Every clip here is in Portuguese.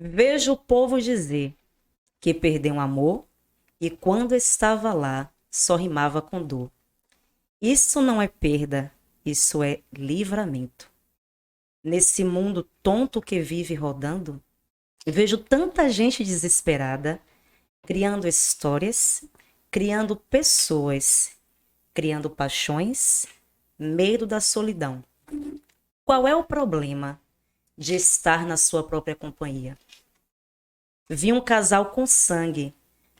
Vejo o povo dizer que perdeu um amor e quando estava lá só rimava com dor. Isso não é perda, isso é livramento. Nesse mundo tonto que vive rodando, vejo tanta gente desesperada, criando histórias, criando pessoas, criando paixões, medo da solidão. Qual é o problema de estar na sua própria companhia? Vi um casal com sangue,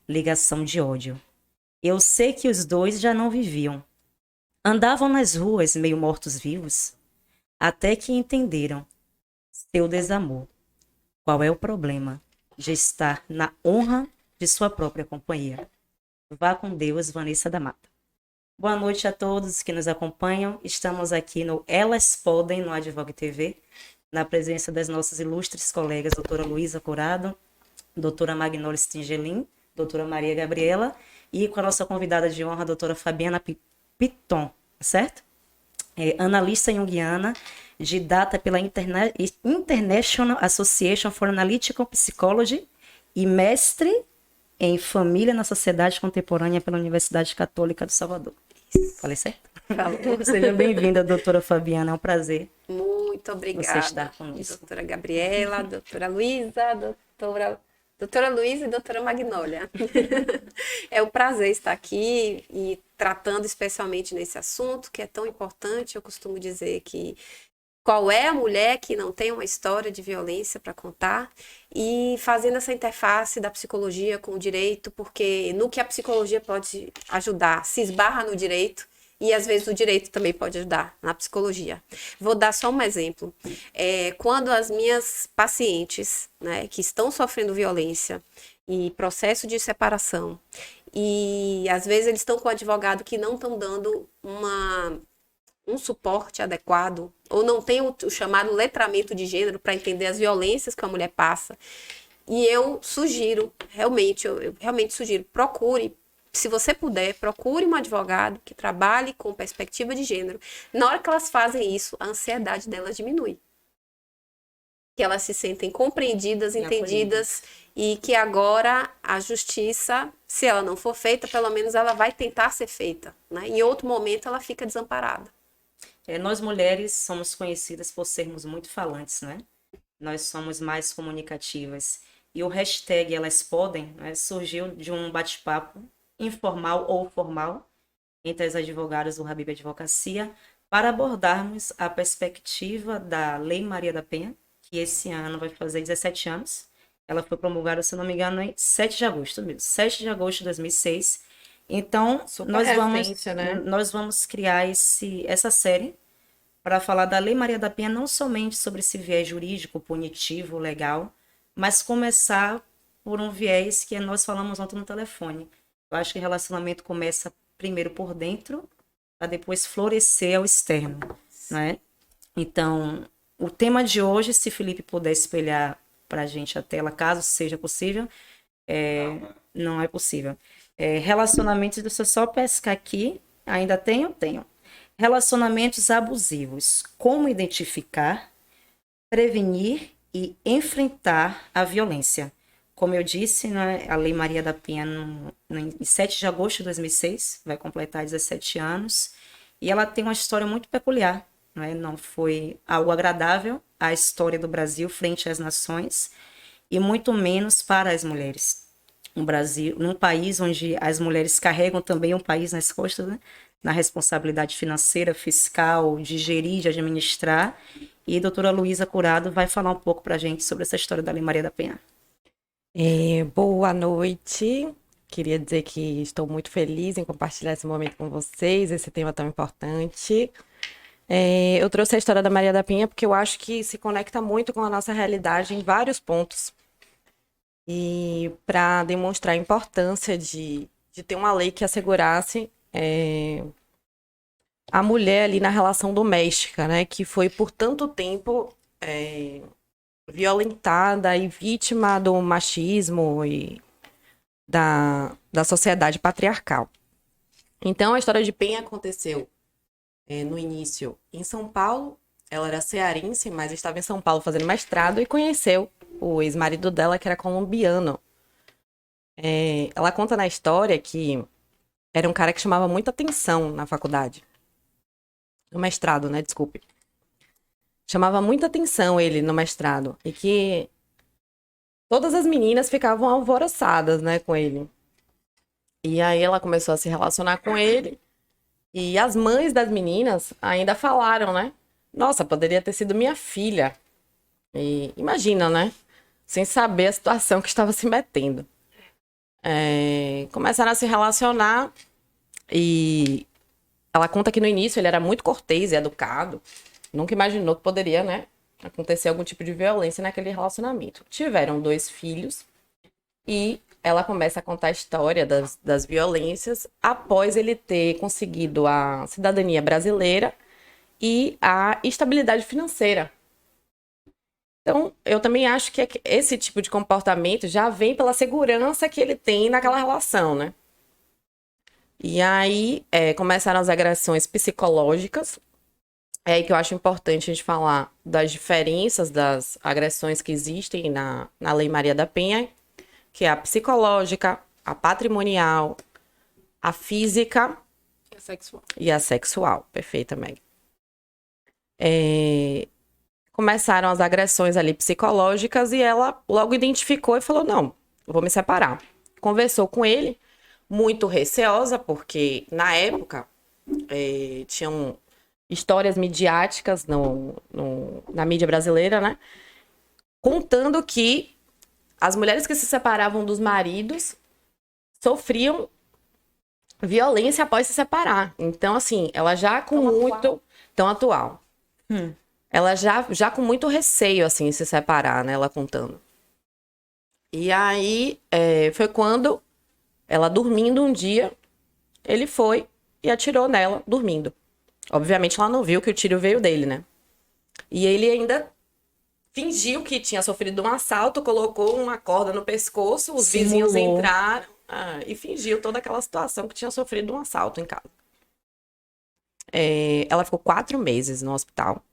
ligação de ódio. Eu sei que os dois já não viviam. Andavam nas ruas meio mortos-vivos, até que entenderam seu desamor. Qual é o problema de estar na honra de sua própria companhia? Vá com Deus, Vanessa da Mata. Boa noite a todos que nos acompanham. Estamos aqui no Elas Podem, no Advogue TV, na presença das nossas ilustres colegas, doutora Luísa Curado, doutora Magnólia Stingelin, doutora Maria Gabriela e com a nossa convidada de honra, a doutora Fabiana Piton, certo? Analista junguiana, didata pela International Association for Analytical Psychology e mestre em Família na Sociedade Contemporânea pela Universidade Católica do Salvador. Falei certo? Falou. Seja bem-vinda, doutora Fabiana, é um prazer. Muito obrigada, você estar conosco. doutora Gabriela, doutora Luísa, doutora Luísa e doutora Magnólia. É um prazer estar aqui e tratando especialmente nesse assunto que é tão importante. Eu costumo dizer que qual é a mulher que não tem uma história de violência para contar e fazendo essa interface da psicologia com o direito, porque no que a psicologia pode ajudar, se esbarra no direito e às vezes o direito também pode ajudar na psicologia. Vou dar só um exemplo. Quando as minhas pacientes, né, que estão sofrendo violência e processo de separação, e às vezes eles estão com um advogado que não estão dando um suporte adequado, ou não tem o chamado letramento de gênero para entender as violências que a mulher passa. E eu sugiro, eu realmente sugiro, procure, se você puder, procure um advogado que trabalhe com perspectiva de gênero. Na hora que elas fazem isso, a ansiedade delas diminui. Que elas se sentem compreendidas, entendidas, e que agora a justiça, se ela não for feita, pelo menos ela vai tentar ser feita, né? Em outro momento ela fica desamparada. Nós mulheres somos conhecidas por sermos muito falantes, né? Nós somos mais comunicativas. E o hashtag Elas Podem, né, surgiu de um bate-papo informal ou formal entre as advogadas do Habib Advocacia para abordarmos a perspectiva da Lei Maria da Penha, que esse ano vai fazer 17 anos. Ela foi promulgada, se não me engano, em 7 de agosto, 7 de agosto de 2006. Então, nós vamos criar essa série para falar da Lei Maria da Penha, não somente sobre esse viés jurídico, punitivo, legal, mas começar por um viés que nós falamos ontem no telefone. Eu acho que relacionamento começa primeiro por dentro, para depois florescer ao externo, né? Então, o tema de hoje, se Felipe puder espelhar para a gente a tela, caso seja possível, não é possível. Relacionamentos, deixa eu só pescar aqui, ainda tenho? Tenho. Relacionamentos abusivos. Como identificar, prevenir e enfrentar a violência. Como eu disse, né, a Lei Maria da Penha, em 7 de agosto de 2006, vai completar 17 anos, e ela tem uma história muito peculiar. Né? Não foi algo agradável à história do Brasil frente às nações, e muito menos para as mulheres. No Brasil, num país onde as mulheres carregam também um país nas costas, né? Na responsabilidade financeira, fiscal, de gerir, de administrar. E a doutora Luísa Curado vai falar um pouco para a gente sobre essa história da Lei Maria da Penha. Boa noite. Queria dizer que estou muito feliz em compartilhar esse momento com vocês, esse tema tão importante. Eu trouxe a história da Maria da Penha porque eu acho que se conecta muito com a nossa realidade em vários pontos. E para demonstrar a importância de ter uma lei que assegurasse a mulher ali na relação doméstica, né? Que foi por tanto tempo violentada e vítima do machismo e da sociedade patriarcal. Então, a história de Penha aconteceu no início em São Paulo. Ela era cearense, mas estava em São Paulo fazendo mestrado e conheceu o ex-marido dela, que era colombiano. Ela conta na história que era um cara que chamava muita atenção na faculdade. No mestrado, né? Desculpe. Chamava muita atenção ele no mestrado. E que todas as meninas ficavam alvoroçadas, né, com ele. E aí ela começou a se relacionar com ele. E as mães das meninas ainda falaram, né? Nossa, poderia ter sido minha filha. E imagina, né? Sem saber a situação que estava se metendo. Começaram a se relacionar e ela conta que no início ele era muito cortês e educado. Nunca imaginou que poderia, né, acontecer algum tipo de violência naquele relacionamento. Tiveram 2 filhos e ela começa a contar a história das violências após ele ter conseguido a cidadania brasileira e a estabilidade financeira. Então, eu também acho que esse tipo de comportamento já vem pela segurança que ele tem naquela relação, né? E aí, começaram as agressões psicológicas. É aí que eu acho importante a gente falar das diferenças das agressões que existem na Lei Maria da Penha, que é a psicológica, a patrimonial, a física e a sexual. Perfeita, Meg. Começaram as agressões ali psicológicas e ela logo identificou e falou, não, vou me separar. Conversou com ele, muito receosa, porque na época tinham histórias midiáticas na mídia brasileira, né? Contando que as mulheres que se separavam dos maridos sofriam violência após se separar. Então, assim, ela já com muito... Tão atual. Ela já com muito receio, assim, se separar, né? Ela contando. E aí, foi quando ela dormindo um dia, ele foi e atirou nela, dormindo. Obviamente, ela não viu que o tiro veio dele, né? E ele ainda fingiu que tinha sofrido um assalto, colocou uma corda no pescoço, os vizinhos entraram e fingiu toda aquela situação que tinha sofrido um assalto em casa. Ela ficou 4 meses no hospital.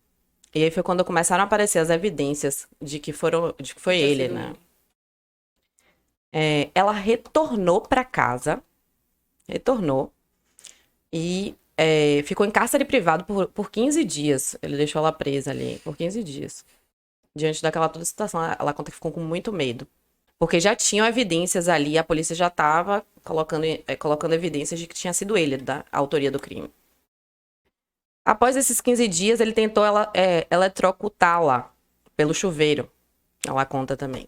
E aí foi quando começaram a aparecer as evidências de que foi ele, né? Ela retornou para casa. Retornou. E ficou em cárcere privado por 15 dias. Ele deixou ela presa ali por 15 dias. Diante daquela toda situação, ela conta que ficou com muito medo. Porque já tinham evidências ali, a polícia já estava colocando evidências de que tinha sido ele, a autoria do crime. Após esses 15 dias, ele tentou eletrocutá-la pelo chuveiro. Ela conta também.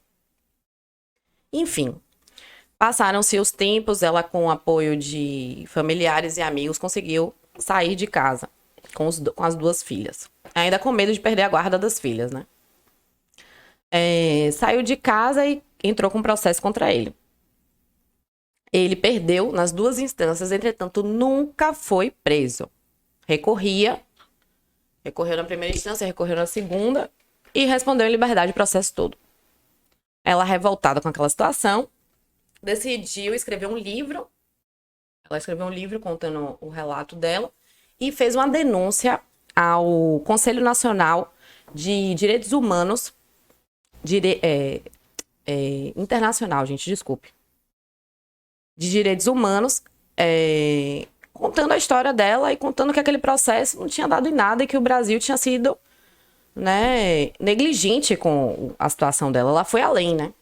Enfim, passaram-se os tempos, ela com o apoio de familiares e amigos conseguiu sair de casa com as 2 filhas. Ainda com medo de perder a guarda das filhas, né? Saiu de casa e entrou com processo contra ele. Ele perdeu nas 2 instâncias, entretanto, nunca foi preso. Recorreu na primeira instância, recorreu na segunda e respondeu em liberdade o processo todo. Ela, revoltada com aquela situação, decidiu escrever um livro. Ela escreveu um livro contando o relato dela e fez uma denúncia ao Conselho Nacional de Direitos Humanos internacional, gente, desculpe. De Direitos Humanos, contando a história dela e contando que aquele processo não tinha dado em nada e que o Brasil tinha sido, né, negligente com a situação dela. Ela foi além, né?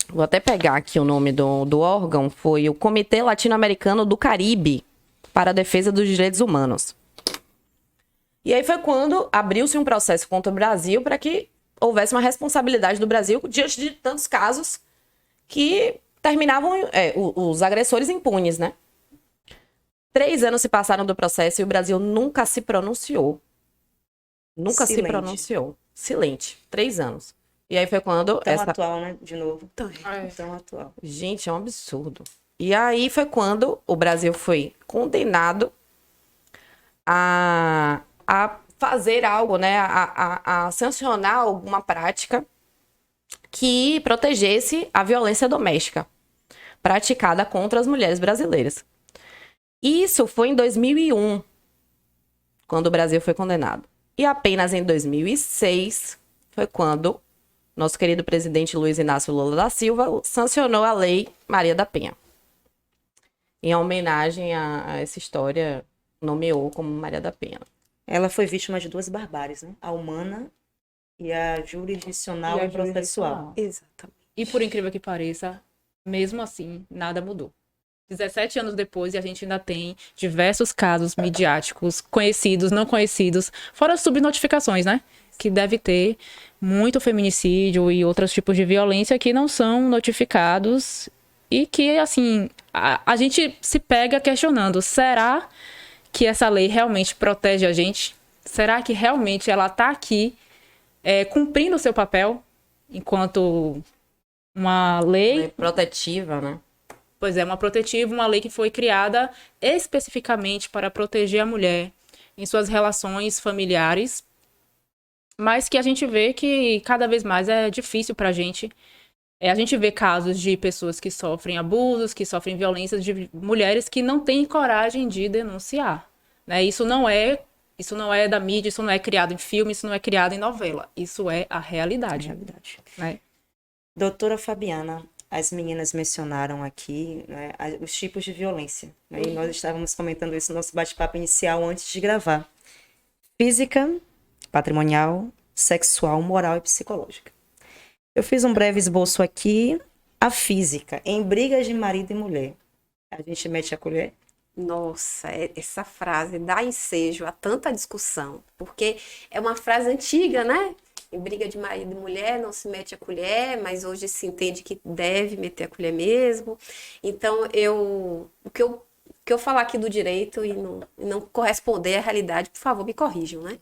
Vou até pegar aqui o nome do órgão. Foi o Comitê Latino-Americano do Caribe para a Defesa dos Direitos Humanos. E aí foi quando abriu-se um processo contra o Brasil para que houvesse uma responsabilidade do Brasil diante de tantos casos que terminavam os agressores impunes, né? 3 anos se passaram do processo e o Brasil nunca se pronunciou. Nunca se pronunciou. Silente. 3 anos. E aí foi quando... Tão atual, né? De novo. Tão atual. Gente, é um absurdo. E aí foi quando o Brasil foi condenado a fazer algo, né? A sancionar alguma prática que protegesse a violência doméstica praticada contra as mulheres brasileiras. Isso foi em 2001, quando o Brasil foi condenado. E apenas em 2006 foi quando nosso querido presidente Luiz Inácio Lula da Silva sancionou a Lei Maria da Penha. Em homenagem a essa história, nomeou como Maria da Penha. Ela foi vítima de duas barbáries, né? A humana e a jurisdicional e processual. Exatamente. E por incrível que pareça, mesmo assim, nada mudou. 17 anos depois e a gente ainda tem diversos casos midiáticos, conhecidos, não conhecidos, fora as subnotificações, né? Que deve ter muito feminicídio e outros tipos de violência que não são notificados e que, assim, a gente se pega questionando, será que essa lei realmente protege a gente? Será que realmente ela está aqui cumprindo o seu papel enquanto uma lei Protetiva, né? Pois é, uma protetiva, uma lei que foi criada especificamente para proteger a mulher em suas relações familiares, mas que a gente vê que cada vez mais é difícil para a gente. A gente vê casos de pessoas que sofrem abusos, que sofrem violências, de mulheres que não têm coragem de denunciar, né? Isso não é da mídia, isso não é criado em filme, isso não é criado em novela. Isso é a realidade. Né? Doutora Fabiana, as meninas mencionaram aqui, né, os tipos de violência, né? E nós estávamos comentando isso no nosso bate-papo inicial antes de gravar. Física, patrimonial, sexual, moral e psicológica. Eu fiz um breve esboço aqui. A física, em brigas de marido e mulher, a gente mete a colher? Nossa, essa frase dá ensejo a tanta discussão, porque é uma frase antiga, né? Em briga de marido e mulher não se mete a colher, mas hoje se entende que deve meter a colher mesmo. Então, o que eu falar aqui do direito e não corresponder à realidade, por favor, me corrijam, né?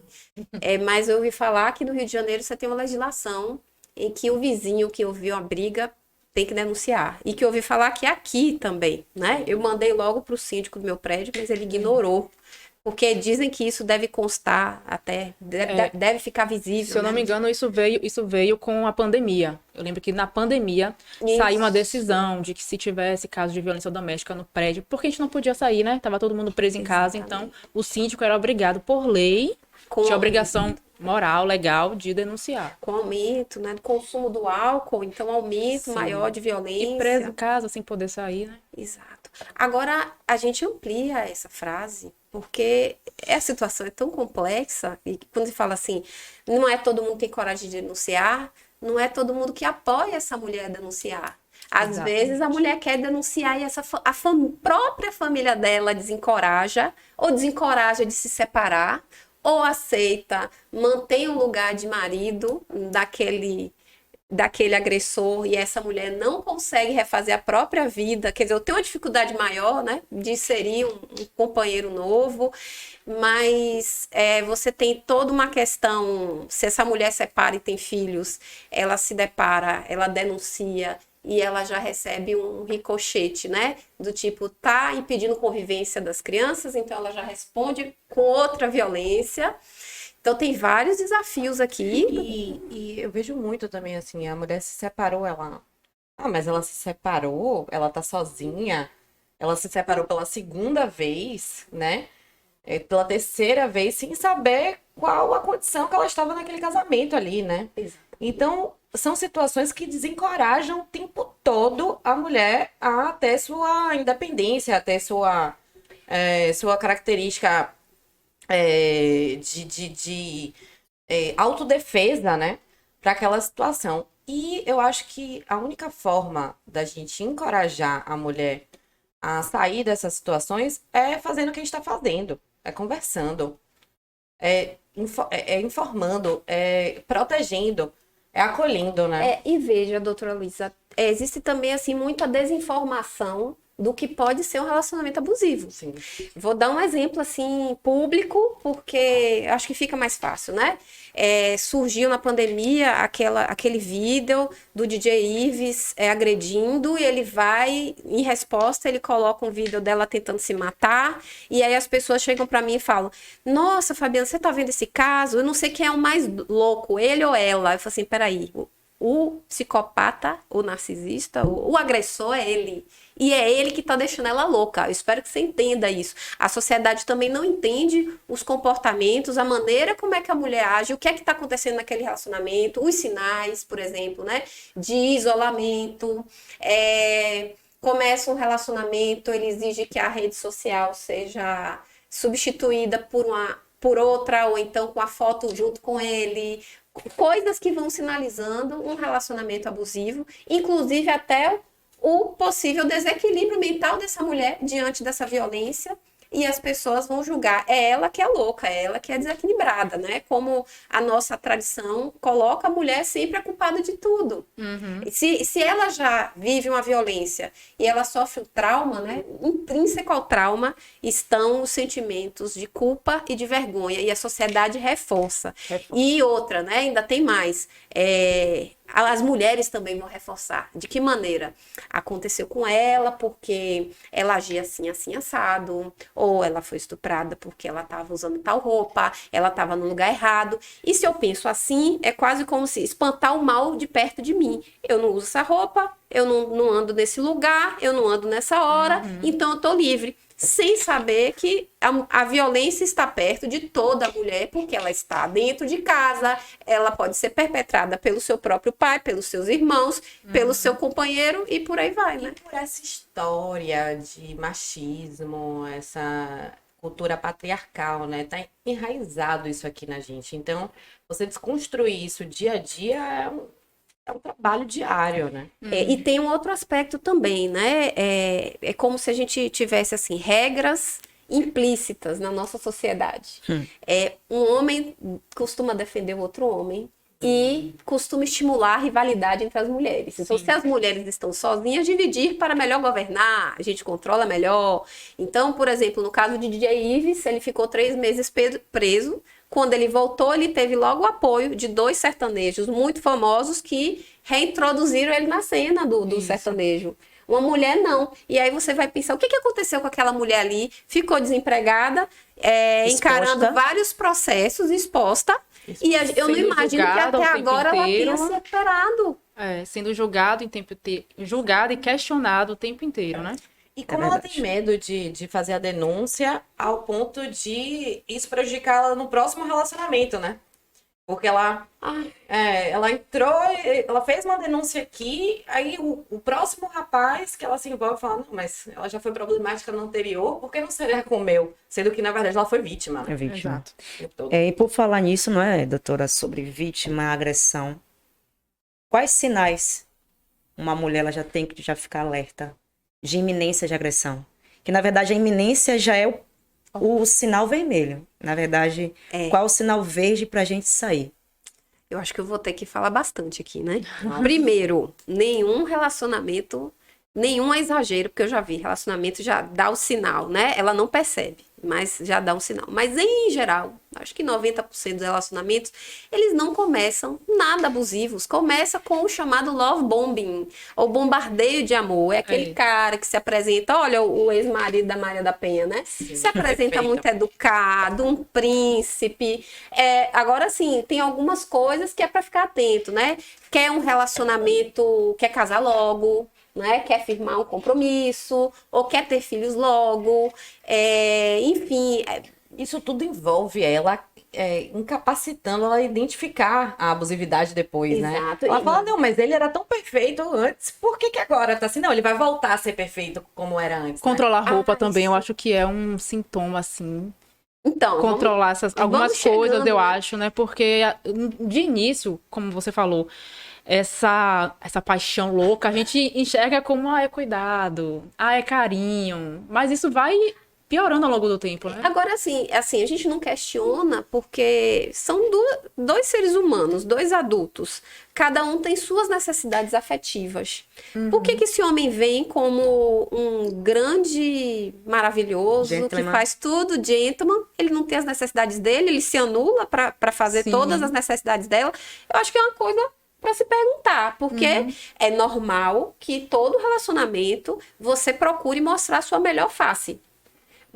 Mas eu ouvi falar que no Rio de Janeiro você tem uma legislação em que o vizinho que ouviu a briga tem que denunciar. E que eu ouvi falar que aqui também, né? Eu mandei logo para o síndico do meu prédio, mas ele ignorou. Porque dizem que isso deve constar até, deve ficar visível. Se eu não me engano, isso veio com a pandemia. Eu lembro que na pandemia saiu uma decisão de que se tivesse caso de violência doméstica no prédio, porque a gente não podia sair, né? Tava todo mundo preso em casa, então o síndico era obrigado por lei, tinha obrigação moral, legal, de denunciar. Com aumento, né, do consumo do álcool, então aumento maior de violência. E preso em casa, sem poder sair, né? Exato. Agora, a gente amplia essa frase, porque a situação é tão complexa, e quando se fala assim, não é todo mundo que tem coragem de denunciar, não é todo mundo que apoia essa mulher a denunciar. Às vezes a mulher quer denunciar e a própria família dela desencoraja, ou desencoraja de se separar, ou aceita, mantém o lugar de marido daquele agressor e essa mulher não consegue refazer a própria vida, quer dizer, eu tenho uma dificuldade maior, né, de inserir um companheiro novo, mas você tem toda uma questão, se essa mulher separa e tem filhos, ela se depara, ela denuncia e ela já recebe um ricochete, né? Do tipo, tá impedindo convivência das crianças, então ela já responde com outra violência. Então tem vários desafios aqui. E eu vejo muito também, assim, a mulher se separou, ela... Ah, mas ela se separou, ela tá sozinha, ela se separou pela segunda vez, né? Pela terceira vez, sem saber qual a condição que ela estava naquele casamento ali, né? Exato. Então, são situações que desencorajam o tempo todo a mulher a ter sua independência, a ter sua característica de autodefesa, né? Para aquela situação. E eu acho que a única forma da gente encorajar a mulher a sair dessas situações é fazendo o que a gente está fazendo, é conversando, informando, protegendo, acolhendo, né? E veja, doutora Luísa, existe também assim muita desinformação do que pode ser um relacionamento abusivo. Sim. Vou dar um exemplo assim público, porque acho que fica mais fácil, né? Surgiu na pandemia aquele vídeo do DJ Ives agredindo, e ele vai, em resposta, ele coloca um vídeo dela tentando se matar, e aí as pessoas chegam pra mim e falam: nossa, Fabiana, você tá vendo esse caso? Eu não sei quem é o mais louco, ele ou ela. Eu falo assim, peraí, o psicopata, o narcisista, o agressor é ele. E é ele que tá deixando ela louca. Eu espero que você entenda isso. A sociedade também não entende os comportamentos, a maneira como é que a mulher age, o que é que tá acontecendo naquele relacionamento, os sinais, por exemplo, né? De isolamento. Começa um relacionamento, ele exige que a rede social seja substituída por outra, ou então com a foto junto com ele. Coisas que vão sinalizando um relacionamento abusivo, inclusive até o possível desequilíbrio mental dessa mulher diante dessa violência, e as pessoas vão julgar, é ela que é louca, é ela que é desequilibrada, né? Como a nossa tradição coloca a mulher sempre a culpada de tudo. Se ela já vive uma violência e ela sofre um trauma, né? Intrínseco ao trauma estão os sentimentos de culpa e de vergonha, e a sociedade reforça. E outra, né? Ainda tem mais. As mulheres também vão reforçar. De que maneira? Aconteceu com ela porque ela agia assim, assim, assado, ou ela foi estuprada porque ela estava usando tal roupa, ela estava no lugar errado. E se eu penso assim, é quase como se espantar o mal de perto de mim. Eu não uso essa roupa, eu não ando nesse lugar, eu não ando nessa hora, então eu tô livre. Sem saber que a violência está perto de toda mulher, porque ela está dentro de casa, ela pode ser perpetrada pelo seu próprio pai, pelos seus irmãos, pelo seu companheiro e por aí vai, né? E por essa história de machismo, essa cultura patriarcal, né? Tá enraizado isso aqui na gente. Então, você desconstruir isso dia a dia é um trabalho diário, né? E tem um outro aspecto também, né? É como se a gente tivesse, assim, regras implícitas na nossa sociedade. Um homem costuma defender o outro homem e costuma estimular a rivalidade entre as mulheres. Então, se as mulheres estão sozinhas, dividir para melhor governar, a gente controla melhor. Então, por exemplo, no caso de DJ Ives, ele ficou 3 meses preso. Quando ele voltou, ele teve logo o apoio de 2 sertanejos muito famosos que reintroduziram ele na cena do sertanejo. Uma mulher não. E aí você vai pensar, o que aconteceu com aquela mulher ali? Ficou desempregada, encarando vários processos, exposta. E eu não imagino que até agora ela tenha se recuperado. Sendo julgado julgado e questionado o tempo inteiro, né? E como ela tem medo de fazer a denúncia ao ponto de isso prejudicar ela no próximo relacionamento, né? Porque ela entrou, ela fez uma denúncia aqui, aí o próximo rapaz que ela se envolve fala, não, mas ela já foi problemática no anterior, por que não seria com o meu? Sendo que, na verdade, ela foi vítima. Né? É vítima. Exato. E por falar nisso, não é, doutora, sobre vítima, agressão, quais sinais uma mulher ela já tem que ficar alerta de iminência de agressão? Que, na verdade, a iminência já é o sinal vermelho. Na verdade, qual é o sinal verde pra gente sair? Eu acho que eu vou ter que falar bastante aqui, né? Primeiro, nenhum relacionamento, nenhum é exagero, porque eu já vi, relacionamento já dá o sinal, né? Ela não percebe, mas já dá um sinal. Mas, em geral, acho que 90% dos relacionamentos, eles não começam nada abusivos. Começa com o chamado love bombing, ou bombardeio de amor. É aquele cara que se apresenta, olha, o ex-marido da Maria da Penha, né? Sim, se apresenta muito educado, um príncipe. Agora, sim, tem algumas coisas que é para ficar atento, né? Quer um relacionamento, quer casar logo, né? Quer firmar um compromisso, ou quer ter filhos logo, enfim. Isso tudo envolve ela incapacitando ela a identificar a abusividade depois, né? Exato. Ela fala, não, mas ele era tão perfeito antes, por que agora tá assim? Não, ele vai voltar a ser perfeito como era antes, Controlar a roupa também, isso. eu acho que é um sintoma, assim. Então, Controlar algumas vamos coisas, chegando, eu né? acho, né? Porque de início, como você falou, essa paixão louca, a gente enxerga como, é cuidado, é carinho. Mas isso vai piorando ao longo do tempo, né? Agora, assim, a gente não questiona porque são dois seres humanos, 2 adultos. Cada um tem suas necessidades afetivas. Por que esse homem vem como um grande, maravilhoso, Gentleman. que faz tudo, gentleman? Ele não tem as necessidades dele, ele se anula para fazer Sim. todas as necessidades dela. Eu acho que é uma coisa para se perguntar, porque é normal que todo relacionamento você procure mostrar a sua melhor face.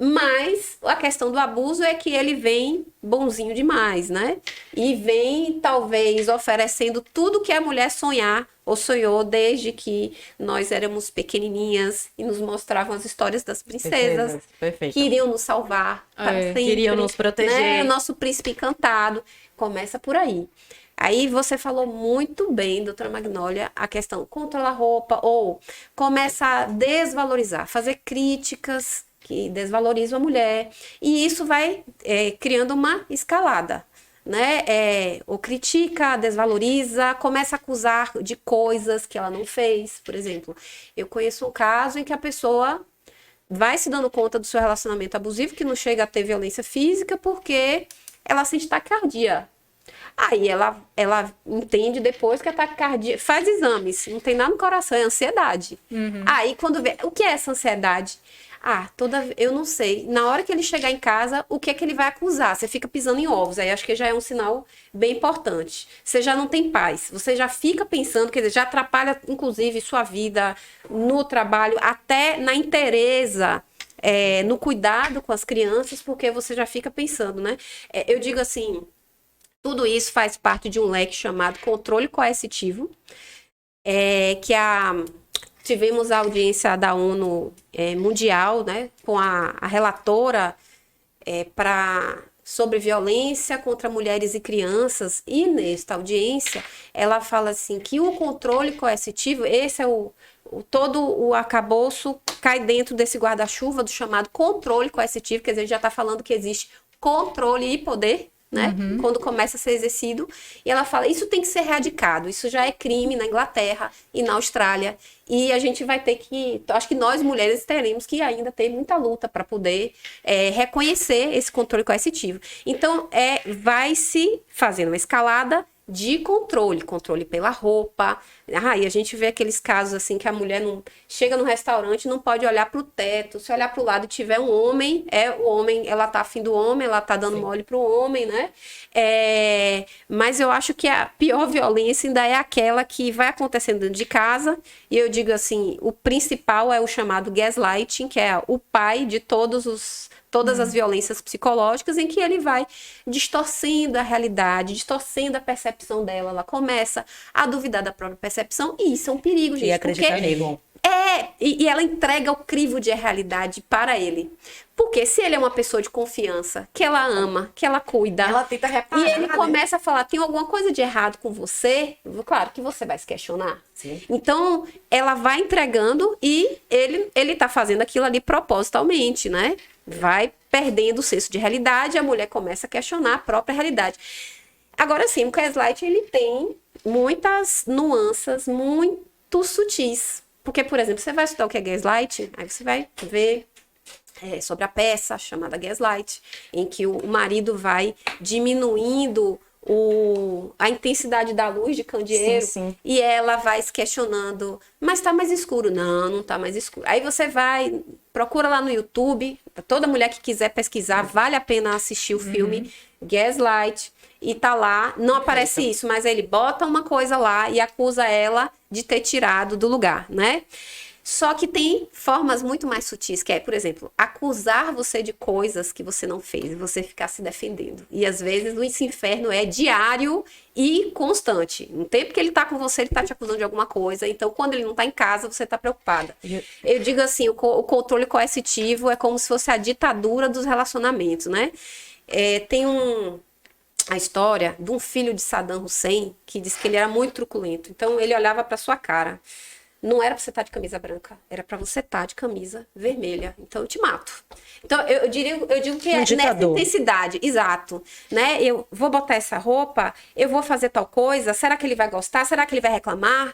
Mas a questão do abuso é que ele vem bonzinho demais, né? E vem, talvez, oferecendo tudo que a mulher sonhar ou sonhou desde que nós éramos pequenininhas e nos mostravam as histórias das princesas Perfeito. que iriam nos salvar para sempre. Queriam nos proteger. Né? O nosso príncipe encantado. Começa por aí. Aí você falou muito bem, doutora Magnólia, a questão controlar a roupa ou começa a desvalorizar, fazer críticas que desvalorizam a mulher. E isso vai criando uma escalada, né? Ou critica, desvaloriza, começa a acusar de coisas que ela não fez. Por exemplo, eu conheço um caso em que a pessoa vai se dando conta do seu relacionamento abusivo, que não chega a ter violência física, porque ela sente taquicardia. Aí ela entende depois que a taquicardia... Faz exames, não tem nada no coração, é ansiedade. Aí quando vê... O que é essa ansiedade? Eu não sei. Na hora que ele chegar em casa, o que é que ele vai acusar? Você fica pisando em ovos. Aí acho que já é um sinal bem importante. Você já não tem paz. Você já fica pensando, quer dizer, já atrapalha, inclusive, sua vida no trabalho, até na inteireza, no cuidado com as crianças, porque você já fica pensando, né? Eu digo assim, tudo isso faz parte de um leque chamado controle coercitivo, tivemos a audiência da ONU Mundial, né, com a relatora sobre violência contra mulheres e crianças, e nesta audiência ela fala assim que o controle coercitivo, esse é todo o arcabouço cai dentro desse guarda-chuva do chamado controle coercitivo, quer dizer, já está falando que existe controle e poder, né? Quando começa a ser exercido, e ela fala, isso tem que ser erradicado, isso já é crime na Inglaterra e na Austrália, e a gente vai ter que, acho que nós mulheres teremos que ainda ter muita luta para poder reconhecer esse controle coercitivo. Então, vai se fazendo uma escalada de controle pela roupa. E a gente vê aqueles casos assim que a mulher não chega no restaurante, não pode olhar para o teto, se olhar para o lado e tiver um homem, o homem, ela tá afim do homem, ela tá dando mole pro homem, né? Mas eu acho que a pior violência ainda é aquela que vai acontecendo dentro de casa, e eu digo assim, o principal é o chamado gaslighting, que é o pai de todas as violências psicológicas, em que ele vai distorcendo a realidade, distorcendo a percepção dela. Ela começa a duvidar da própria percepção, e isso é um perigo, gente. E acreditar nele. E ela entrega o crivo de realidade para ele. Porque se ele é uma pessoa de confiança, que ela ama, que ela cuida, Ela tenta reparar, e ele né? começa a falar, tem alguma coisa de errado com você, claro que você vai se questionar. Sim. Então, ela vai entregando e ele tá fazendo aquilo ali propositalmente, né? Vai perdendo o senso de realidade, a mulher começa a questionar a própria realidade. Agora sim, o gaslight, ele tem muitas nuances muito sutis. Porque, por exemplo, você vai estudar o que é gaslight, aí você vai ver sobre a peça chamada Gaslight, em que o marido vai diminuindo a intensidade da luz de candeeiro, Sim. e ela vai se questionando, mas tá mais escuro? Não tá mais escuro. Aí você procura lá no YouTube, toda mulher que quiser pesquisar, vale a pena assistir o filme Gaslight, e tá lá, não aparece isso, mas ele bota uma coisa lá e acusa ela de ter tirado do lugar, né? Só que tem formas muito mais sutis, que é, por exemplo, acusar você de coisas que você não fez e você ficar se defendendo. E às vezes esse inferno é diário e constante. No tempo que ele tá com você, ele tá te acusando de alguma coisa. Então, quando ele não tá em casa, você tá preocupada. Eu digo assim, o controle coercitivo é como se fosse a ditadura dos relacionamentos, né? Tem a história de um filho de Saddam Hussein que diz que ele era muito truculento. Então, ele olhava pra sua cara. Não era pra você estar de camisa branca, era pra você estar de camisa vermelha. Então eu te mato. Então eu digo que nessa intensidade, exato, né? Eu vou botar essa roupa, eu vou fazer tal coisa, será que ele vai gostar? Será que ele vai reclamar?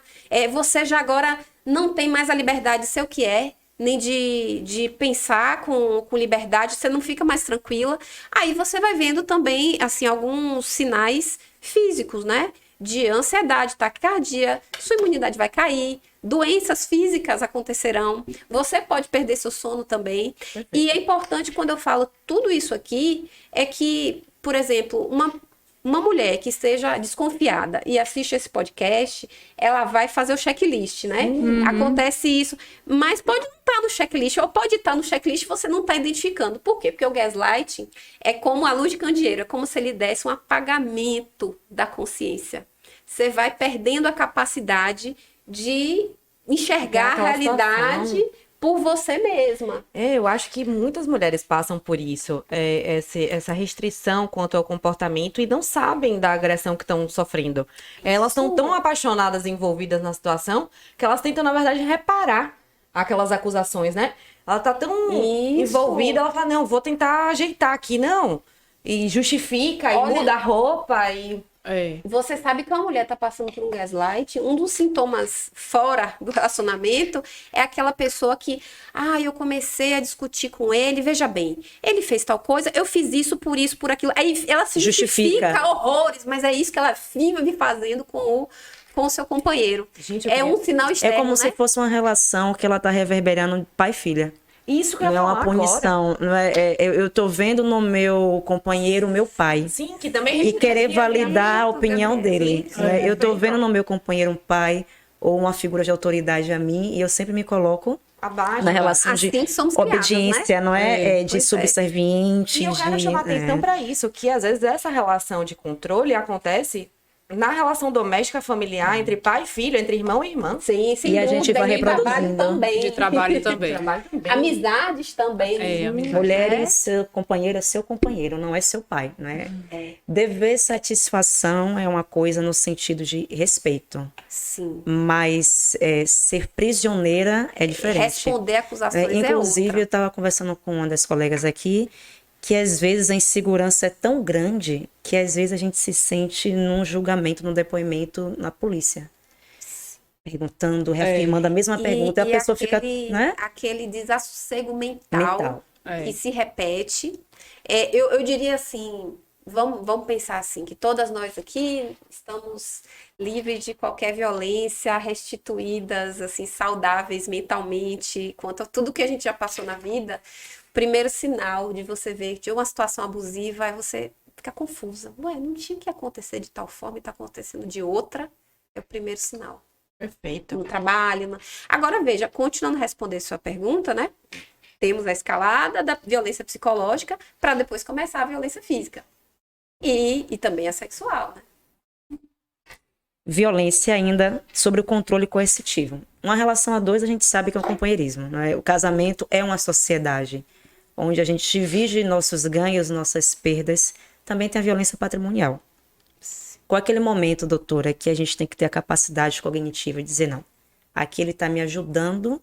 Você já agora não tem mais a liberdade de ser o que é, nem de pensar com liberdade, você não fica mais tranquila. Aí você vai vendo também, assim, alguns sinais físicos, né? De ansiedade, taquicardia, sua imunidade vai cair, doenças físicas acontecerão, você pode perder seu sono também. Perfeito. E é importante, quando eu falo tudo isso aqui, é que, por exemplo, uma mulher que esteja desconfiada e assiste esse podcast, ela vai fazer o checklist, né? Acontece isso, mas pode não estar no checklist, ou pode estar no checklist e você não está identificando. Por quê? Porque o gaslighting é como a luz de candeeiro, é como se ele desse um apagamento da consciência. Você vai perdendo a capacidade de enxergar a Aquela realidade situação. por você mesma. Eu acho que muitas mulheres passam por isso, essa restrição quanto ao comportamento e não sabem da agressão que estão sofrendo. Elas estão tão apaixonadas e envolvidas na situação que elas tentam, na verdade, reparar aquelas acusações, né? Ela tá tão envolvida, ela fala, não, vou tentar ajeitar aqui, não. E justifica, e Olha, muda a roupa, e... Você sabe que uma mulher está passando por um gaslight, um dos sintomas fora do relacionamento é aquela pessoa que, eu comecei a discutir com ele, veja bem, ele fez tal coisa, eu fiz isso, por aquilo. Aí ela se justifica horrores, mas é isso que ela vive fazendo com o seu companheiro. Gente, é um sinal É externo, como né? se fosse uma relação que ela tá reverberando pai e filha. Isso que eu Não ia é uma falar agora. punição. Não é, eu tô vendo no meu companheiro meu pai. Sim, que também... E querer validar a muito, opinião dele. isso, Né? Eu tô vendo no meu companheiro um pai ou uma figura de autoridade a mim e eu sempre me coloco abaixo, na relação Assim de somos criadas, obediência, não é? De Pois é. subserviente. E eu quero chamar atenção para isso, que às vezes essa relação de controle acontece na relação doméstica familiar, entre pai e filho, entre irmão e irmã. Sim, sem E a gente dúvida, vai e trabalho reproduzindo. também. De trabalho também. Trabalho também. Amizades também. amizade. Mulheres, seu companheiro é seu companheiro, não é seu pai, né? Dever satisfação é uma coisa no sentido de respeito, Sim. mas ser prisioneira é diferente. Responder acusações Inclusive, é eu outra. estava conversando com uma das colegas aqui, que às vezes a insegurança é tão grande que às vezes a gente se sente num julgamento, num depoimento na polícia. Perguntando, reafirmando a mesma pergunta, e a pessoa fica, né? Aquele desassossego mental, É. que se repete. Eu diria assim, vamos pensar assim, que todas nós aqui estamos livres de qualquer violência, restituídas, assim, saudáveis mentalmente, quanto a tudo que a gente já passou na vida. O primeiro sinal de você ver de uma situação abusiva é você ficar confusa. Ué, não tinha que acontecer de tal forma e está acontecendo de outra. É o primeiro sinal. Perfeito. No trabalho. Agora, veja, continuando a responder sua pergunta, né? Temos a escalada da violência psicológica para depois começar a violência física. E também a sexual, né? Violência ainda sobre o controle coercitivo. Uma relação a dois a gente sabe que é um companheirismo, né? O casamento é uma sociedade onde a gente divide nossos ganhos, nossas perdas. Também tem a violência patrimonial. Qual é aquele momento, doutora, que a gente tem que ter a capacidade cognitiva de dizer não? Aqui ele está me ajudando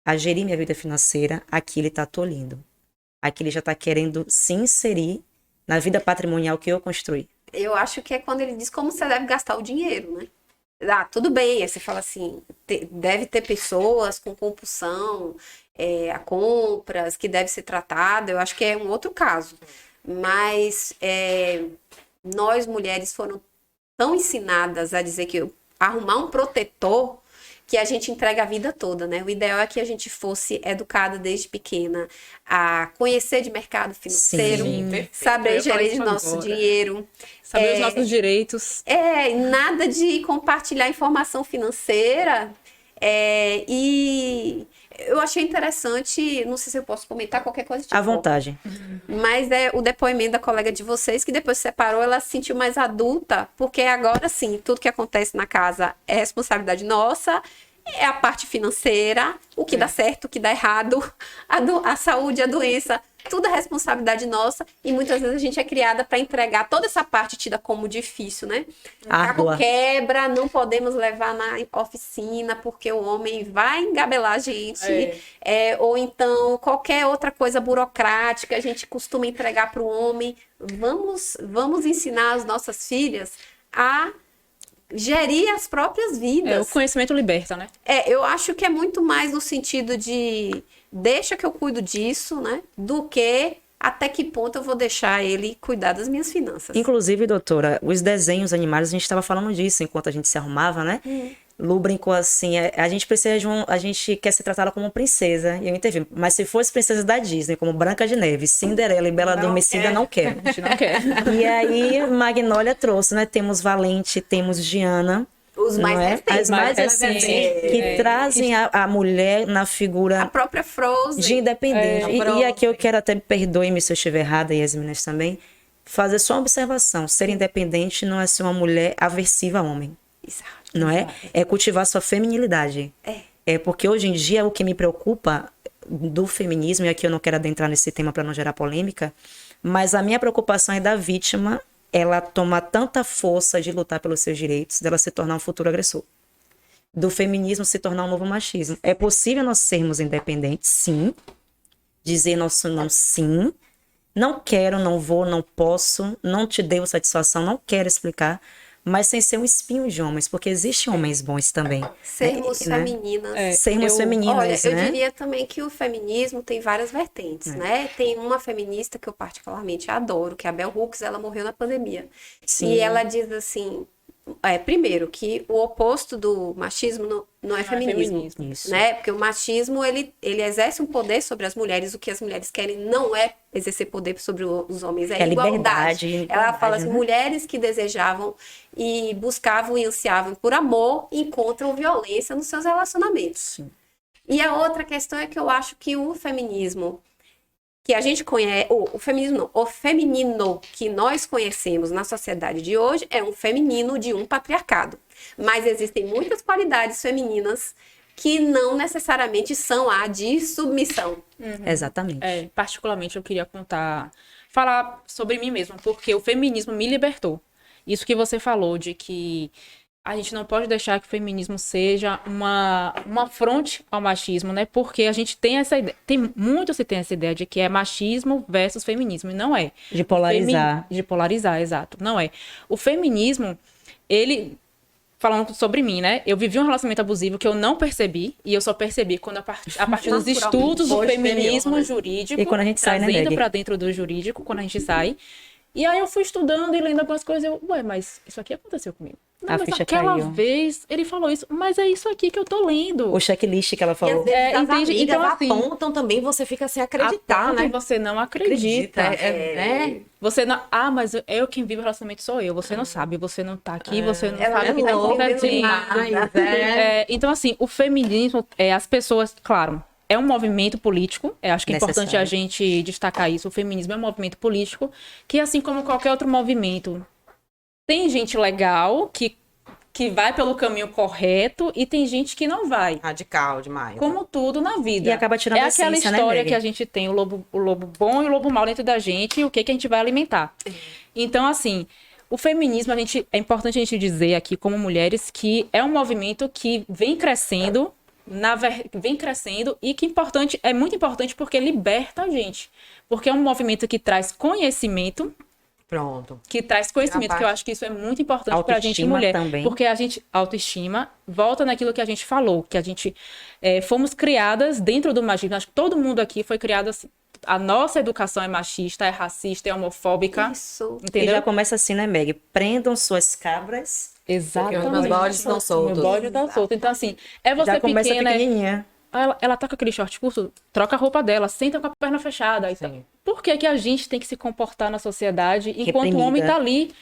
a gerir minha vida financeira, aqui ele está tolhindo. Aqui ele já está querendo se inserir na vida patrimonial que eu construí. Eu acho que é quando ele diz como você deve gastar o dinheiro, né? Tudo bem, aí você fala assim, deve ter pessoas com compulsão a compras, que deve ser tratada, eu acho que é um outro caso. Mas nós mulheres foram tão ensinadas a dizer que arrumar um protetor que a gente entrega a vida toda, né? O ideal é que a gente fosse educada desde pequena a conhecer de mercado financeiro, Sim, perfeito. Eu saber ia falar gerir isso nosso agora. dinheiro. Saber os nossos direitos. Nada de compartilhar informação financeira. E eu achei interessante, não sei se eu posso comentar qualquer coisa. À vontade. Mas o depoimento da colega de vocês, que depois se separou, ela se sentiu mais adulta, porque agora sim, tudo que acontece na casa é responsabilidade nossa, é a parte financeira, o que dá certo, o que dá errado, a saúde, a doença, tudo é responsabilidade nossa, e muitas vezes a gente é criada para entregar toda essa parte tida como difícil, né? O carro Árdua. quebra, não podemos levar na oficina porque o homem vai engabelar a gente, ou então qualquer outra coisa burocrática a gente costuma entregar para o homem. Vamos ensinar as nossas filhas a gerir as próprias vidas. O conhecimento liberta, né? Eu acho que é muito mais no sentido de deixa que eu cuido disso, né? Do que até que ponto eu vou deixar ele cuidar das minhas finanças. Inclusive, doutora, os desenhos animados, a gente estava falando disso enquanto a gente se arrumava, né? Lu brincou assim, a gente precisa de a gente quer ser tratada como princesa, e eu intervi, mas se fosse princesa da Disney, como Branca de Neve, Cinderela e Bela Adormecida, não quero. A gente não quer. E aí, Magnólia trouxe, né? Temos Valente, temos Diana, Os mais não é? recentes. As mais recentes, recentes, que trazem a mulher na A figura própria Frozen. de independente. E Frozen. aqui eu quero até, perdoe-me se eu estiver errada, e as meninas também, fazer só uma observação. Ser independente não é ser uma mulher aversiva a homem. Exato. Não é? É cultivar sua feminilidade. É porque hoje em dia o que me preocupa do feminismo, e aqui eu não quero adentrar nesse tema para não gerar polêmica, mas a minha preocupação é da vítima, ela tomar tanta força de lutar pelos seus direitos, dela se tornar um futuro agressor. Do feminismo se tornar um novo machismo. É possível nós sermos independentes, sim. Dizer nosso não, sim. Não quero, não vou, não posso, não te devo satisfação, não quero explicar, mas sem ser um espinho de homens, porque existem homens bons também. Sermos né? femininas. Sermos femininas, Olha, eu né? diria também que o feminismo tem várias vertentes, né? Tem uma feminista que eu particularmente adoro, que é a Bell Hooks, ela morreu na pandemia. Sim. E ela diz assim, primeiro, que o oposto do machismo não é feminismo, Isso. né? Porque o machismo, ele exerce um poder sobre as mulheres, o que as mulheres querem não é exercer poder sobre os homens, é igualdade. liberdade, Ela fala assim, né? mulheres que desejavam e buscavam e ansiavam por amor encontram violência nos seus relacionamentos. Sim. E a outra questão é que eu acho que o feminismo que a gente conhece, o feminismo não, o feminino que nós conhecemos na sociedade de hoje é um feminino de um patriarcado. Mas existem muitas qualidades femininas que não necessariamente são a de submissão. Exatamente. Particularmente eu queria falar sobre mim mesma, porque o feminismo me libertou. Isso que você falou de que a gente não pode deixar que o feminismo seja uma fronte ao machismo, né? Porque a gente tem essa ideia, muito se tem essa ideia de que é machismo versus feminismo, e não é. De polarizar. De polarizar, exato. Não é. O feminismo, ele, falando sobre mim, né? Eu vivi um relacionamento abusivo que eu não percebi, e eu só percebi quando a partir dos estudos do feminismo jurídico, E quando a gente sai, né, trazendo Meg? para dentro do jurídico, quando a gente sai. E aí eu fui estudando e lendo algumas coisas, mas isso aqui aconteceu comigo. Não, A mas ficha aquela caiu. vez ele falou isso, mas é isso aqui que eu tô lendo. O checklist que ela E às falou. vezes as entende? amigas Então, assim, apontam também, você fica sem acreditar, Aponta né? e você não acredita. Você não. Mas eu quem vive o relacionamento sou eu. Você não sabe, você não tá aqui, você não Ela sabe o que não tá tá entendendo acontecendo. nada. Então, assim, o feminismo, as pessoas, claro, é um movimento político. Acho que é importante Necessário. a gente destacar isso. O feminismo é um movimento político que, assim como qualquer outro movimento, tem gente legal que vai pelo caminho correto e tem gente que não vai. Radical demais. Como tudo na vida. E acaba tirando a aquela essência, né, história Meg? que a gente tem, o lobo bom e o lobo mau dentro da gente, e o que a gente vai alimentar. Então, assim, o feminismo, é importante a gente dizer aqui, como mulheres, que é um movimento que vem crescendo, e que é muito importante porque liberta a gente. Porque é um movimento que traz conhecimento, Pronto. que eu acho que isso é muito importante para a gente Autoestima mulher. também. Porque a gente, autoestima, volta naquilo que a gente falou, que a gente fomos criadas dentro do machismo. Acho que todo mundo aqui foi criado assim. A nossa educação é machista, é racista, é homofóbica. Isso. E Entendeu? já começa assim, né, Meg? Prendam suas cabras. Exatamente. Porque os meus bodes estão soltos. Meu bode tá solto. Então, assim, você Já começa pequena. pequenininha. Ela tá com aquele short curto, troca a roupa dela, senta com a perna fechada. Sim. Por que que a gente tem que se comportar na sociedade enquanto o Reprimida. homem tá ali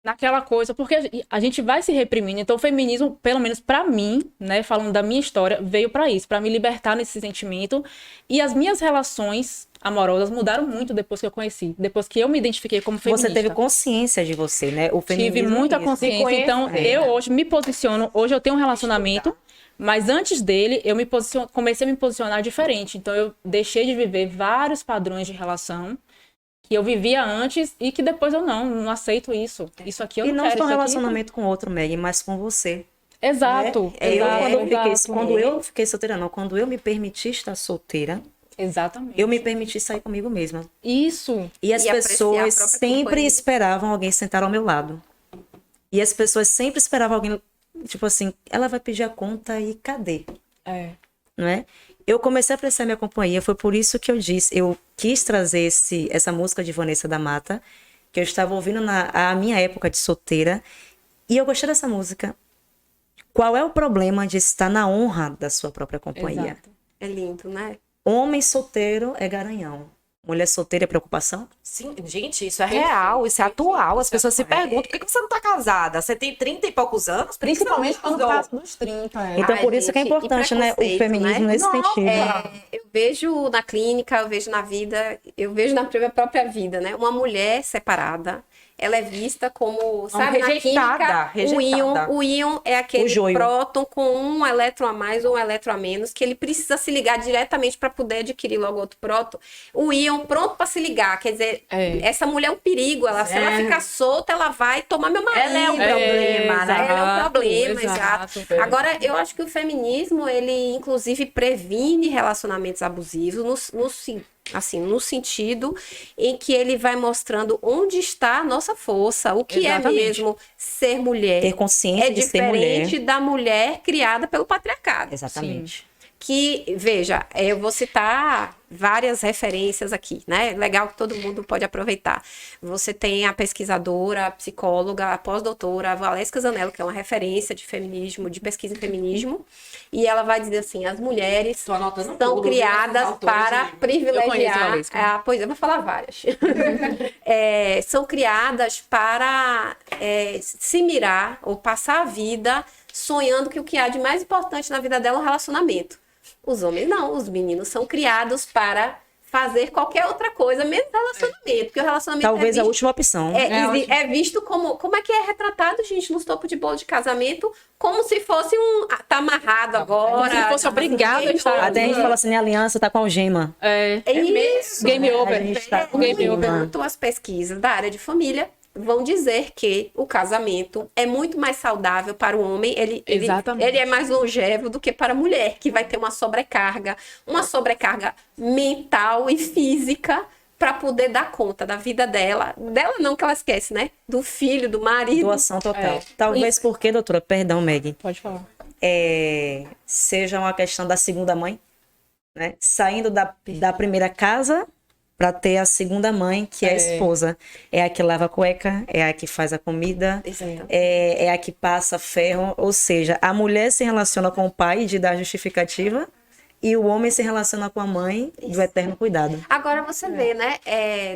naquela coisa? Porque a gente vai se reprimindo. Então, o feminismo, pelo menos pra mim, né, falando da minha história, veio pra isso, pra me libertar nesse sentimento. E as minhas relações amorosas mudaram muito depois que eu conheci, depois que eu me identifiquei como feminista. Você teve consciência de você, né? O feminismo Tive muita é isso. consciência. Então, eu hoje me posiciono. Hoje eu tenho um relacionamento, mas antes dele, comecei a me posicionar diferente. Então, eu deixei de viver vários padrões de relação que eu vivia antes e que depois eu não aceito isso. Isso aqui eu E não não quero. só um isso aqui- relacionamento com outro, Meg, mas com você. Exato. Né? Exato, Quando eu fiquei solteira, não. Quando eu me permiti estar solteira, Exatamente. eu me permiti sair comigo mesma. Isso. E as E apreciar pessoas a própria sempre companhia. esperavam alguém sentar ao meu lado. E as pessoas sempre esperavam alguém, tipo assim, ela vai pedir a conta e cadê? Não é? Eu comecei a apreciar minha companhia, foi por isso que eu quis trazer essa música de Vanessa da Mata, que eu estava ouvindo a minha época de solteira, e eu gostei dessa música. Qual é o problema de estar na honra da sua própria companhia? Exato. É lindo, né? Homem solteiro é garanhão. Mulher solteira é preocupação? Sim, gente, isso é real, isso é atual. As pessoas se perguntam, por que você não tá casada? Você tem 30 e poucos anos? Principalmente quando Precisou. passa dos 30. Então, Ai, por isso que é gente, e importante, né, o preconceito, feminismo né? nesse sentido. Eu vejo na clínica, eu vejo na vida, eu vejo na minha própria vida, né? Uma mulher separada, ela é vista como, sabe, na rejeitada, química, rejeitada. o íon é O aquele joio. próton com um elétron a mais ou um elétron a menos, que ele precisa se ligar diretamente para poder adquirir logo outro próton. O íon pronto para se ligar, quer dizer, essa mulher é um perigo, se ela ficar solta, ela vai tomar meu marido. Ela é um problema, né? Ela é um problema, exato. exato. Agora, eu acho que o feminismo, ele inclusive previne relacionamentos abusivos no sentido em que ele vai mostrando onde está a nossa força, o que Exatamente. é mesmo ser mulher. Ter consciência É de ser mulher. diferente da mulher criada pelo patriarcado. Exatamente. Que, veja, eu vou citar várias referências aqui, né? Legal que todo mundo pode aproveitar. Você tem a pesquisadora, a psicóloga, a pós-doutora, a Valesca Zanello, que é uma referência de feminismo, de pesquisa em feminismo, e ela vai dizer assim, as mulheres Tô anotando são tudo, viu, criadas esses autores para de- Eu conheço a privilegiar... Valesca. Pois eu vou falar várias. São criadas para se mirar ou passar a vida sonhando que o que há de mais importante na vida dela é um relacionamento. Os homens não, os meninos são criados para fazer qualquer outra coisa, mesmo relacionamento, porque o relacionamento Talvez é a visto, última opção. é visto como é que é retratado, gente, nos topos de bolo de casamento, como se fosse tá amarrado agora. Como se fosse tá obrigado a estar- Até a gente fala assim, a aliança tá com algema. É isso. game A over. gente tá com Game over. algema. Enquanto as pesquisas da área de família vão dizer que o casamento é muito mais saudável para o homem, Exatamente. ele é mais longevo do que para a mulher, que vai ter uma sobrecarga mental e física para poder dar conta da vida dela não que ela esquece, né? Do filho, do marido. Doação total. Talvez porque, doutora, perdão, Meg, Pode falar. seja uma questão da segunda mãe, né? Saindo da primeira casa para ter a segunda mãe, que é a esposa. É a que lava a cueca, é a que faz a comida, Exato. é a que passa ferro. Ou seja, a mulher se relaciona com o pai de dar justificativa e o homem se relaciona com a mãe do eterno cuidado. Agora você vê, né,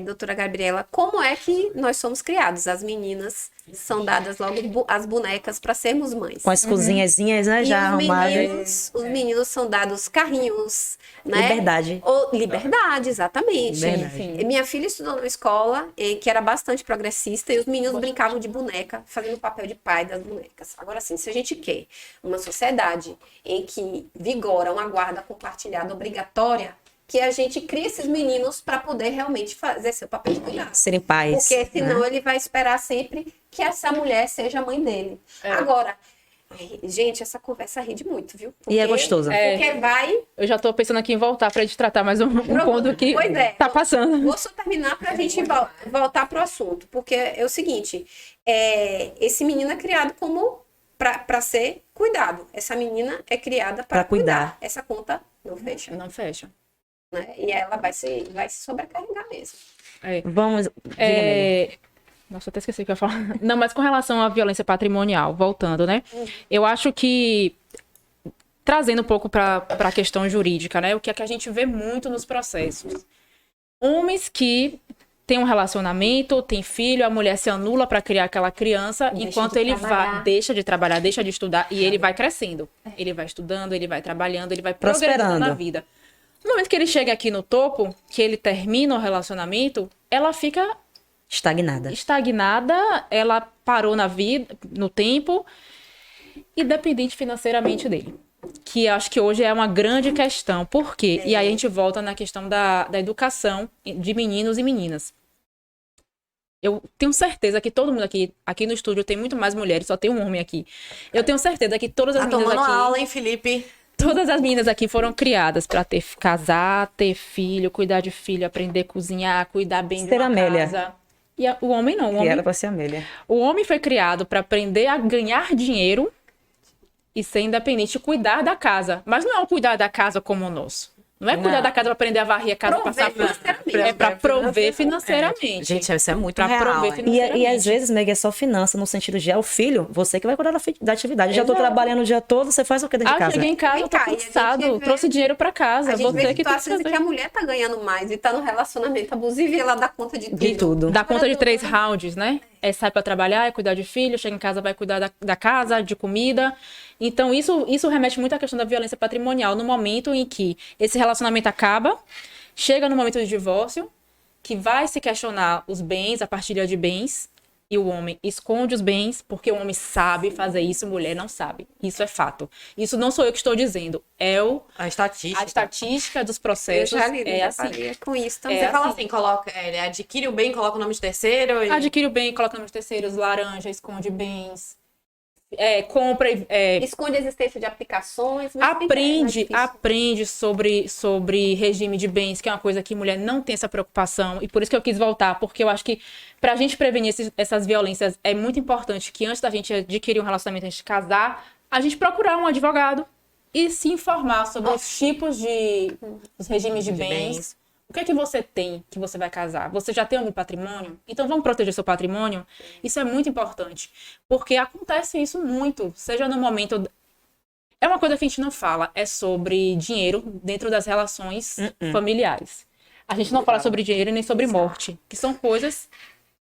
doutora Gabriela, como é que nós somos criados. As meninas são dadas logo as bonecas para sermos mães. Com as cozinhazinhas, né, E já arrumadas. os meninos são dados carrinhos, né? Liberdade. Liberdade, exatamente. Liberdade. Sim. Minha filha estudou numa escola que era bastante progressista e os meninos brincavam de boneca, fazendo o papel de pai das bonecas. Agora, assim, se a gente quer uma sociedade em que vigora uma guarda compartilhada obrigatória, que a gente crie esses meninos para poder realmente fazer seu papel de cuidado. Serem pais. Porque senão né? ele vai esperar sempre que essa mulher seja a mãe dele. Agora, gente, essa conversa rende muito, viu? E é gostoso. Porque vai... Eu já tô pensando aqui em voltar pra gente tratar mais um ponto que Pois é. tá passando. Vou só terminar pra gente voltar pro assunto. Porque é o seguinte, esse menino é criado como para ser cuidado. Essa menina é criada para Pra cuidar. Essa conta não fecha, Não fecha. né? E ela vai se sobrecarregar mesmo. Vamos. Diga, Meg. Nossa, até esqueci o que eu ia falar. Não, mas com relação à violência patrimonial, voltando, né? Eu acho que, trazendo um pouco para a questão jurídica, né? O que é que a gente vê muito nos processos. Homens que têm um relacionamento, têm filho, a mulher se anula para criar aquela criança, Deixa enquanto de ele trabalhar. deixa de trabalhar, deixa de estudar, e ele vai crescendo. Ele vai estudando, ele vai trabalhando, ele vai progredindo Prosperando. na vida. No momento que ele chega aqui no topo, que ele termina o relacionamento, ela fica Estagnada. estagnada, ela parou na vida, no tempo, e dependente financeiramente dele. Que acho que hoje é uma grande questão. Por quê? E aí a gente volta na questão da educação de meninos e meninas. Eu tenho certeza que todo mundo aqui no estúdio tem muito mais mulheres, só tem um homem aqui. Eu tenho certeza que todas as Tá meninas tomando aqui... aula, hein, Felipe? Todas as meninas aqui foram criadas para casar, ter filho, cuidar de filho, aprender a cozinhar, cuidar bem de Ser uma Amélia. casa. E o homem não. Criada pra ser Amélia. O homem foi criado para aprender a ganhar dinheiro e ser independente, cuidar da casa. Mas não é um cuidar da casa como o nosso. Não é cuidar Não. da casa para aprender a varrer a casa, Prover passar pano. financeiramente. É para prover financeiramente. Gente, isso é muito Pra real. prover hein? financeiramente. E às vezes, Meg, é só finança, no sentido de é o filho, você que vai cuidar da atividade. Já tô Exato. trabalhando o dia todo, você faz o que dentro de casa? Cheguei em casa, Vem tô cá, e a gente cansado, vê- trouxe dinheiro para casa, A gente vê você que tem que situações em que a fazer. mulher tá ganhando mais e tá no relacionamento abusivo e ela dá conta de tudo. De tudo. Dá conta de 3 Trabalhadora. rounds, né? Sai para trabalhar, é cuidar de filho, chega em casa, vai cuidar da casa, de comida. Então, isso remete muito à questão da violência patrimonial, no momento em que esse relacionamento acaba, chega no momento de divórcio, que vai se questionar os bens, a partilha de bens, e o homem esconde os bens, porque o homem sabe fazer isso, mulher não sabe. Isso é fato. Isso não sou eu que estou dizendo, é A a estatística. estatística dos Eu processos. já li, É já assim. faria com isso também. Você fala assim, coloca, ele adquire o bem, coloca o nome de terceiro e... Adquire o bem, coloca nos terceiros, laranja, esconde bens, compra, Esconde a existência de aplicações. Mas fica mais difícil. aprende sobre regime de bens, que é uma coisa que mulher não tem essa preocupação, e por isso que eu quis voltar, porque eu acho que para a gente prevenir essas violências, é muito importante que antes da gente adquirir um relacionamento, antes de casar, a gente procurar um advogado e se informar sobre os tipos os regimes de bens. O que é que você tem que você vai casar? Você já tem algum patrimônio? Então vamos proteger seu patrimônio? Isso é muito importante. Porque acontece isso muito, seja no momento. É uma coisa que a gente não fala, é sobre dinheiro dentro das relações familiares. A gente não fala sobre dinheiro e nem sobre morte, que são coisas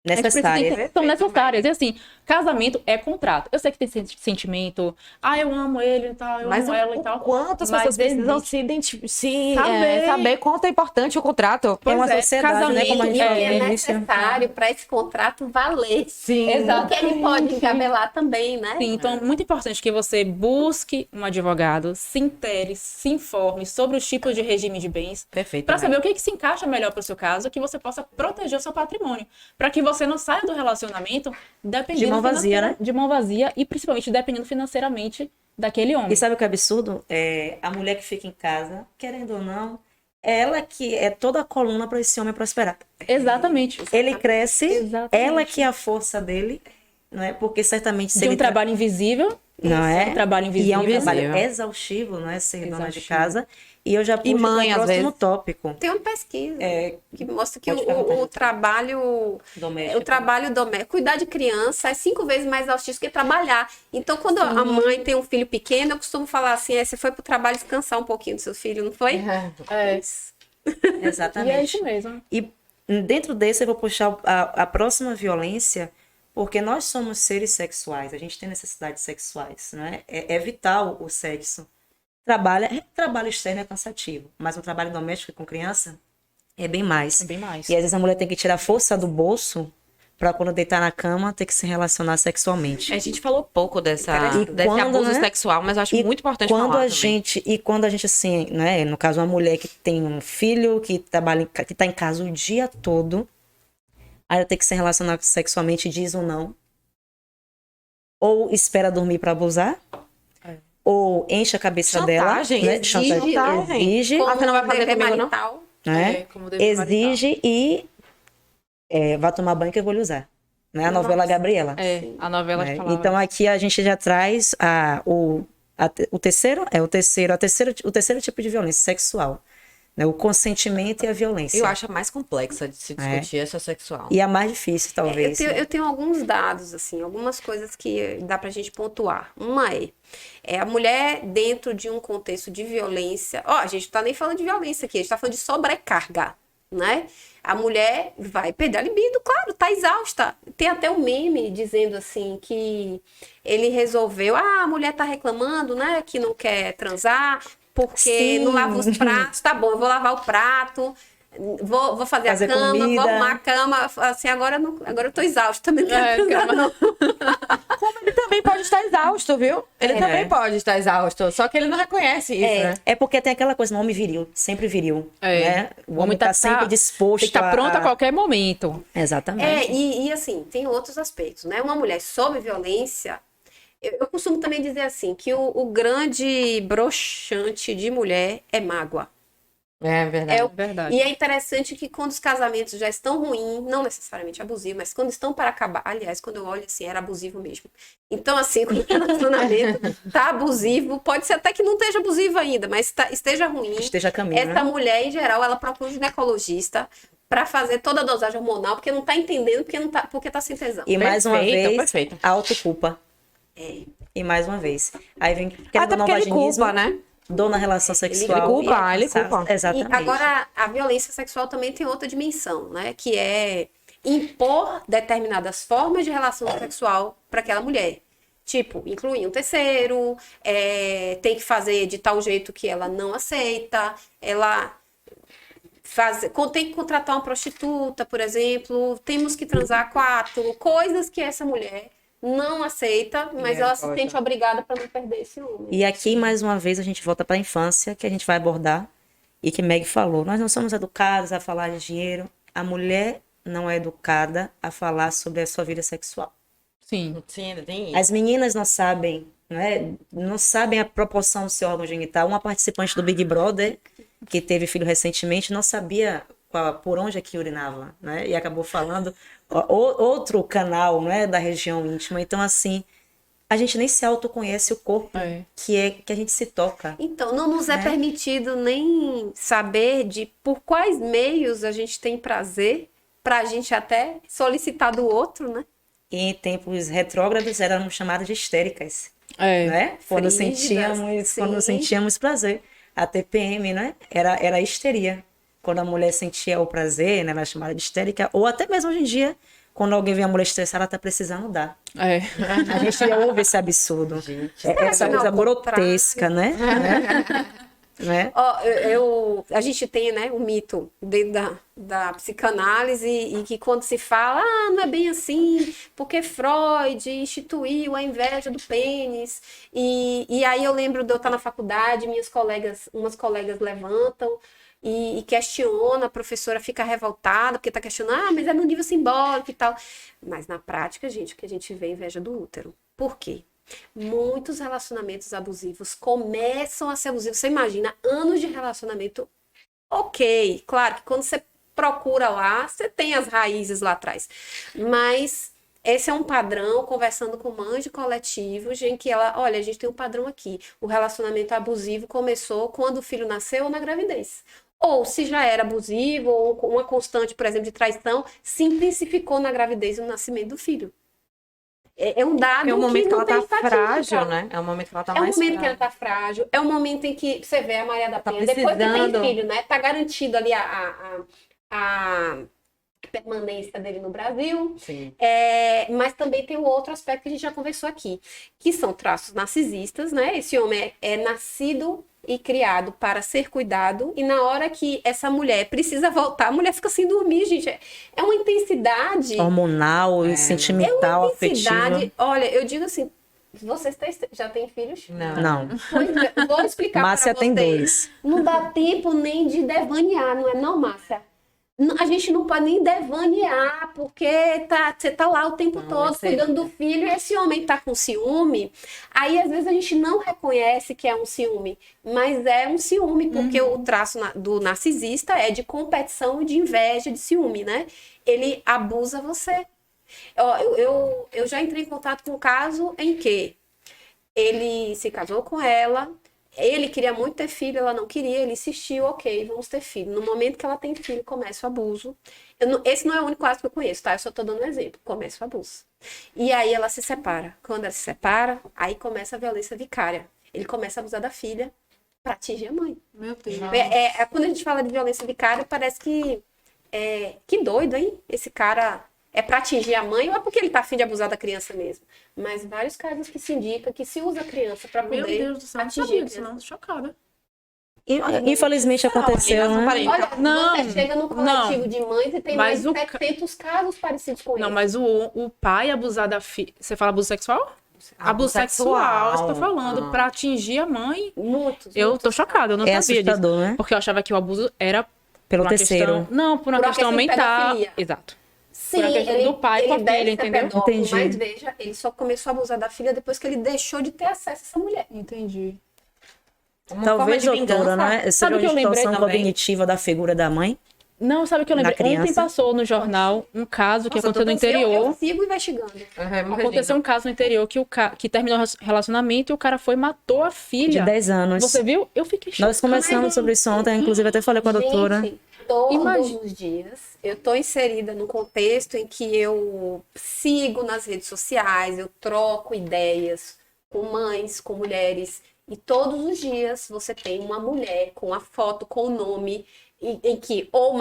a gente precisa Necessária. entender, são necessárias. E assim, casamento é contrato. Eu sei que tem sentimento. Eu amo ele e tal, eu Mas amo ela e tal. quanto as Mas pessoas precisam existe- saber quanto é importante o contrato. Pois uma é, sociedade, né, como a gente E falou é no início. necessário para esse contrato valer. Sim. Porque ele pode encabelar também, né? Sim, então é muito importante que você busque um advogado, se intere, se informe sobre os tipos de regime de bens, Perfeito. para Meg. saber o que se encaixa melhor para o seu caso, que você possa proteger o seu patrimônio, para que você não saia do relacionamento dependendo De mão vazia, financeira- né? de mão vazia e principalmente dependendo financeiramente daquele homem. E sabe o que é absurdo? É a mulher que fica em casa, querendo ou não, é ela que é toda a coluna para esse homem prosperar. Exatamente. Ele cresce, Exatamente. ela que é a força dele, não é? Porque certamente se De um ele trabalho invisível. não é? Um trabalho E é um invisível. trabalho exaustivo, não é? Ser dona de Exaustivo. casa. E eu já puxo E mãe, para o às próximo vezes. tópico. Tem uma pesquisa que mostra que Pode perguntar, o gente. trabalho Doméstico. o trabalho doméstico, cuidar de criança é 5 vezes mais exaustivo que trabalhar. Então, quando a mãe tem um filho pequeno, eu costumo falar assim, você foi pro trabalho descansar um pouquinho do seu filho, não foi? É. E é Exatamente. isso mesmo. E dentro desse eu vou puxar a próxima violência, porque nós somos seres sexuais, a gente tem necessidades sexuais, né? É vital o sexo. Trabalho externo é cansativo, mas um trabalho doméstico com criança é bem mais. É bem mais. E às vezes a mulher tem que tirar força do bolso para quando deitar na cama ter que se relacionar sexualmente. A gente falou pouco desse quando, abuso né? sexual, mas eu acho muito importante quando falar a gente E quando a gente, assim, né? No caso, uma mulher que tem um filho, que trabalha, que tá em casa o dia todo, aí ela tem que se relacionar sexualmente, diz ou não. Ou espera dormir para abusar. Ou enche a cabeça Chantagem, dela. Né? exige, Exige, Como você não vai um fazer dever comigo, não? marital. né? Como dever marital. Exige e vai tomar banho que eu vou lhe usar. Né? A novela Gabriela. A novela Né? que falava. Então aqui a gente já traz o terceiro tipo de violência sexual, né? O consentimento e a violência. Eu acho a mais complexa de se discutir essa sexual. E a mais difícil, talvez. Eu tenho alguns dados, assim, algumas coisas que dá pra gente pontuar. Uma é a mulher dentro de um contexto de violência. A gente não tá nem falando de violência aqui, a gente tá falando de sobrecarga, né? A mulher vai perder a libido, claro, tá exausta. Tem até um meme dizendo assim que ele resolveu, a mulher tá reclamando, né, que não quer transar porque Sim. não lava os pratos. Tá bom, eu vou lavar o prato, vou fazer a cama, vou comida. arrumar a cama. Assim, agora eu tô exausta, também não quero transar, não. Como ele também pode estar exausto, viu? Ele também pode estar exausto, só que ele não reconhece isso, né? É porque tem aquela coisa, no homem viril, sempre viril. É. Né? O homem tá sempre disposto Tem que estar pronto a qualquer momento. Exatamente. E assim, tem outros aspectos, né? Uma mulher sob violência, eu costumo também dizer assim, que o grande broxante de mulher é mágoa. É verdade. É o- Verdade. E é interessante que quando os casamentos já estão ruins, não necessariamente abusivos, mas quando estão para acabar, aliás, quando eu olho assim, era abusivo mesmo. Então, assim, quando o relacionamento tá abusivo, pode ser até que não esteja abusivo ainda, mas esteja ruim. Esteja a caminho, Essa né? mulher, em geral, ela procura um ginecologista para fazer toda a dosagem hormonal, porque não tá entendendo, porque tá sem tesão. E mais uma Perfeito, vez, perfeito. a autoculpa. E mais uma vez. Aí vem querendo Até ou não porque ele vaginismo, culpa, né? dor na relação sexual. culpa, e ele cansaço. culpa. Exatamente. E agora, a violência sexual também tem outra dimensão, né? Que é impor determinadas formas de relação sexual para aquela mulher. Tipo, incluir um terceiro, tem que fazer de tal jeito que ela não aceita, tem que contratar uma prostituta, por exemplo, temos que transar 4, coisas que essa mulher não aceita, mas ela se sente obrigada para não perder esse homem. E aqui, mais uma vez, a gente volta para a infância, que a gente vai abordar, e que Meg falou. Nós não somos educados a falar de dinheiro. A mulher não é educada a falar sobre a sua vida sexual. Sim. Sim, ainda tem isso. As meninas não sabem, né? Não sabem a proporção do seu órgão genital. Uma participante do Big Brother, que teve filho recentemente, não sabia por onde é que urinava, né? E acabou falando outro canal, né, da região íntima. Então, assim, a gente nem se autoconhece o corpo que a gente se toca. Então, não nos é permitido nem saber por quais meios a gente tem prazer para a gente até solicitar do outro, né? E em tempos retrógrados éramos chamadas de histéricas, É. né? Quando Frígidas, sentíamos prazer. A TPM, né? Era a histeria. Quando a mulher sentia o prazer, né? Ela era chamada de histérica. Ou até mesmo hoje em dia, quando alguém vê a mulher estressada, ela tá precisando dar. É. A gente já ouve esse absurdo. Essa Não, coisa ao grotesca, né? Né? Ó, a gente tem, né, o mito dentro da psicanálise e que quando se fala, não é bem assim, porque Freud instituiu a inveja do pênis. E aí eu lembro de eu estar na faculdade, umas colegas levantam e questionam, a professora fica revoltada porque está questionando, mas é no nível simbólico e tal. Mas na prática, gente, o que a gente vê é inveja do útero. Por quê? Muitos relacionamentos abusivos começam a ser abusivos. Você imagina anos de relacionamento. Ok, claro que quando você procura lá, você tem as raízes lá atrás. Mas esse é um padrão, conversando com mães de coletivos, em que olha, a gente tem um padrão aqui. O relacionamento abusivo começou quando o filho nasceu ou na gravidez. Ou se já era abusivo, ou uma constante, por exemplo, de traição, se intensificou na gravidez e no nascimento do filho. É um dado É um momento que que não ela tem tá estatística. frágil, né? É um momento que ela tá É um mais momento que frágil. ela tá frágil, é um momento em que você vê a Maria da Tá Penha, depois que tem precisando. filho, né? Tá garantido ali a permanência dele no Brasil. Sim. Mas também tem um outro aspecto que a gente já conversou aqui, que são traços narcisistas, né? Esse homem é nascido e criado para ser cuidado, e na hora que essa mulher precisa voltar, a mulher fica sem dormir, gente. É uma intensidade. Hormonal e sentimental, afetiva. Intensidade. Olha, eu digo assim, vocês já têm filhos? Não. Pois é, vou explicar Márcia para tem vocês. 2. Não dá tempo nem de devanear, não é não, Márcia? A gente não pode nem devanear, porque você tá lá o tempo todo cuidando do filho e esse homem tá com ciúme. Aí, às vezes, a gente não reconhece que é um ciúme, mas é um ciúme, porque o traço do narcisista é de competição, de inveja, de ciúme, né? Ele abusa você. Eu já entrei em contato com um caso em que ele se casou com ela, ele queria muito ter filho, ela não queria, ele insistiu, ok, vamos ter filho. No momento que ela tem filho, começa o abuso. Esse não é o único caso que eu conheço, tá? Eu só tô dando um exemplo. Começa o abuso. E aí ela se separa. Quando ela se separa, aí começa a violência vicária. Ele começa a abusar da filha pra atingir a mãe. Meu Deus. Quando a gente fala de violência vicária, parece que... que doido, hein? Esse cara... É para atingir a mãe ou é porque ele tá afim de abusar da criança mesmo? Mas vários casos que se indica que se usa a criança para poder Meu Deus do céu, não atingir sabia a disso, criança. não. Chocada. Infelizmente aconteceu, né? Olha, Não, você chega no coletivo de mães e tem mais mas de 700 casos parecidos com Não, esse. mas o pai abusar da filha... Você fala abuso sexual? Abuso sexual, você tá falando, pra atingir a mãe. Muitos. Eu tô chocada, eu não É sabia disso. assustador, né? Porque eu achava que o abuso era Pelo por uma terceiro. questão... Não, por uma Por uma questão questão de mental. pedofilia. Exato. Sim, por uma questão do pai com a ele deve filha, ser entendeu? pedófilo, Entendi. mas veja, ele só começou a abusar da filha depois que ele deixou de ter acesso a essa mulher. Entendi. Uma Talvez, forma de doutora, vingança. né? Seja Sabe o que uma eu lembrei distorção também? cognitiva da figura da mãe. Não, sabe o que eu Na lembrei? Ontem criança. passou no jornal um caso que Nossa, aconteceu no doutor, interior. eu sigo investigando. Aconteceu um caso no interior que terminou o relacionamento e o cara foi e matou a De filha. 10 anos. Você viu? Eu fiquei Nós chocada. conversamos sobre isso ontem, inclusive até falei com a doutora. Gente, todos Imagina. os dias eu estou inserida num contexto em que eu sigo nas redes sociais, eu troco ideias com mães, com mulheres, e todos os dias você tem uma mulher com a foto, com o nome, em que ou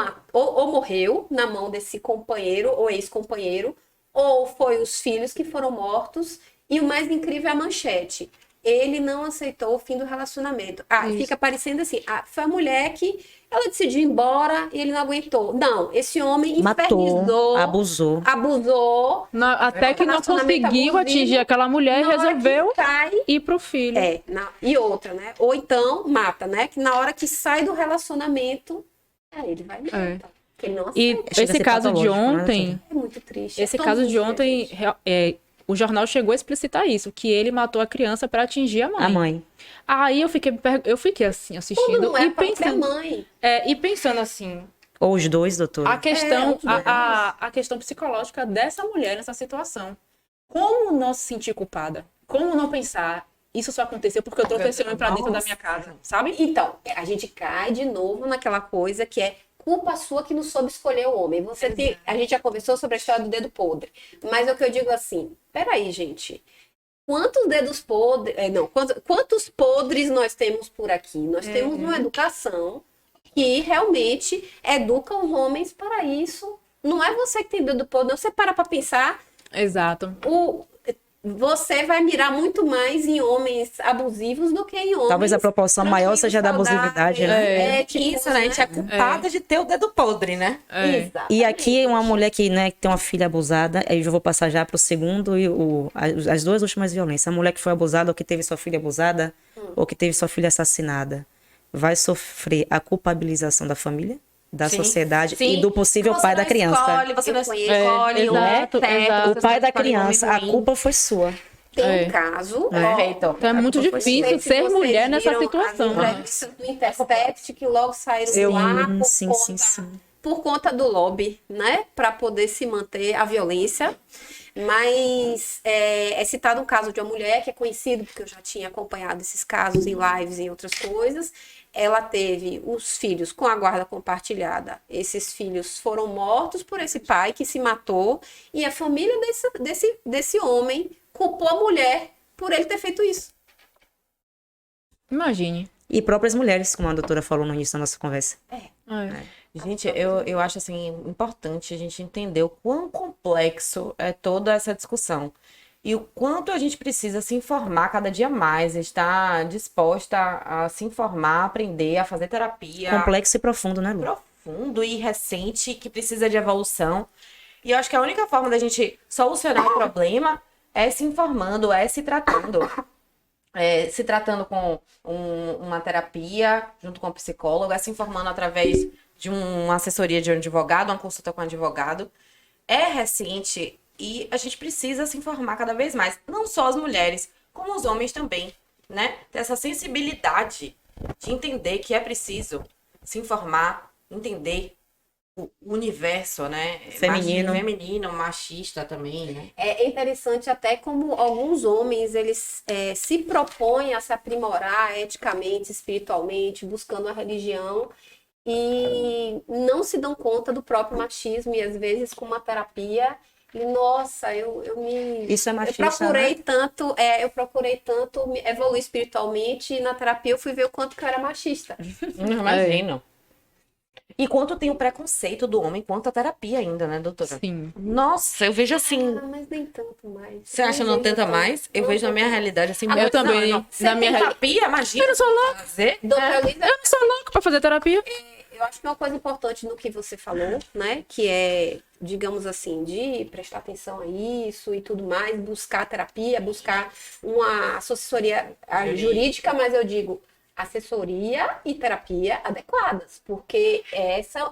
morreu na mão desse companheiro ou ex-companheiro, ou foi os filhos que foram mortos, e o mais incrível é a manchete. Ele não aceitou o fim do relacionamento. Fica parecendo assim, foi a mulher que ela decidiu ir embora e ele não aguentou. Não, esse homem Matou, infernizou, abusou. Até que não relacionamento conseguiu abusivo, atingir aquela mulher e na hora que resolveu sai, ir pro filho. e outra, né? Ou então mata, né? Que na hora que sai do relacionamento, aí ele vai matar. Porque ele não E aceita. Chega a esse ser caso de patológico, né, ontem, É muito triste. esse Todos caso os de dias, ontem, gente. o jornal chegou a explicitar isso, que ele matou a criança para atingir a mãe. A mãe. Aí eu fiquei assim, Tudo assistindo não é e a própria pensando, mãe. e pensando assim, Ou os dois, doutora. a questão, os dois. a questão psicológica dessa mulher nessa situação. Como não se sentir culpada? Como não pensar, isso só aconteceu porque eu trouxe esse homem pra dentro da minha casa, sabe? Então, a gente cai de novo naquela coisa que é culpa sua que não soube escolher o homem. A gente já conversou sobre a história do dedo podre. Mas é o que eu digo assim, peraí, gente. Quantos dedos podres... quantos podres nós temos por aqui? Nós temos uma educação que realmente educa os homens para isso. Não é você que tem dedo podre, não. Você para pra pensar, Exato. você vai mirar muito mais em homens abusivos do que em homens. Talvez a proporção maior seja da abusividade, né? Isso, né? A gente é culpada de ter o dedo podre, né? Exato. E aqui uma mulher que, né, que tem uma filha abusada, aí eu vou passar já para o segundo e as duas últimas violências. A mulher que foi abusada ou que teve sua filha abusada ou que teve sua filha assassinada vai sofrer a culpabilização da família, da sociedade e do possível pai da criança. Você não Eu conheço. escolhe o Exato, certo, exato. O você pai não da escolhe um homem criança, a ruim. culpa foi sua. Tem um caso. Perfeito. Então é muito difícil ser mulher nessa situação. As entrevistas do Intercept que logo saíram do ar por conta do lobby, né? Para poder se manter a violência. Mas é citado um caso de uma mulher que é conhecido, porque eu já tinha acompanhado esses casos em lives e em outras coisas. Ela teve os filhos com a guarda compartilhada. Esses filhos foram mortos por esse pai que se matou. E a família desse homem culpou a mulher por ele ter feito isso. Imagine. E próprias mulheres, como a doutora falou no início da nossa conversa. Gente, eu acho assim importante a gente entender o quão complexo é toda essa discussão e o quanto a gente precisa se informar cada dia mais, estar disposta a se informar, aprender, a fazer terapia. Complexo e profundo, né, Lu? Profundo e recente, que precisa de evolução. E eu acho que a única forma da gente solucionar o problema é se informando, é se tratando. Se tratando com uma terapia, junto com um psicólogo, é se informando através de uma assessoria de um advogado, uma consulta com um advogado. É recente e a gente precisa se informar cada vez mais. Não só as mulheres, como os homens também, né? Ter essa sensibilidade de entender que é preciso se informar, entender o universo, né? Feminino, machista também, né? É interessante até como alguns homens, eles se propõem a se aprimorar eticamente, espiritualmente, buscando a religião e não se dão conta do próprio machismo e às vezes com uma terapia, nossa, Isso é machista, eu procurei tanto me evoluir espiritualmente e na terapia eu fui ver o quanto que eu era machista. Imagino. E quanto tem o preconceito do homem quanto a terapia ainda, né, doutora? Sim. Nossa, eu vejo assim. Mas nem tanto mais. Você acha não tenta mais? Eu vejo na minha realidade assim. Eu também. Na minha terapia, imagina. Eu não sou louca. Fazer. Doutora Luísa, Eu não sou louca pra fazer terapia. eu acho que uma coisa importante no que você falou, né, que é, digamos assim, de prestar atenção a isso e tudo mais, buscar terapia, buscar uma assessoria jurídica, mas eu digo assessoria e terapia adequadas, porque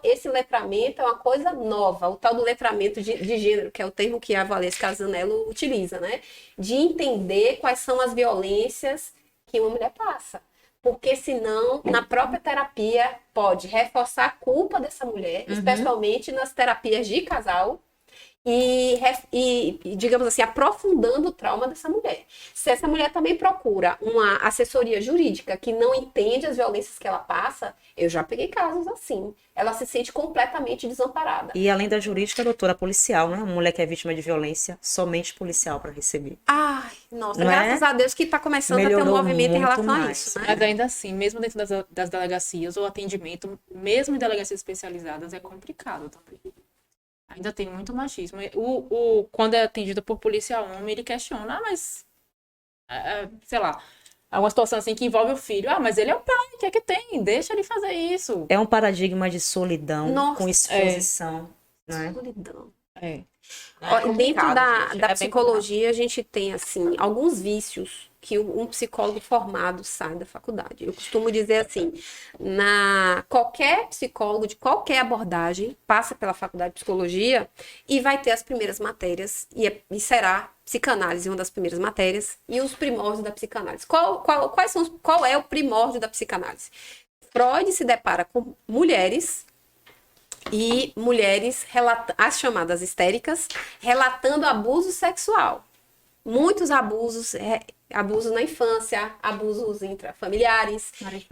esse letramento é uma coisa nova, o tal do letramento de gênero, que é o termo que a Valesca Casanello utiliza, né, de entender quais são as violências que uma mulher passa. porque senão, na própria terapia, pode reforçar a culpa dessa mulher, especialmente nas terapias de casal, digamos assim, aprofundando o trauma dessa mulher. Se essa mulher também procura uma assessoria jurídica que não entende as violências que ela passa, eu já peguei casos assim. Ela se sente completamente desamparada. E além da jurídica, doutora, policial, né? Uma mulher que é vítima de violência, somente policial para receber. Ai, nossa, Não é? graças a Deus que está começando a ter um Melhorou movimento em muito relação a mais. isso, né? Mas ainda assim, mesmo dentro das delegacias, o atendimento, mesmo em delegacias especializadas, é complicado também. Ainda tem muito machismo. Quando é atendido por policial homem, ele questiona, mas, sei lá, alguma situação assim que envolve o filho. Mas ele é o pai, o que é que tem? Deixa ele fazer isso. É um paradigma de solidão Nossa, com exposição, né? Solidão. É. Ó, e dentro complicado, da gente, é bem psicologia, a gente tem, assim, alguns vícios que um psicólogo formado sai da faculdade. Eu costumo dizer assim, qualquer psicólogo de qualquer abordagem passa pela faculdade de psicologia e vai ter as primeiras matérias, e será psicanálise uma das primeiras matérias, e os primórdios da psicanálise. Qual é o primórdio da psicanálise? Freud se depara com mulheres as chamadas histéricas, relatando abuso sexual. Muitos abusos na infância, abusos intrafamiliares.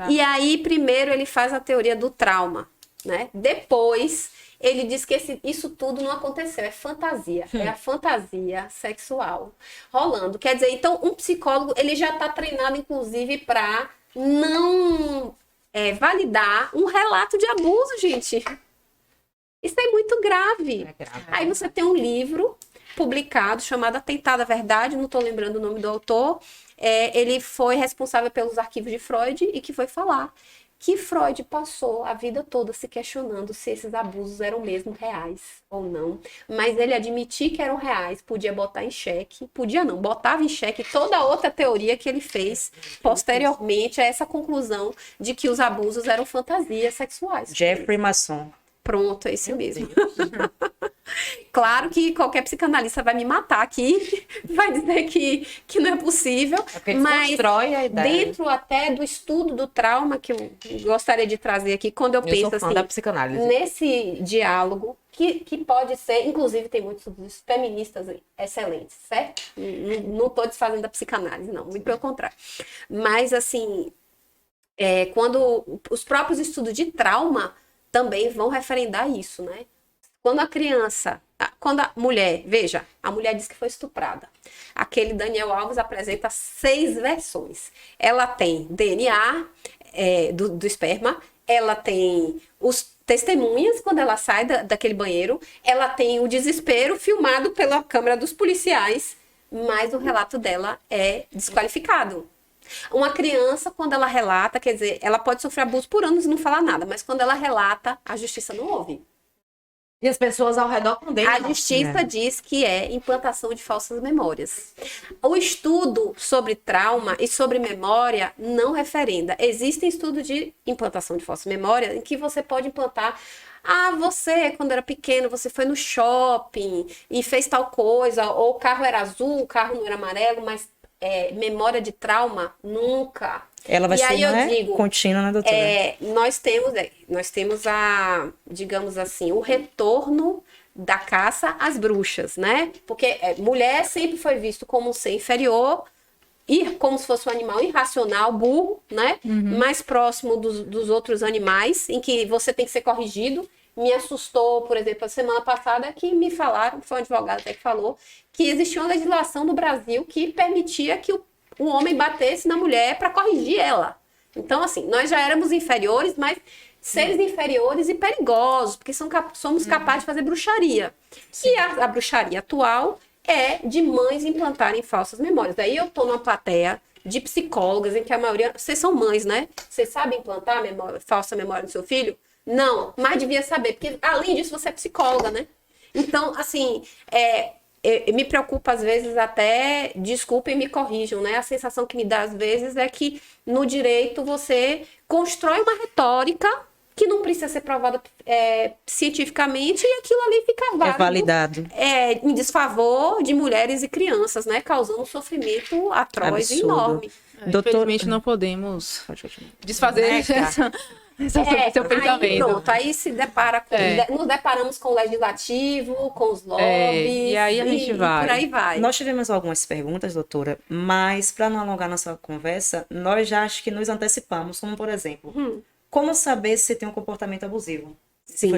E aí, primeiro, ele faz a teoria do trauma, né? Depois, ele diz que isso tudo não aconteceu, é fantasia. É a fantasia sexual rolando. Quer dizer, então, um psicólogo, ele já está treinado, inclusive, para não validar um relato de abuso, gente. Isso é muito grave. É grave. Aí você tem um livro publicado chamado Atentado à Verdade, não estou lembrando o nome do autor. Ele foi responsável pelos arquivos de Freud e que foi falar que Freud passou a vida toda se questionando se esses abusos eram mesmo reais ou não. Mas ele admitir que eram reais, podia botar em xeque, podia não, botava em xeque toda a outra teoria que ele fez posteriormente a essa conclusão de que os abusos eram fantasias sexuais. Jeffrey Masson. Pronto, é esse mesmo. Claro que qualquer psicanalista vai me matar aqui, vai dizer que não é possível, porque ele mas constrói a ideia. dentro até do estudo do trauma que eu gostaria de trazer aqui, quando eu Eu penso sou fã assim, da psicanálise. nesse diálogo, que pode ser, inclusive tem muitos estudos feministas excelentes, certo? Não estou desfazendo da psicanálise, não, muito pelo contrário. Mas assim, quando os próprios estudos de trauma também vão referendar isso, né? Quando a mulher, veja, a mulher diz que foi estuprada. Aquele Daniel Alves apresenta 6 versões. Ela tem DNA do esperma, ela tem os testemunhas quando ela sai daquele banheiro, ela tem o desespero filmado pela câmera dos policiais, mas o relato dela é desqualificado. Uma criança, quando ela relata, quer dizer, ela pode sofrer abuso por anos e não falar nada, mas quando ela relata, a justiça não ouve. E as pessoas ao redor condenam. A justiça diz que é implantação de falsas memórias. O estudo sobre trauma e sobre memória não referenda. Existem estudos de implantação de falsas memórias em que você pode implantar. Você, quando era pequeno, você foi no shopping e fez tal coisa, ou o carro era azul, o carro não era amarelo, mas memória de trauma, nunca. Ela vai E ser, aí eu não é? digo, Contínua, né, doutora? nós temos digamos assim, o retorno da caça às bruxas, né? Porque mulher sempre foi visto como um ser inferior e como se fosse um animal irracional, burro, né? Mais próximo dos outros animais, em que você tem que ser corrigido. Me assustou, por exemplo, a semana passada que me falaram, foi um advogado até que falou, que existia uma legislação no Brasil que permitia que o homem batesse na mulher para corrigir ela. Então, assim, nós já éramos inferiores, mas seres inferiores e perigosos, porque somos capazes de fazer bruxaria. Sim. E a bruxaria atual é de mães implantarem falsas memórias. Daí eu estou numa plateia de psicólogas em que a maioria... Vocês são mães, né? Vocês sabem implantar falsa memória no seu filho? Não, mas devia saber, porque além disso você é psicóloga, né? Então, assim, me preocupa às vezes até, desculpem, me corrijam, né? A sensação que me dá às vezes é que no direito você constrói uma retórica que não precisa ser provada cientificamente, e aquilo ali fica É válido, validado. em desfavor de mulheres e crianças, né? Causando um sofrimento atroz e Absurdo. enorme. Doutor- Infelizmente não podemos desfazer Neca. esse seu Aí pensamento. pronto, aí se depara com, nos deparamos com o legislativo, com os lobbies, e aí a gente vai. por aí vai. Nós tivemos algumas perguntas, doutora, mas para não alongar nossa conversa, nós já acho que nos antecipamos, como por exemplo, como saber se tem um comportamento abusivo? Sim,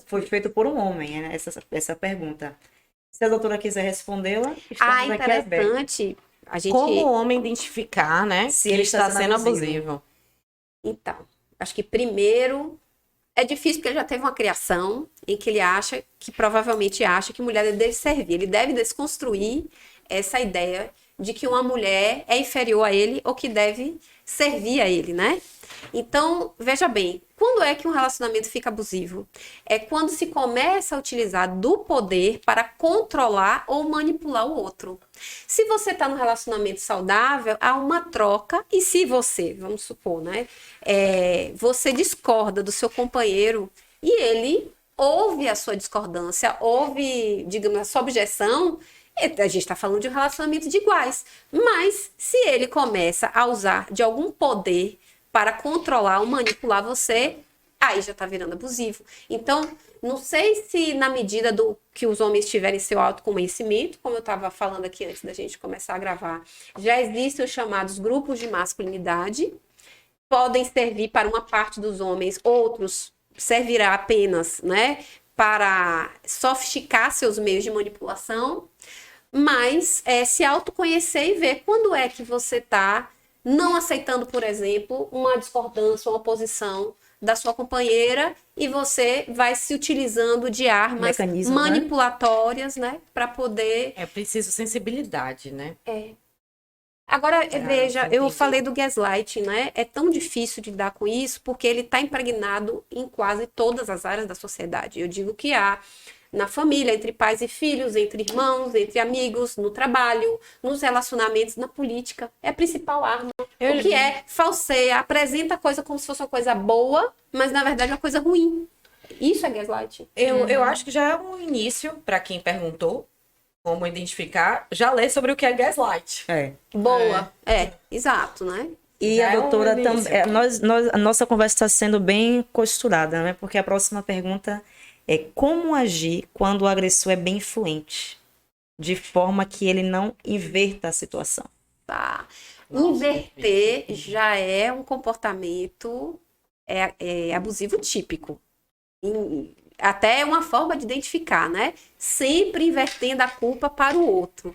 Foi feito por um homem, né? Essa pergunta. Se a doutora quiser respondê-la, estamos aqui abertos. Interessante. A gente... Como o homem identificar, né? Se que ele está está sendo sendo abusivo. abusivo. Então, acho que primeiro é difícil porque ele já teve uma criação em que ele acha, que provavelmente acha que mulher deve servir. Ele deve desconstruir essa ideia de que uma mulher é inferior a ele ou que deve servir a ele, né? Então, veja bem, quando é que um relacionamento fica abusivo? É quando se começa a utilizar do poder para controlar ou manipular o outro. Se você está num relacionamento saudável, há uma troca, e se você, vamos supor, né, você discorda do seu companheiro e ele ouve a sua discordância, ouve, digamos, a sua objeção, a gente está falando de um relacionamento de iguais. Mas se ele começa a usar de algum poder para controlar ou manipular você, aí já está virando abusivo. Então, não sei se na medida do que os homens tiverem seu autoconhecimento, como eu estava falando aqui antes da gente começar a gravar, já existem os chamados grupos de masculinidade, podem servir para uma parte dos homens, outros servirá apenas, né, para sofisticar seus meios de manipulação, mas se autoconhecer e ver quando é que você está não aceitando, por exemplo, uma discordância, uma oposição da sua companheira, e você vai se utilizando de armas Mecanismo, manipulatórias, né, para poder... É preciso sensibilidade, né? Agora, veja, eu entendi. falei do gaslighting, né? É tão difícil de lidar com isso porque ele está impregnado em quase todas as áreas da sociedade. Eu digo que há na família, entre pais e filhos, entre irmãos, entre amigos, no trabalho, nos relacionamentos, na política. É a principal arma. O que falseia, apresenta a coisa como se fosse uma coisa boa, mas na verdade é uma coisa ruim. Isso é gaslighting. Eu acho que já é um início, para quem perguntou como identificar, já ler sobre o que é gaslight. Boa. Exato, né? E Já a é um doutora início. também. A nossa conversa está sendo bem costurada, né? Porque a próxima pergunta é como agir quando o agressor é bem influente, de forma que ele não inverta a situação. Tá. Inverter já é um comportamento abusivo típico. Até é uma forma de identificar, né? Sempre invertendo a culpa para o outro.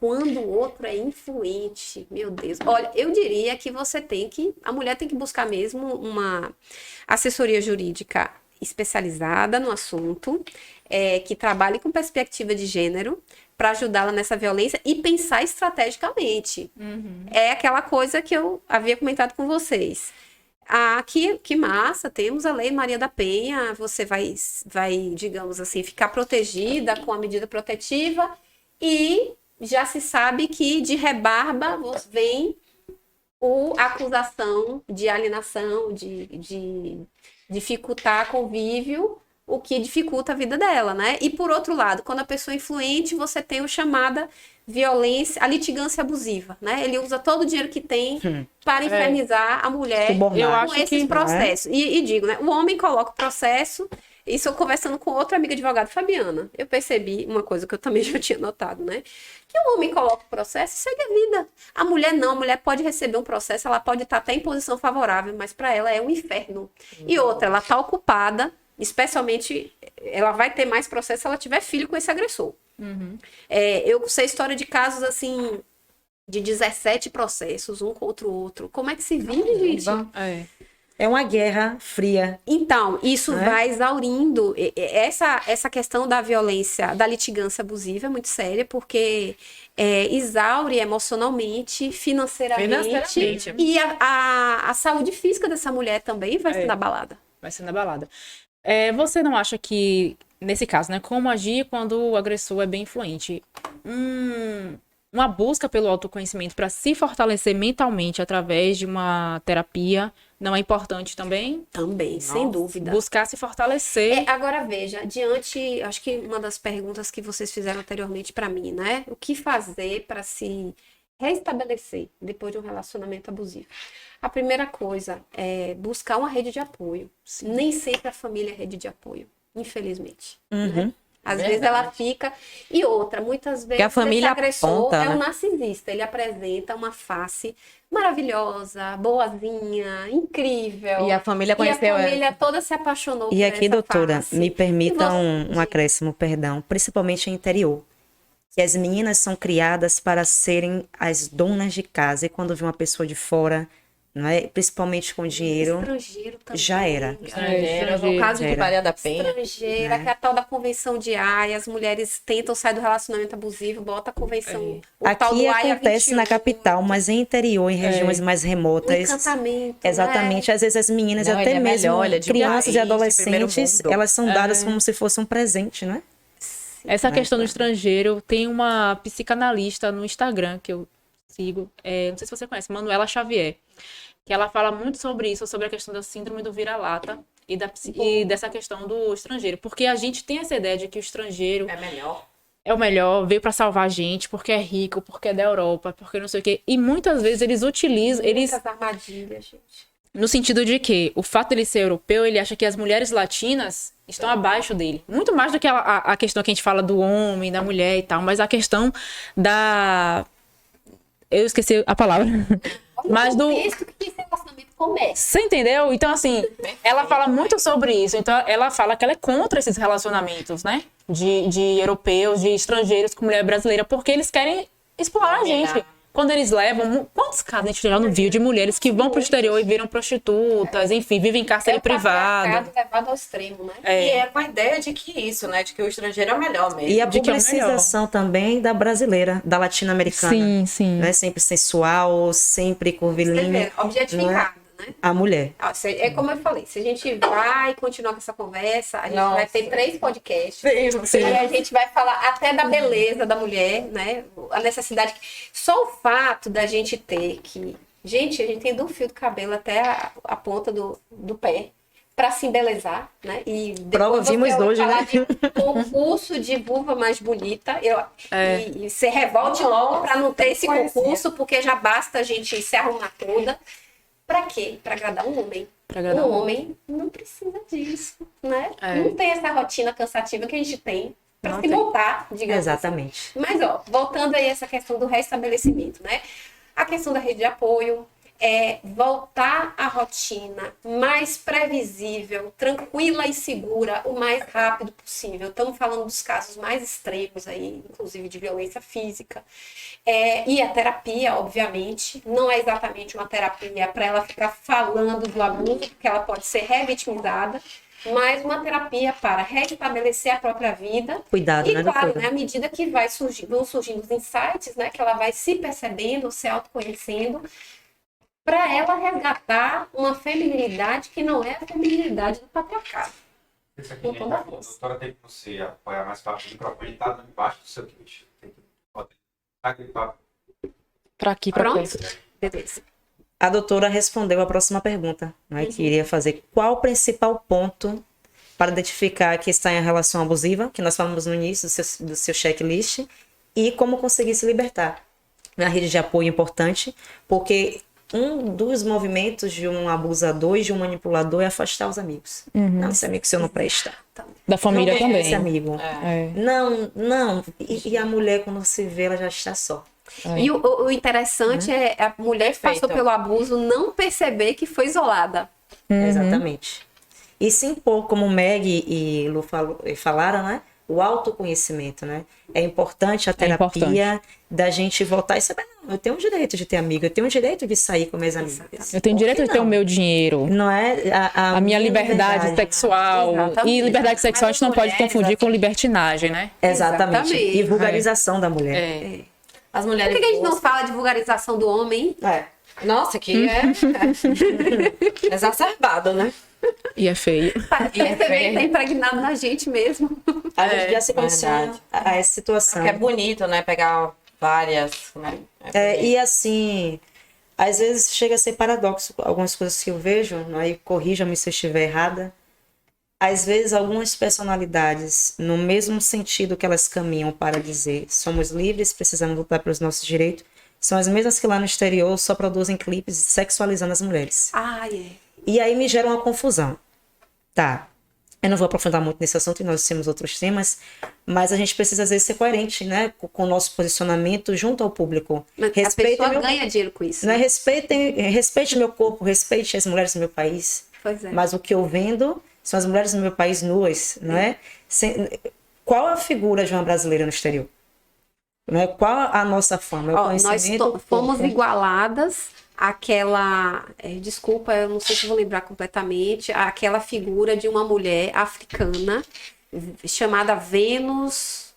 Quando o outro é influente, meu Deus. Olha, eu diria que a mulher tem que buscar mesmo uma assessoria jurídica especializada no assunto, que trabalhe com perspectiva de gênero, para ajudá-la nessa violência e pensar estrategicamente. É aquela coisa que eu havia comentado com vocês. Aqui, que massa, temos a Lei Maria da Penha, você vai, digamos assim, ficar protegida com a medida protetiva, e já se sabe que de rebarba vem a acusação de alienação, de dificultar convívio, o que dificulta a vida dela, né? E por outro lado, quando a pessoa é influente, você tem o chamada violência, a litigância abusiva, né? Ele usa todo o dinheiro que tem para infernizar a mulher Subornar. Eu com acho esses que, processos. E digo, né? O homem coloca o processo. Isso eu conversando com outra amiga advogada, Fabiana, eu percebi uma coisa que eu também já tinha notado, né? Que o homem coloca o processo e segue a vida. A mulher não, a mulher pode receber um processo, ela pode estar até em posição favorável, mas para ela é um inferno. E outra, ela está ocupada, especialmente, ela vai ter mais processo se ela tiver filho com esse agressor. Eu sei história de casos assim, de 17 processos, um contra o outro. Como é que se vive, gente? É uma guerra fria. Então, isso Né? vai exaurindo. Essa questão da violência, da litigância abusiva é muito séria, porque exaure emocionalmente, financeiramente. E a saúde física dessa mulher também vai ser abalada. Vai ser na balada. Você não acha que, nesse caso, né, como agir quando o agressor é bem influente? uma busca pelo autoconhecimento para se fortalecer mentalmente através de uma terapia não é importante também? Também, sem dúvida. Buscar se fortalecer. Agora veja, acho que uma das perguntas que vocês fizeram anteriormente para mim, né? O que fazer para se restabelecer depois de um relacionamento abusivo? A primeira coisa é buscar uma rede de apoio. Nem sempre a família é rede de apoio, infelizmente. Né? Às vezes ela fica. E outra, muitas vezes a família esse agressor aponta, é um né? narcisista. Ele apresenta uma face maravilhosa, boazinha, incrível. E a família conheceu E a família toda se apaixonou por E aqui, essa doutora, face. me permita E você- um acréscimo, perdão, principalmente em interior. Que as meninas são criadas para serem as donas de casa. E quando vê uma pessoa de fora, não é? Principalmente com dinheiro, Estrangeiro também. já era. Estrangeira, no estrangeiro. caso de Era. Maria da Penha. Estrangeira, que é a tal da convenção de Haia, as mulheres tentam sair do relacionamento abusivo, bota a convenção. O tal Aqui do Haia acontece 21, na capital, mas em interior, em regiões mais um remotas. encantamento. Exatamente, às vezes as meninas, Não, até ele é mesmo melhor, ele é de crianças e país, de primeiro adolescentes, mundo. elas são dadas como se fosse um presente, né? Essa questão do estrangeiro, tem uma psicanalista no Instagram que eu sigo, não sei se você conhece, Manuela Xavier, que ela fala muito sobre isso, sobre a questão da síndrome do vira-lata e dessa questão do estrangeiro. Porque a gente tem essa ideia de que o estrangeiro É melhor. é o melhor, veio pra salvar a gente, porque é rico, porque é da Europa, porque não sei o quê. E muitas vezes eles utilizam, Muitas armadilhas, gente. no sentido de que o fato dele ser europeu, ele acha que as mulheres latinas estão abaixo dele. Muito mais do que a questão que a gente fala do homem, da mulher e tal, mas a questão da... Eu esqueci a palavra. Mas do... Isso que esse relacionamento começa. Você entendeu? Então, assim, ela fala muito sobre isso. Então, ela fala que ela é contra esses relacionamentos, né? De europeus, de estrangeiros com mulher brasileira, porque eles querem explorar a gente. Quando eles levam... Quantos casos a gente já não viu de mulheres que vão pro exterior e viram prostitutas, enfim, vivem em cárcere privado. Levado ao extremo, né? E é com a ideia de que isso, né? De que o estrangeiro é o melhor mesmo. E a De que é o publicização também da brasileira, da latino-americana. Sim, sim. Não é sempre sensual, sempre Você curvilínea. vê, objetificado, né? A mulher. É como eu falei, se a gente vai continuar com essa conversa, a gente vai ter 3 podcasts. Sim. E a gente vai falar até da beleza da mulher, né? A necessidade. Só o fato da gente ter que. Gente, a gente tem do fio do cabelo até a ponta do pé para se embelezar, né? E depois Vimos você hoje, falar né? de concurso de vulva mais bonita. E você revolte logo para não ter esse concurso, porque já basta a gente se arrumar toda. Pra quê? Pra agradar um homem. Pra agradar O um homem não precisa disso, né? É. Não tem essa rotina cansativa que a gente tem pra Não se tem. montar, digamos assim. Exatamente. Mas, ó, voltando aí a essa questão do restabelecimento, né? A questão da rede de apoio é voltar à rotina mais previsível, tranquila e segura o mais rápido possível. Estamos falando dos casos mais extremos aí, inclusive de violência física. E a terapia, obviamente, não é exatamente uma terapia para ela ficar falando do abuso, porque ela pode ser revitimizada, mas uma terapia para restabelecer a própria vida. Cuidado, E né, claro, doutora? né, à medida que vão surgindo os insights, né, que ela vai se percebendo, se autoconhecendo, para ela resgatar uma feminilidade que não é a feminilidade do patriarcado. Isso aqui, Com gente, toda a a força. doutora tem que você apoiar mais para o microfone, ele tá embaixo do seu queixo. Tem que botar aquele papo. Pra aqui, pra Pronto? cá. Beleza. A doutora respondeu a próxima pergunta, né, que iria fazer. Qual o principal ponto para identificar que está em relação abusiva, que nós falamos no início do seu checklist, e como conseguir se libertar? A rede de apoio é importante, porque um dos movimentos de um abusador e de um manipulador é afastar os amigos. Não, esse amigo seu não presta. Da família Não quer também. esse amigo. É. Não. E a mulher, quando se vê, ela já está só. E o interessante é a mulher que passou Perfeito. pelo abuso não perceber que foi isolada. Exatamente. E se impor, como Meg e Lu falaram, né? O autoconhecimento, né? É importante a terapia da gente voltar e saber, não, eu tenho o direito de ter amigo, eu tenho o direito de sair com minhas amigas. Eu tenho direito de ter o meu dinheiro. Não é A minha liberdade sexual. Exatamente. E liberdade sexual a Mas gente não as pode mulheres, confundir com libertinagem, né? Exatamente. Exatamente. E vulgarização da mulher. É. As Por mulheres. que a gente não buscam- fala de vulgarização do homem? Nossa, que é exacerbado, né? E é feio. Para perceber que tá impregnado na gente mesmo. A gente já se verdade. condiciona a essa situação. Que é bonito, né? Pegar várias, né? E assim, às vezes chega a ser paradoxo algumas coisas que eu vejo, né? E corrija-me se eu estiver errada. Às vezes, algumas personalidades, no mesmo sentido que elas caminham para dizer somos livres, precisamos lutar pelos nossos direitos, são as mesmas que lá no exterior só produzem clipes sexualizando as mulheres. E aí me gera uma confusão. Tá, eu não vou aprofundar muito nesse assunto e nós temos outros temas, mas a gente precisa, às vezes, ser coerente, né, com o nosso posicionamento junto ao público. Mas a pessoa ganha dinheiro com isso. Né? Respeite meu corpo, respeite as mulheres do meu país. Pois é. Mas o que eu vendo são as mulheres do meu país nuas, não é? Qual a figura de uma brasileira no exterior? Não é? Qual a nossa fama? Nós fomos igualadas àquela, desculpa, eu não sei se vou lembrar completamente, aquela figura de uma mulher africana chamada Vênus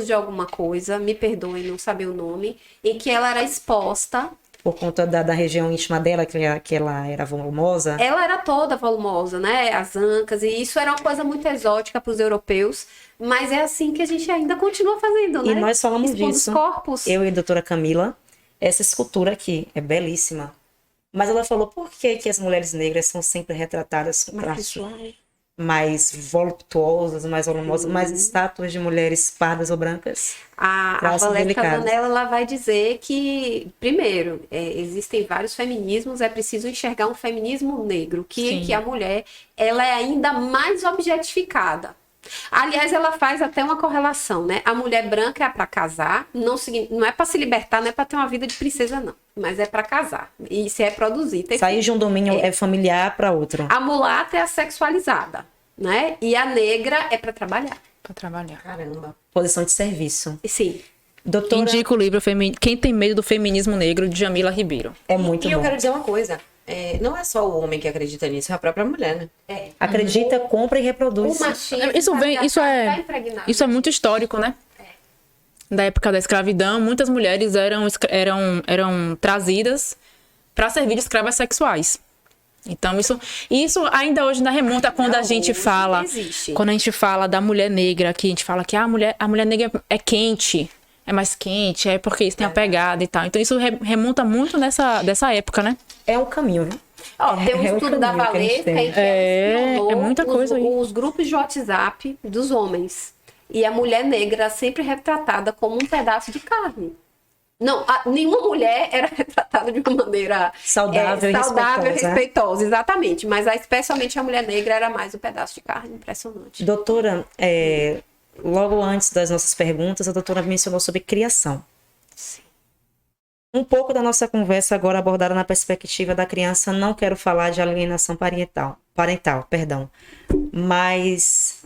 de alguma coisa, me perdoem, não saber o nome, em que ela era exposta. Por conta da região íntima dela, que ela era volumosa. Ela era toda volumosa, né? As ancas, e isso era uma coisa muito exótica para os europeus, mas é assim que a gente ainda continua fazendo, né? E nós falamos Expondo disso. os corpos. Eu e a doutora Camila, essa escultura aqui é belíssima. Mas ela falou por que as mulheres negras são sempre retratadas com traços mais voluptuosas, mais volumosas, mais estátuas de mulheres pardas ou brancas? A Valesca Zanella, ela vai dizer que, primeiro, existem vários feminismos, é preciso enxergar um feminismo negro, que a mulher ela é ainda mais objetificada. Aliás, ela faz até uma correlação, né? A mulher branca é para casar, não é para se libertar, não é para ter uma vida de princesa, não. Mas é para casar e se reproduzir. Sair de um domínio familiar para outro. A mulata é a sexualizada, né? E a negra é para trabalhar. Para trabalhar. Caramba. Posição de serviço. Sim. Doutora... Indico o livro Quem Tem Medo do Feminismo Negro, de Jamila Ribeiro. É muito bom. E eu quero dizer uma coisa. Não é só o homem que acredita nisso, é a própria mulher, né? Acredita, compra e reproduz. O machismo Isso é muito histórico, né? Da época da escravidão, muitas mulheres eram trazidas para servir de escravas sexuais. Então, isso ainda hoje ainda remonta quando a gente fala. Quando a gente fala da mulher negra, que a gente fala que a mulher negra é quente, é mais quente, é porque isso tem a pegada e tal. Então, isso remonta muito dessa época, né? É um caminho, viu? Tem um estudo da Valesca em que ela muita coisa aí. os grupos de WhatsApp dos homens. E a mulher negra sempre retratada como um pedaço de carne. Não, nenhuma mulher era retratada de uma maneira saudável e respeitosa, exatamente. Mas especialmente a mulher negra era mais um pedaço de carne, impressionante. Doutora, logo antes das nossas perguntas, a doutora mencionou sobre criação. Sim. Um pouco da nossa conversa agora abordada na perspectiva da criança, não quero falar de alienação parental, mas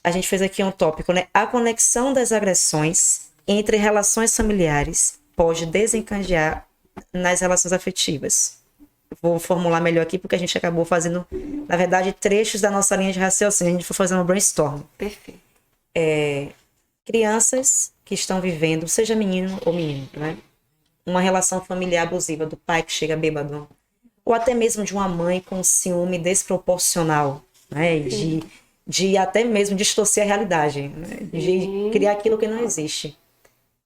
a gente fez aqui um tópico, né? A conexão das agressões entre relações familiares pode desencadear nas relações afetivas. Vou formular melhor aqui, porque a gente acabou fazendo, na verdade, trechos da nossa linha de raciocínio. A gente foi fazendo um brainstorm. Perfeito. Crianças que estão vivendo, seja menino ou menino, né? Uma relação familiar abusiva do pai que chega bêbado, ou até mesmo de uma mãe com ciúme desproporcional, né? De até mesmo distorcer a realidade, né? De criar aquilo que não existe.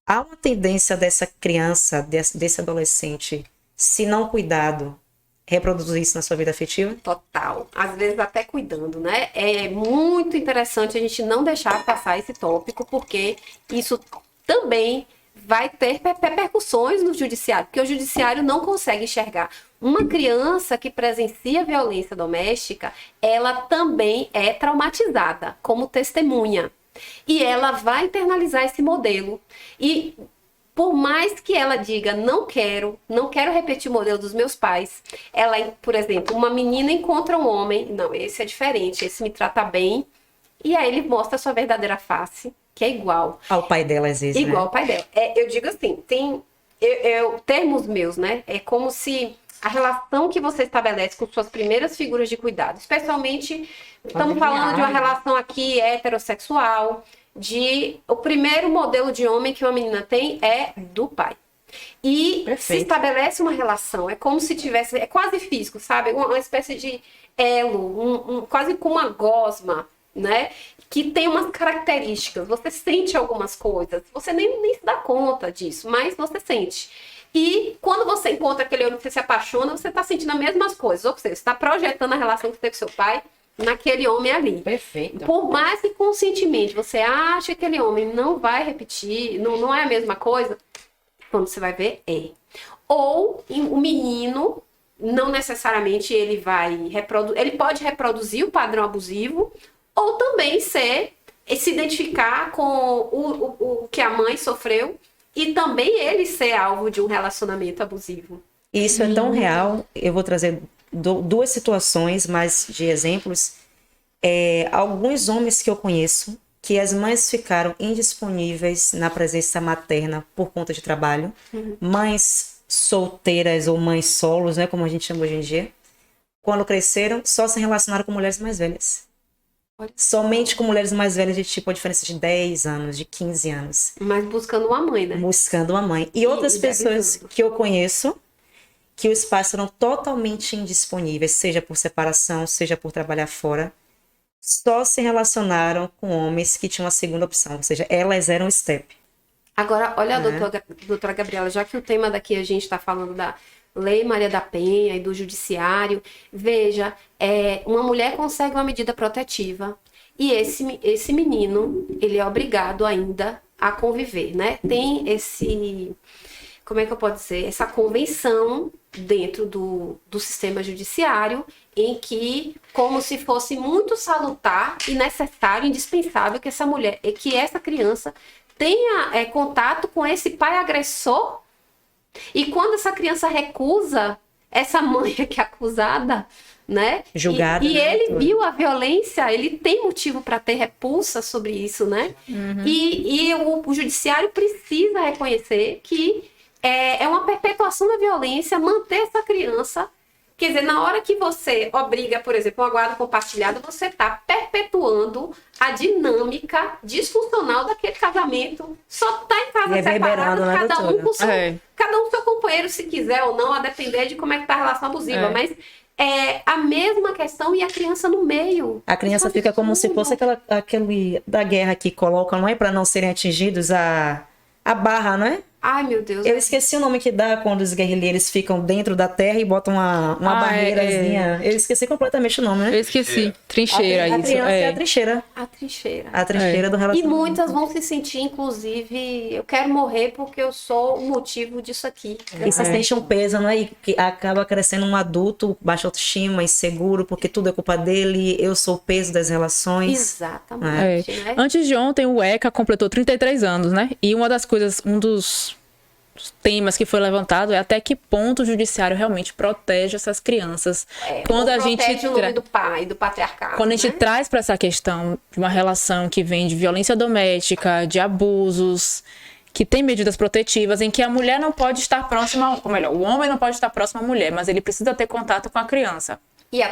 Há uma tendência dessa criança, desse adolescente, se não cuidado, reproduzir isso na sua vida afetiva? Total. Às vezes até cuidando, né? É muito interessante a gente não deixar passar esse tópico, porque isso também vai ter repercussões no judiciário, porque o judiciário não consegue enxergar. Uma criança que presencia violência doméstica, ela também é traumatizada como testemunha. E ela vai internalizar esse modelo. E por mais que ela diga, não quero repetir o modelo dos meus pais, ela, por exemplo, uma menina encontra um homem, não, esse é diferente, esse me trata bem, e aí ele mostra a sua verdadeira face, que é igual. Ao pai dela, às vezes, igual ao pai dela. Eu digo assim, tem termos meus, né? É como se a relação que você estabelece com suas primeiras figuras de cuidado, especialmente, estamos falando de uma relação aqui heterossexual, o primeiro modelo de homem que uma menina tem é do pai. E se estabelece uma relação, é como se tivesse, é quase físico, sabe? Uma espécie de elo, quase como uma gosma, né? que tem umas características, você sente algumas coisas, você nem se dá conta disso, mas você sente. E quando você encontra aquele homem que você se apaixona, você está sentindo as mesmas coisas, ou seja, você está projetando a relação que você teve com seu pai naquele homem ali. Perfeito. Por mais que conscientemente você acha que aquele homem não vai repetir, não é a mesma coisa, quando você vai ver, é. Ou o menino, não necessariamente ele vai reproduzir, ele pode reproduzir o padrão abusivo, ou também se identificar com o que a mãe sofreu e também ele ser alvo de um relacionamento abusivo. Isso é tão real. Eu vou trazer duas situações, mais de exemplos. Alguns homens que eu conheço, que as mães ficaram indisponíveis na presença materna por conta de trabalho, mães solteiras ou mães solos, né, como a gente chama hoje em dia, quando cresceram, só se relacionaram com mulheres mais velhas. Somente com mulheres mais velhas de tipo a diferença de 10 anos, de 15 anos. Mas buscando uma mãe, né? Buscando uma mãe. E outras pessoas que eu conheço, que os pais foram totalmente indisponíveis, seja por separação, seja por trabalhar fora, só se relacionaram com homens que tinham a segunda opção, ou seja, elas eram step. Agora, olha, doutora Gabriela, já que o tema daqui a gente está falando da Lei Maria da Penha e do judiciário, veja, uma mulher consegue uma medida protetiva e esse menino, ele é obrigado ainda a conviver, né? Tem como é que eu posso dizer? Essa convenção dentro do sistema judiciário em que, como se fosse muito salutar e necessário, indispensável que essa criança tenha contato com esse pai agressor. E quando essa criança recusa, essa mãe que é acusada, né? Julgada. E né, ele viu a violência, ele tem motivo para ter repulsa sobre isso, né? E o judiciário precisa reconhecer que é uma perpetuação da violência manter essa criança. Quer dizer, na hora que você obriga, por exemplo, uma guarda compartilhada, você está perpetuando a dinâmica disfuncional daquele casamento. Só está em casa separado, né, cada um com cada um seu companheiro, se quiser ou não, a depender de como é que está a relação abusiva. Mas é a mesma questão e a criança no meio. A criança fica como se fosse aquele da guerra que colocam, não é? Para não serem atingidos a barra, não é? Ai, meu Deus. Eu esqueci o nome que dá quando os guerrilheiros ficam dentro da terra e botam uma barreirazinha. Eu esqueci completamente o nome, né? Eu esqueci. Trincheira, A isso. criança é a trincheira. A trincheira. A trincheira do E relacionamento. muitas vão se sentir, inclusive, eu quero morrer porque eu sou o motivo disso aqui. E se sente um peso, não é? E que acaba crescendo um adulto, baixa autoestima, inseguro, porque tudo é culpa dele, eu sou o peso das relações. Exatamente. Né? Antes de ontem, o ECA completou 33 anos, né? E um dos temas que foi levantado é até que ponto o judiciário realmente protege essas crianças. Quando a gente protege o nome do pai, do patriarcado. Quando a gente né? traz para essa questão de uma relação que vem de violência doméstica, de abusos, que tem medidas protetivas em que a mulher não pode estar próxima, ou melhor, o homem não pode estar próximo à mulher, mas ele precisa ter contato com a criança.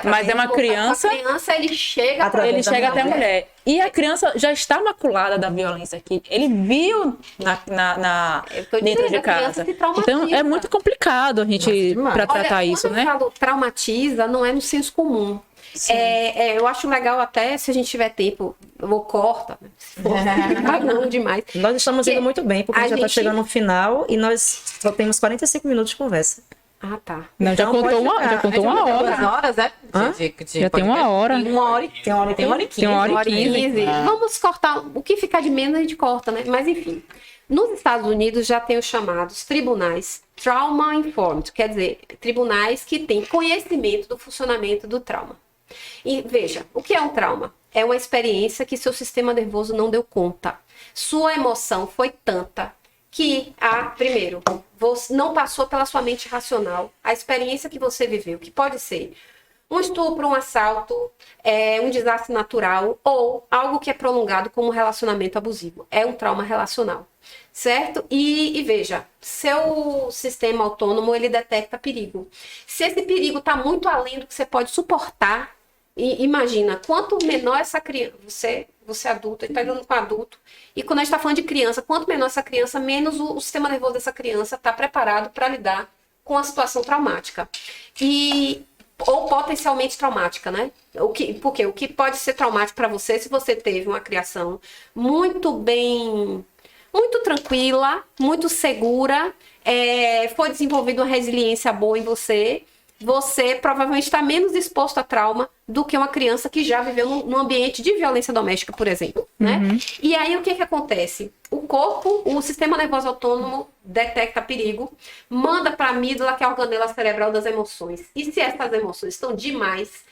Mas é uma criança, ele chega até a mulher. E a criança já está maculada da violência que ele viu dentro de casa. Então é muito complicado a gente para tratar isso, quando né? eu falo traumatiza, não é no senso comum. Eu acho legal até, se a gente tiver tempo, ou corta, né? Se for não demais. Nós estamos indo muito bem, porque a gente já está chegando no final e nós só temos 45 minutos de conversa. Ah, tá. Não, já Então, contou pode uma hora. 2 horas, é? Já tem uma hora. Tem uma hora e 15. Tem uma hora e 15. Vamos cortar. O que ficar de menos a gente corta, né? Mas enfim. Nos Estados Unidos já tem os chamados tribunais Trauma Informed, quer dizer, tribunais que têm conhecimento do funcionamento do trauma. E veja, o que é um trauma? É uma experiência que seu sistema nervoso não deu conta. Sua emoção foi tanta que, primeiro, você não passou pela sua mente racional a experiência que você viveu, que pode ser um estupro, um assalto, um desastre natural ou algo que é prolongado como um relacionamento abusivo. É um trauma relacional, certo? E veja, seu sistema autônomo, ele detecta perigo. Se esse perigo está muito além do que você pode suportar, imagina, quanto menor essa criança, você é adulto, ele está lidando com adulto, e quando a gente está falando de criança, quanto menor essa criança, menos o sistema nervoso dessa criança está preparado para lidar com a situação traumática. E ou potencialmente traumática, né? Porque o que pode ser traumático para você se você teve uma criação muito bem, muito tranquila, muito segura, foi desenvolvida uma resiliência boa em você, você provavelmente está menos exposto a trauma do que uma criança que já viveu num ambiente de violência doméstica, por exemplo, né? E aí o que acontece? O corpo, o sistema nervoso autônomo detecta perigo, manda para a amígdala, que é a organela cerebral das emoções. E se essas emoções estão demais,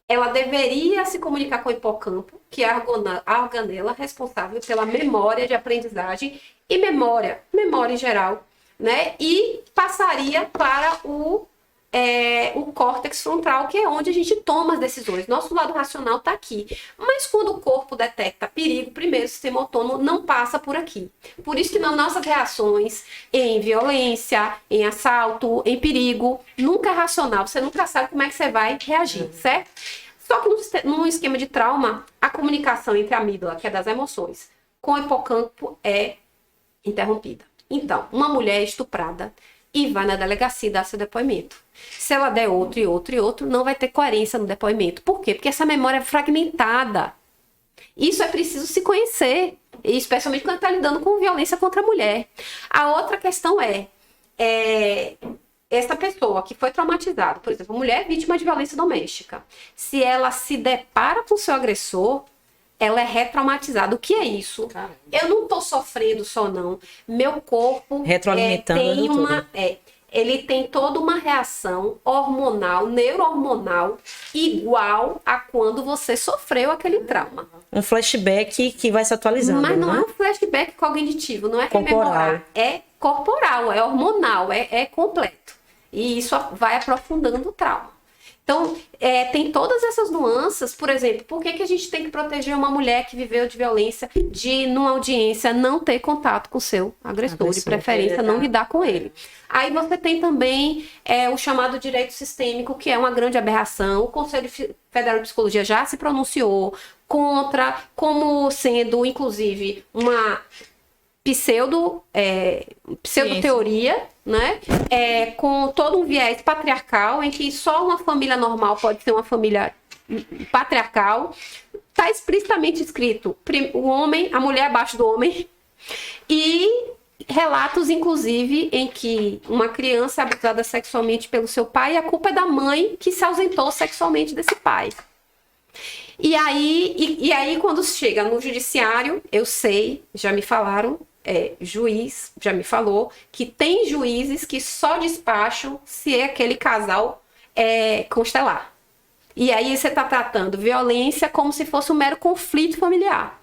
ela deveria se comunicar com o hipocampo, que é a organela responsável pela memória de aprendizagem e memória em geral, né? E passaria para o córtex frontal, que é onde a gente toma as decisões. Nosso lado racional está aqui. Mas quando o corpo detecta perigo, primeiro o sistema autônomo não passa por aqui. Por isso que nas nossas reações em violência, em assalto, em perigo, nunca é racional. Você nunca sabe como é que você vai reagir, certo? Só que num esquema de trauma, a comunicação entre a amígdala, que é das emoções, com o hipocampo é interrompida. Então, uma mulher é estuprada e vai na delegacia dar seu depoimento. Se ela der outro e outro e outro, não vai ter coerência no depoimento. Por quê? Porque essa memória é fragmentada. Isso é preciso se conhecer, especialmente quando está lidando com violência contra a mulher. A outra questão essa pessoa que foi traumatizada, por exemplo, mulher vítima de violência doméstica, se ela se depara com o seu agressor, ela é retraumatizada. O que é isso? Caramba. Eu não estou sofrendo só, não. Meu corpo ele tem toda uma reação hormonal, neurohormonal, igual a quando você sofreu aquele trauma. Um flashback que vai se atualizando. Mas não é um flashback cognitivo, não é rememorar. É corporal, é hormonal, é completo. E isso vai aprofundando o trauma. Então, tem todas essas nuances. Por exemplo, por que a gente tem que proteger uma mulher que viveu de violência, de, numa audiência, não ter contato com o seu agressor, de preferência, não lidar com ele? Aí você tem também o chamado direito sistêmico, que é uma grande aberração. O Conselho Federal de Psicologia já se pronunciou contra, como sendo, inclusive, uma pseudo-teoria, né? Com todo um viés patriarcal, em que só uma família normal pode ser uma família patriarcal. Está explicitamente escrito o homem, a mulher abaixo do homem, e relatos, inclusive, em que uma criança é abusada sexualmente pelo seu pai e a culpa é da mãe que se ausentou sexualmente desse pai. E aí, quando chega no judiciário, eu sei, já me falaram, juiz já me falou, que tem juízes que só despacham se aquele casal constelar. E aí você está tratando violência como se fosse um mero conflito familiar.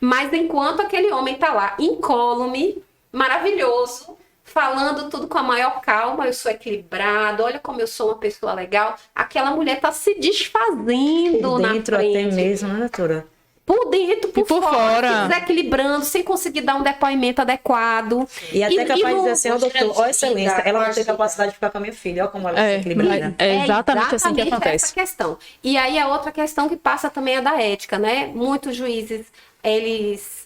Mas enquanto aquele homem está lá, incólume, maravilhoso, falando tudo com a maior calma, eu sou equilibrado, olha como eu sou uma pessoa legal, aquela mulher está se desfazendo na frente. Até mesmo, né, doutora? Por dentro, por fora, desequilibrando, sem conseguir dar um depoimento adequado. E até capaz de dizer assim, doutor, ó, excelência, ela não tem capacidade de ficar com a minha filha, olha como ela se equilibra. É exatamente assim que acontece. Essa questão. E aí a outra questão que passa também é da ética, né? Muitos juízes, eles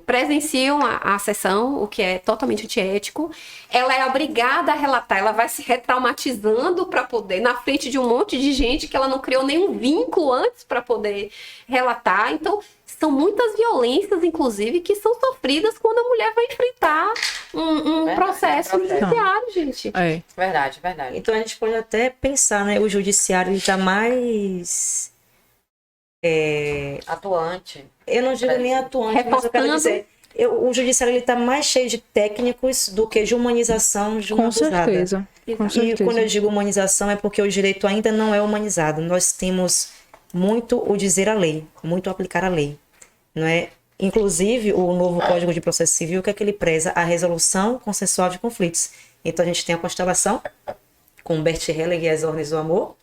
presenciam a sessão, o que é totalmente antiético. Ela é obrigada a relatar, ela vai se retraumatizando para poder, na frente de um monte de gente que ela não criou nenhum vínculo antes para poder relatar. Então, são muitas violências, inclusive, que são sofridas quando a mulher vai enfrentar um processo judiciário, gente. Verdade. Então, a gente pode até pensar, né? O judiciário está mais... atuante. Eu não digo nem atuante, mas eu quero dizer... O judiciário está mais cheio de técnicos do que de humanização de uma abusada. Com certeza. E quando eu digo humanização é porque o direito ainda não é humanizado. Nós temos muito o dizer a lei, muito aplicar a lei, não é? Inclusive, o novo Código de Processo Civil, que é que ele preza a resolução consensual de conflitos. Então, a gente tem a constelação, com Bert Hellinger e as ordens do amor,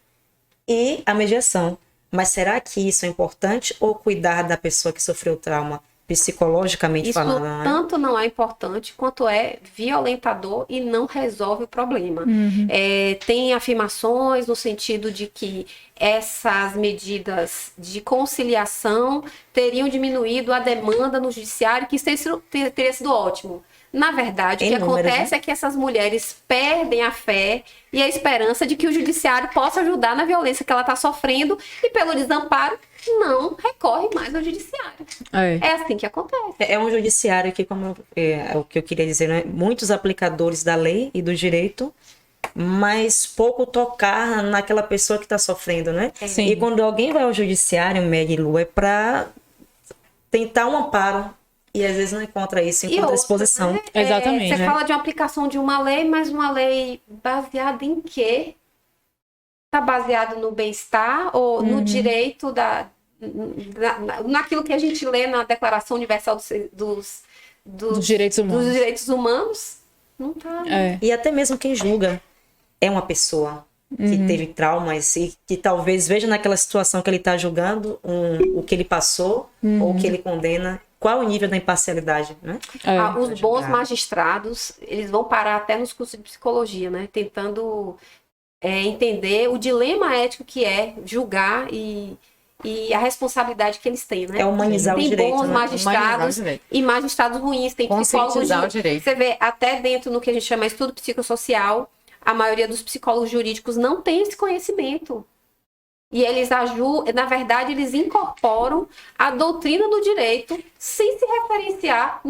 e a mediação. Mas será que isso é importante ou cuidar da pessoa que sofreu trauma psicologicamente falando? Isso tanto não é importante quanto é violentador e não resolve o problema. Tem afirmações no sentido de que essas medidas de conciliação teriam diminuído a demanda no judiciário, que isso teria sido ótimo. Na verdade, o que Inúmeras, acontece né? é que essas mulheres perdem a fé e a esperança de que o judiciário possa ajudar na violência que ela está sofrendo e, pelo desamparo, não recorre mais ao judiciário. É assim que acontece. É um judiciário que, como é o que eu queria dizer, né? Muitos aplicadores da lei e do direito, mas pouco tocar naquela pessoa que está sofrendo, né? Sim. E quando alguém vai ao judiciário, Meg e Lu, é para tentar um amparo. E às vezes não encontra isso, E encontra outra, exposição. né? Exatamente, Você né? fala de uma aplicação de uma lei, mas uma lei baseada em quê? Está baseado no bem-estar ou no direito naquilo que a gente lê na Declaração Universal Dos direitos humanos. dos direitos humanos? Não tá. É. E até mesmo quem julga é uma pessoa que teve traumas e que talvez veja naquela situação que ele está julgando o que ele passou ou o que ele condena. Qual o nível da imparcialidade, né? Os bons magistrados, eles vão parar até nos cursos de psicologia, né? Tentando entender o dilema ético que é julgar e a responsabilidade que eles têm, né? É humanizar o Tem direito, bons né? magistrados Humanizar o direito. e magistrados ruins, tem psicólogos. Conscientizar o direito. Você vê, até dentro no que a gente chama estudo psicossocial, a maioria dos psicólogos jurídicos não tem esse conhecimento. E eles ajudam, na verdade, eles incorporam a doutrina do direito sem se referenciar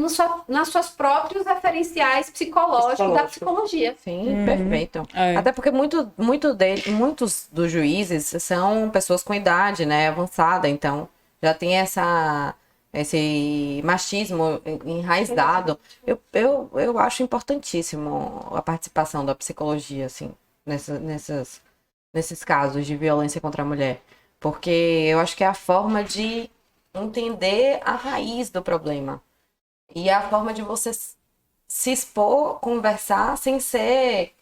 nas suas próprios referenciais psicológicos da psicologia. Sim, perfeito. É. Até porque muitos dos juízes são pessoas com idade, né, avançada, então já tem esse machismo enraizado. Eu acho importantíssimo a participação da psicologia, assim, nesses casos de violência contra a mulher. Porque eu acho que é a forma de entender a raiz do problema. E é a forma de você se expor, conversar, sem ser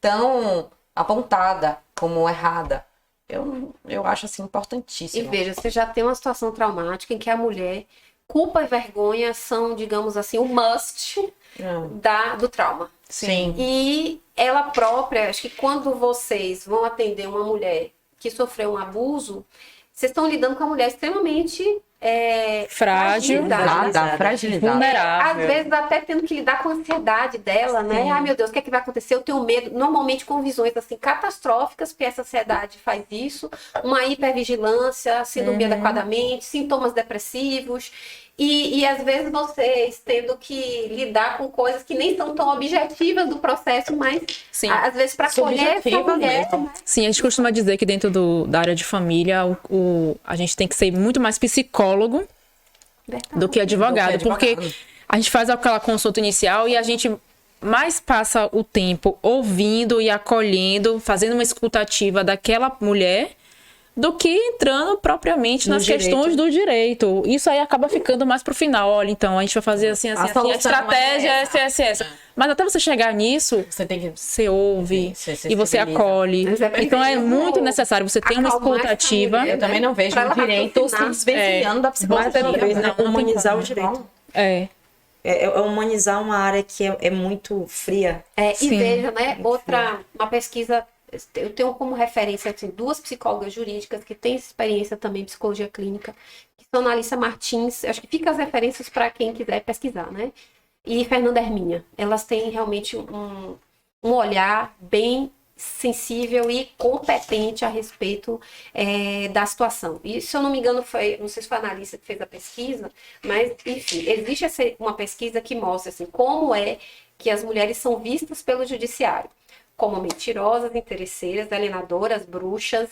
tão apontada como errada. Eu acho, assim, E importantíssimo. veja, você já tem uma situação traumática em que a mulher, culpa e vergonha são, digamos assim, o must do trauma. Sim. E ela própria, acho que quando vocês vão atender uma mulher que sofreu um abuso, vocês estão lidando com uma mulher extremamente Frágil, Fragilizada. vulnerável. Às vezes até tendo que lidar com a ansiedade dela, né? Ai, meu Deus, o que é que vai acontecer? Eu tenho medo. Normalmente com visões assim catastróficas, porque essa ansiedade faz isso. Uma hipervigilância, se dormir adequadamente, sintomas depressivos. E às vezes vocês tendo que lidar com coisas que nem são tão objetivas do processo, mas Sim. às vezes para acolher essa Subjetivas mulher, mesmo. né? Sim, a gente costuma dizer que dentro da área de família, a gente tem que ser muito mais psicólogo do que advogado, porque a gente faz aquela consulta inicial e a gente mais passa o tempo ouvindo e acolhendo, fazendo uma escutativa daquela mulher, do que entrando propriamente nas questões do direito. Isso aí acaba ficando mais pro final. Olha, então, a gente vai fazer assim, assim, assim. A estratégia é essa. Mas até você chegar nisso, Você tem que... você ouve Você e você sensibiliza. acolhe. Mas é Então, é preciso muito necessário você ter uma acalmar essa escutativa. mulher, Eu também não vejo Pra o ela direito se raciocinar. desvencilhando da Mais psicologia. uma vez, né? não tem Humanizar como. o direito. É. É humanizar uma área que é muito fria. E Sim. veja, né, uma pesquisa, eu tenho como referência assim, duas psicólogas jurídicas que têm experiência também em psicologia clínica, que são Analissa Martins, acho que fica as referências para quem quiser pesquisar, né? E Fernanda Hermínia. Elas têm realmente um olhar bem sensível e competente a respeito da situação. E, se eu não me engano, não sei se foi a Analissa que fez a pesquisa, mas, enfim, existe uma pesquisa que mostra assim, como é que as mulheres são vistas pelo judiciário. Como mentirosas, interesseiras, alienadoras, bruxas,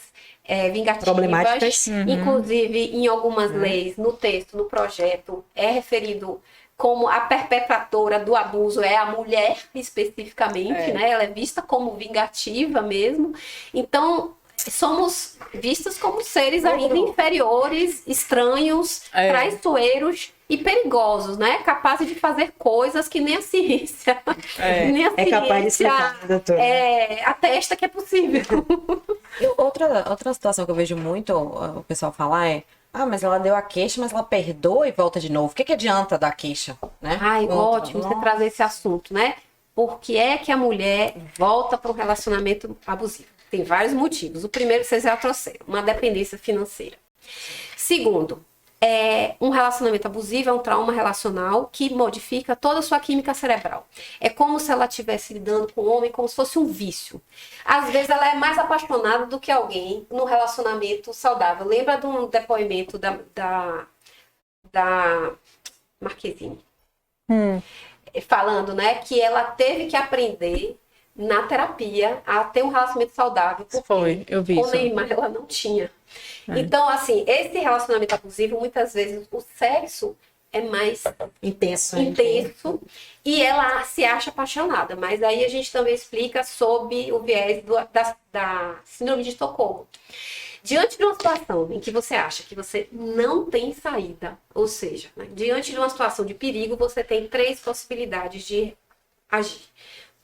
vingativas. Problemáticas. Inclusive, em algumas leis, no texto, no projeto, é referido como a perpetradora do abuso é a mulher, especificamente, né? Ela é vista como vingativa mesmo. Então, somos vistas como seres ainda inferiores, estranhos, traiçoeiros e perigosos, né? Capazes de fazer coisas que nem a ciência, nem a É capaz de explicar, né, doutora? atesta que é possível. Outra situação que eu vejo muito o pessoal falar é: ah, mas ela deu a queixa, mas ela perdoa e volta de novo. O que adianta dar queixa, né? Ai, ótimo você trazer esse assunto, né? Por que é que a mulher volta para um relacionamento abusivo? Tem vários motivos. O primeiro, vocês já trouxeram, uma dependência financeira. Segundo, Um relacionamento abusivo é um trauma relacional que modifica toda a sua química cerebral. É como se ela estivesse lidando com o homem como se fosse um vício. Às vezes ela é mais apaixonada do que alguém no relacionamento saudável. Lembra de um depoimento da Marquezine? Falando, né, que ela teve que aprender na terapia a ter um relacionamento saudável. Porque Foi, eu vi com o isso. Neymar ela não tinha. Então, assim, esse relacionamento abusivo, muitas vezes o sexo é mais Intenso. né? intenso e ela se acha apaixonada. Mas aí a gente também explica sob o viés da síndrome de Estocolmo. Diante de uma situação em que você acha que você não tem saída, ou seja, né, diante de uma situação de perigo, você tem 3 possibilidades de agir.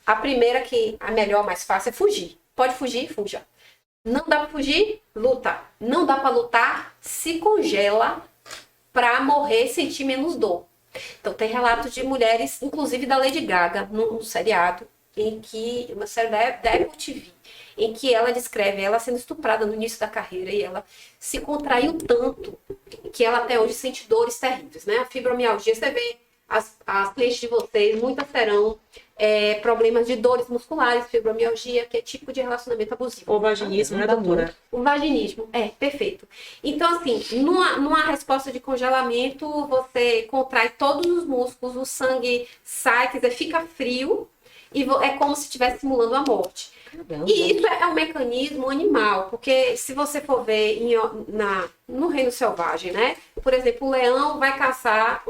A primeira, que a melhor, mais fácil, é fugir. Pode fugir, fuja. Não dá pra fugir, luta. Não dá pra lutar, se congela pra morrer e sentir menos dor. Então tem relatos de mulheres, inclusive da Lady Gaga, num seriado, em que, uma série da Apple TV, em que ela descreve ela sendo estuprada no início da carreira e ela se contraiu tanto que ela até hoje sente dores terríveis, né? A fibromialgia, você vê as clientes de vocês, muitas terão problemas de dores musculares, fibromialgia, que é tipo de relacionamento abusivo. O vaginismo, né, doutora? O vaginismo, perfeito. Então, assim, numa resposta de congelamento, você contrai todos os músculos, o sangue sai, quer dizer, fica frio, e é como se estivesse simulando a morte. E isso é um mecanismo animal, porque se você for ver no reino selvagem, né? Por exemplo, o leão vai caçar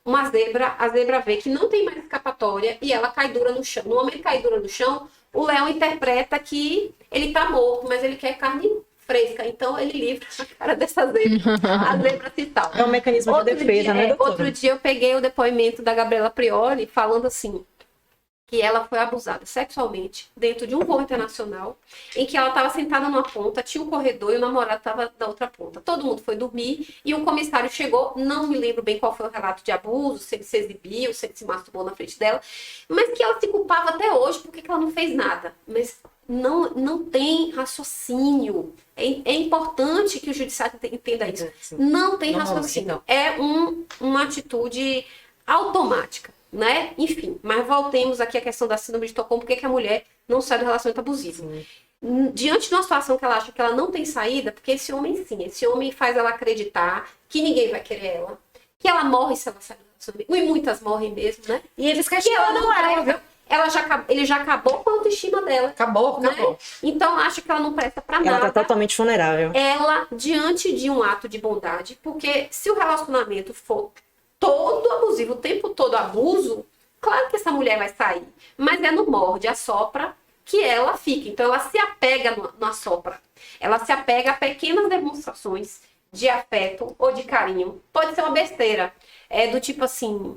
uma zebra, a zebra vê que não tem mais escapatória e ela cai dura no chão. No momento que cai dura no chão, o leão interpreta que ele tá morto, mas ele quer carne fresca, então ele livra a cara dessa zebra, a zebra se salva. É um mecanismo de defesa, né, doutora? Outro dia eu peguei o depoimento da Gabriela Prioli falando assim, que ela foi abusada sexualmente dentro de um voo internacional, em que ela estava sentada numa ponta, tinha um corredor e o namorado estava da outra ponta. Todo mundo foi dormir e um comissário chegou, não me lembro bem qual foi o relato de abuso, se ele se exibiu, se ele se masturbou na frente dela, mas que ela se culpava até hoje porque ela não fez nada. Mas não tem raciocínio. É importante que o judiciário entenda isso. Não tem raciocínio. É uma atitude automática. Né? Enfim, mas voltemos aqui à questão da síndrome de Estocolmo, porque que a mulher não sai do relacionamento abusivo. Diante de uma situação que ela acha que ela não tem saída, porque esse homem faz ela acreditar que ninguém vai querer ela, que ela morre se ela sair do relacionamento, e muitas morrem mesmo, né? E eles Que questionam ela não ela, presta, ele já acabou com a autoestima dela. Acabou. Né? Então acha que ela não presta pra Ela nada. tá totalmente vulnerável. Ela, diante de um ato de bondade, porque se o relacionamento for todo abusivo, o tempo todo abuso, claro que essa mulher vai sair. Mas é no morde, assopra, que ela fica. Então ela se apega no assopra. Ela se apega a pequenas demonstrações de afeto ou de carinho. Pode ser uma besteira. Do tipo assim,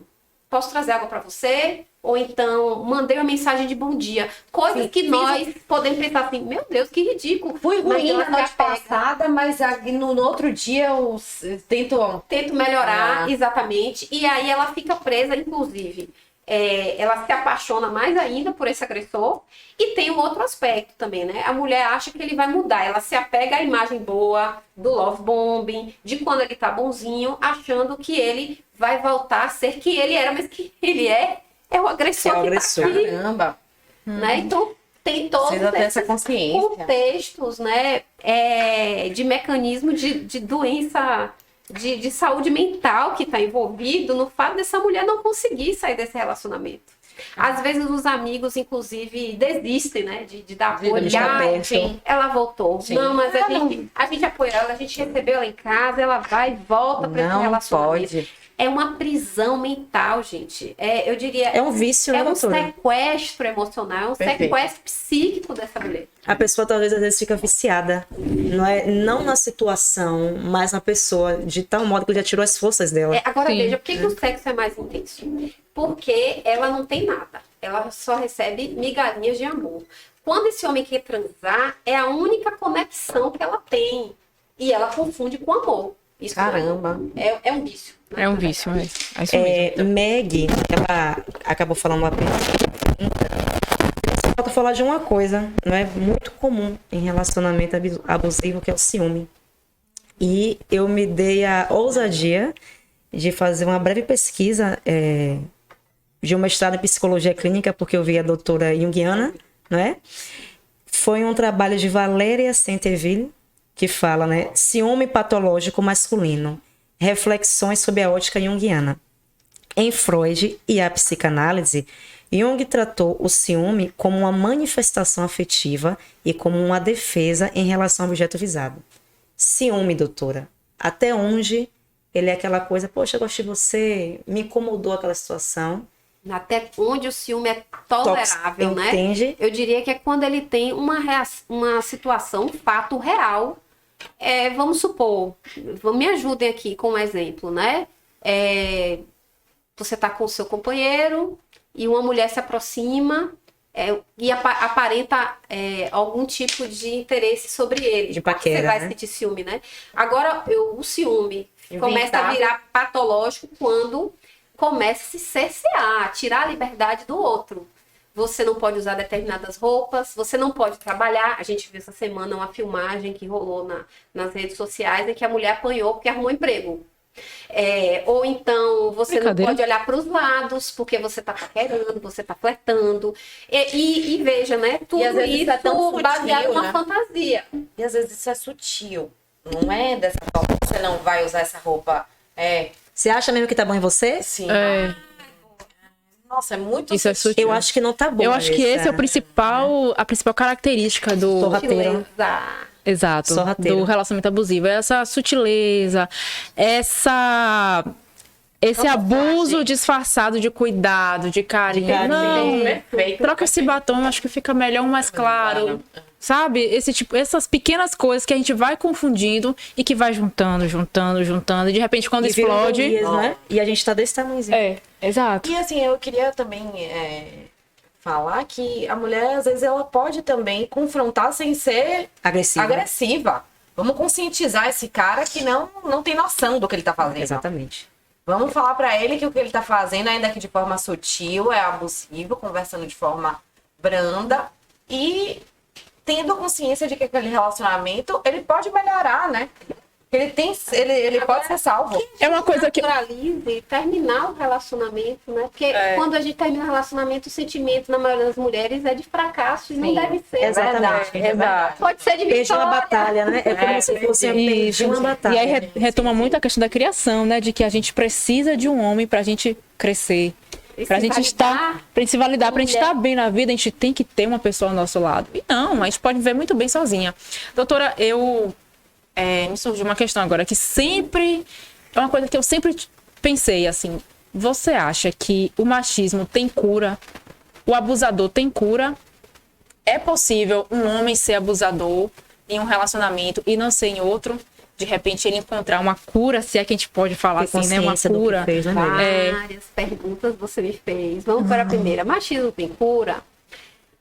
posso trazer água pra você? Ou então, mandei uma mensagem de bom dia. Coisas que nós podemos pensar assim, meu Deus, que ridículo. Fui ruim na noite apega. passada, mas no outro dia eu tento melhorar, exatamente. E aí ela fica presa, inclusive. Ela se apaixona mais ainda por esse agressor. E tem um outro aspecto também, né? A mulher acha que ele vai mudar. Ela se apega à imagem boa do love bombing, de quando ele tá bonzinho, achando que ele vai voltar a ser quem ele era, mas que ele é o agressor. É o que agressor. tá aqui, Caramba. né? Então tem todos Precisa ter essa esses consciência. contextos, né? De mecanismo de doença, de saúde mental que está envolvido no fato dessa mulher não conseguir sair desse relacionamento. Às vezes os amigos, inclusive, desistem, né? De dar apoio. deixar perto. Sim, ela voltou. Sim. Não, mas a gente apoia ela, a gente recebeu ela em casa, ela vai e volta para esse Não relacionamento. pode. É uma prisão mental, gente. Eu diria. É um vício, né, É um doutora? sequestro emocional, é um Perfeito. sequestro psíquico dessa mulher. A pessoa talvez às vezes fica viciada. Não na situação, mas na pessoa, de tal modo que ele já tirou as forças dela. Agora Sim. veja, por que o sexo é mais intenso? Porque ela não tem nada. Ela só recebe migalhinhas de amor. Quando esse homem quer transar, é a única conexão que ela tem. E ela confunde com amor. Isso Caramba. é um vício. né? É um vício, é isso mesmo. Meg, ela acabou falando uma pergunta. Falta falar de uma coisa, não é muito comum em relacionamento abusivo, que é o ciúme. E eu me dei a ousadia de fazer uma breve pesquisa de um mestrado em psicologia clínica, porque eu vi a doutora junguiana, não é? Foi um trabalho de Valéria Centeville, que fala, né? Ciúme patológico masculino, reflexões sobre a ótica junguiana. Em Freud e a psicanálise, Jung tratou o ciúme como uma manifestação afetiva e como uma defesa em relação ao objeto visado. Ciúme, doutora, até onde ele é aquela coisa, poxa, eu gosto de você, me incomodou aquela situação. Até onde o ciúme é tolerável, né? Entende? Eu diria que é quando ele tem uma situação, um fato real. Vamos supor, me ajudem aqui com um exemplo, né? Você está com o seu companheiro e uma mulher se aproxima e aparenta algum tipo de interesse sobre ele. De paquera, você vai né? sentir ciúme, né? Agora, o ciúme começa a Inventado. virar patológico quando começa a se cercear, tirar a liberdade do outro. Você não pode usar determinadas roupas, você não pode trabalhar. A gente viu essa semana uma filmagem que rolou nas redes sociais em que a mulher apanhou porque arrumou emprego. Ou então você não pode olhar para os lados porque você está paquerando, você está flertando. E veja, né? Tudo às vezes isso é tão sutil, baseado numa né? fantasia. E às vezes isso é sutil. Não é dessa forma que você não vai usar essa roupa. Você acha mesmo que tá bom em você? Sim. Nossa, é muito Isso é sutil. Eu acho que não tá bom. Eu acho que esse é a principal característica do... Sorrateiro. Sutileza. Exato, Sorrateiro. do relacionamento abusivo. Essa sutileza, esse abuso disfarçado de cuidado, de carinho. De carinho. Não, Perfeito. troca esse batom, acho que fica melhor, mais claro. Sabe? Essas pequenas coisas que a gente vai confundindo e que vai juntando. E de repente, quando E viram explode... dias, né? E a gente tá desse tamanhozinho. Exato. E assim, eu queria também falar que a mulher, às vezes, ela pode também confrontar sem ser Agressiva. agressiva. Vamos conscientizar esse cara que não tem noção do que ele tá fazendo. Exatamente. Vamos falar pra ele que o que ele tá fazendo, ainda que de forma sutil, é abusivo, conversando de forma branda e tendo consciência de que aquele relacionamento, ele pode melhorar, né? Ele pode ser salvo. É uma coisa que... Naturalize terminar o relacionamento, né? Porque quando a gente termina o relacionamento, o sentimento, na maioria das mulheres, é de fracasso e não deve ser. É verdade. Pode ser de Perdi uma vitória. batalha, né? É como se fosse perdi uma batalha. E aí retoma muito a questão da criação, né? De que a gente precisa de um homem pra gente crescer. Pra gente estar, pra se validar, pra gente estar bem na vida, a gente tem que ter uma pessoa ao nosso lado. E não, a gente pode viver muito bem sozinha. Doutora, me surgiu uma questão agora, que sempre, é uma coisa que eu sempre pensei, assim, você acha que o machismo tem cura? O abusador tem cura? É possível um homem ser abusador em um relacionamento e não ser em outro? De repente ele encontrar uma cura, se é que a gente pode falar Ter assim, né? Uma consciência do que cura. fez, né, Mary? Várias perguntas você me fez. Vamos para a primeira. Machismo tem cura?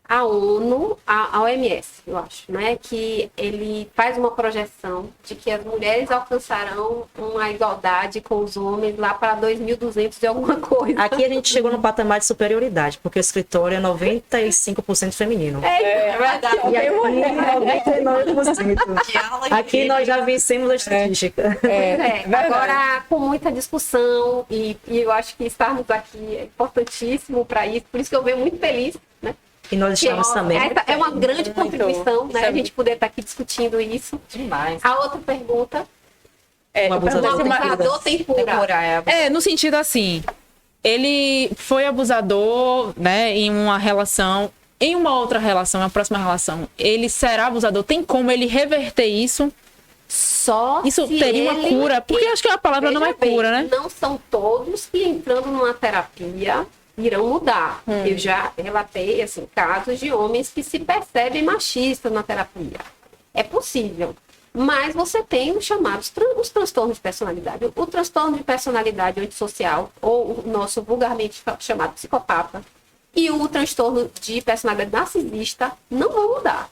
A ONU, a OMS, eu acho, né, que ele faz uma projeção de que as mulheres alcançarão uma igualdade com os homens lá para 2200 de alguma coisa. Aqui a gente chegou no patamar de superioridade, porque o escritório é 95% feminino. É verdade. E aqui 99%. Aqui nós já vencemos a estatística. Agora, com muita discussão, e eu acho que estarmos aqui é importantíssimo para isso, por isso que eu venho muito feliz, né? E nós estamos também. Essa é uma grande contribuição, né? A gente poder estar aqui discutindo isso. Demais. A outra pergunta Um abusador o abusador tem cura. No sentido assim, ele foi abusador, né, em uma relação, em uma outra relação, uma próxima relação, ele será abusador? Tem como ele reverter isso? Só Isso se teria uma ele- cura? Porque acho que a palavra não é Veja bem, cura, né? Não são todos que entrando numa terapia irão mudar. Eu já relatei assim, casos de homens que se percebem machistas na terapia. É possível. Mas você tem os chamados os transtornos de personalidade. O transtorno de personalidade antissocial, ou o nosso vulgarmente chamado psicopata, e o transtorno de personalidade narcisista não vão mudar.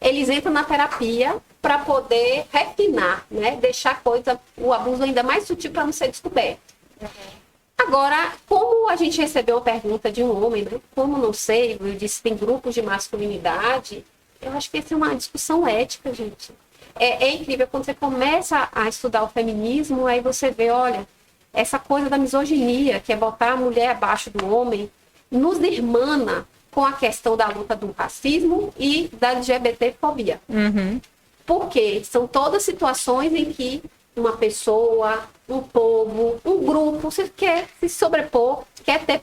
Eles entram na terapia para poder refinar, né? Deixar o abuso ainda mais sutil para não ser descoberto. Agora, como a gente recebeu uma pergunta de um homem, né? Como não sei, eu disse tem grupos de masculinidade, eu acho que essa é uma discussão ética, gente. É incrível quando você começa a estudar o feminismo, aí você vê, olha, essa coisa da misoginia, que é botar a mulher abaixo do homem, nos irmana com a questão da luta do racismo e da LGBTfobia. Porque são todas situações em que uma pessoa, um povo, um grupo quer se sobrepor, quer ter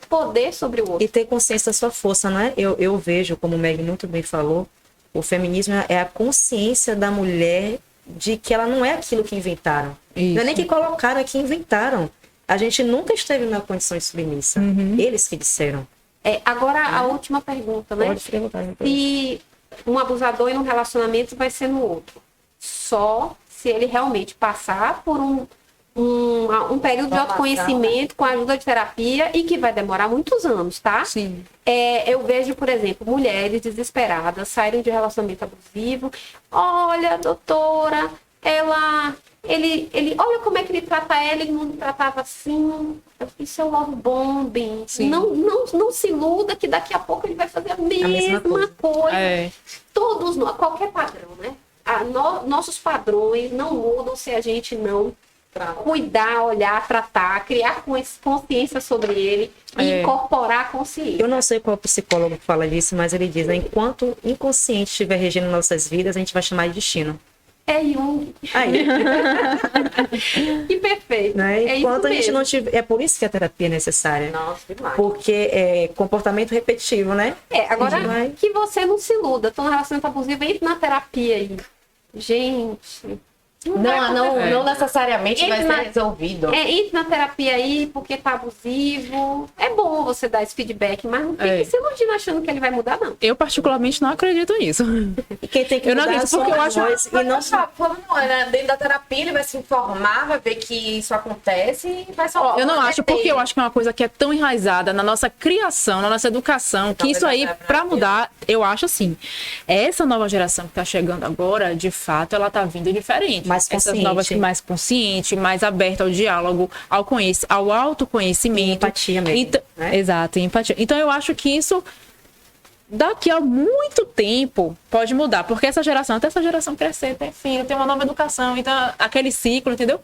poder sobre o outro. E ter consciência da sua força, não é? Eu vejo, como o Meg muito bem falou, o feminismo é a consciência da mulher de que ela não é aquilo que inventaram. Não é nem que colocaram, é que inventaram. A gente nunca esteve na condição de submissa. Eles que disseram. Agora, a última pergunta, né? Pode perguntar. Se um abusador em um relacionamento vai ser no outro. Só se ele realmente passar por um período de autoconhecimento com a ajuda de terapia e que vai demorar muitos anos, tá? Sim. Eu vejo, por exemplo, mulheres desesperadas saírem de relacionamento abusivo. Olha, doutora, olha como é que ele trata ela, ele não me tratava assim. Isso é o love bombing. Não se iluda que daqui a pouco ele vai fazer a mesma coisa. Todos nós, qualquer padrão, né? Nossos padrões não mudam se a gente não cuidar, olhar, tratar, criar consciência sobre ele e incorporar a consciência. Eu não sei qual psicólogo fala disso, mas ele diz, né, enquanto o inconsciente estiver regendo nossas vidas, a gente vai chamar de destino. É Jung. Aí. Que perfeito. Né? Enquanto isso a gente mesmo. não tiver... É por isso que a terapia é necessária. Nossa, demais. Porque é comportamento repetitivo, né? Agora, Vai. que você não se iluda. Tô no relacionamento abusivo, entre na terapia aí. Gente... Não necessariamente vai Entre ser resolvido. Entre na terapia aí porque tá abusivo. É bom você dar esse feedback, mas não fique se iludindo achando que ele vai mudar, não. Eu, particularmente, não acredito nisso. E quem tem que Eu não mudar acredito, porque eu somos acho- nós, e não Dentro da terapia ele vai se informar, vai ver que isso acontece e vai salvar. Eu não acho, porque eu acho que é uma coisa que é tão enraizada na nossa criação, na nossa educação, que isso aí, pra mudar, eu acho assim. Essa nova geração que tá chegando agora, de fato, ela tá vindo diferente. Mais Essas consciente. novas mais consciente, mais aberta ao diálogo, ao autoconhecimento. Empatia mesmo, Então, né? Exato, empatia. Então eu acho que isso daqui a muito tempo pode mudar, porque essa geração, até essa geração crescer, ter filho, ter uma nova educação, então aquele ciclo, entendeu?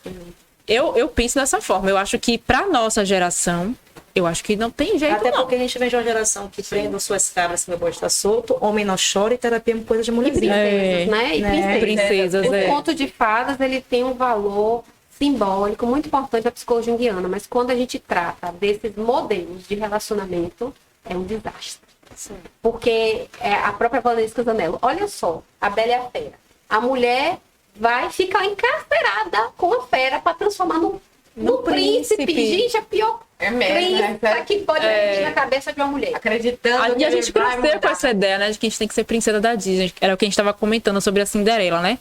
Eu penso dessa forma. Eu acho que pra nossa geração, eu acho que não tem jeito Até não. porque a gente vem de uma geração que prende suas cabras que meu boi está solto, homem não chora e terapia é uma coisa de E mulherzinha. princesas, né? E Princesas, O conto de fadas, ele tem um valor simbólico muito importante da psicologia junguiana, mas quando a gente trata desses modelos de relacionamento, é um desastre. Porque a própria Vanessa Casanello, olha só, a Bela e a Fera. A mulher vai ficar encarcerada com a fera para transformar no príncipe. Gente, a pior É mesmo, né? crença que pode existir na cabeça de uma mulher. Acreditando E a que gente ele vai cresceu com mudar. essa ideia, né, de que a gente tem que ser princesa da Disney. Era o que a gente estava comentando sobre a Cinderela, né?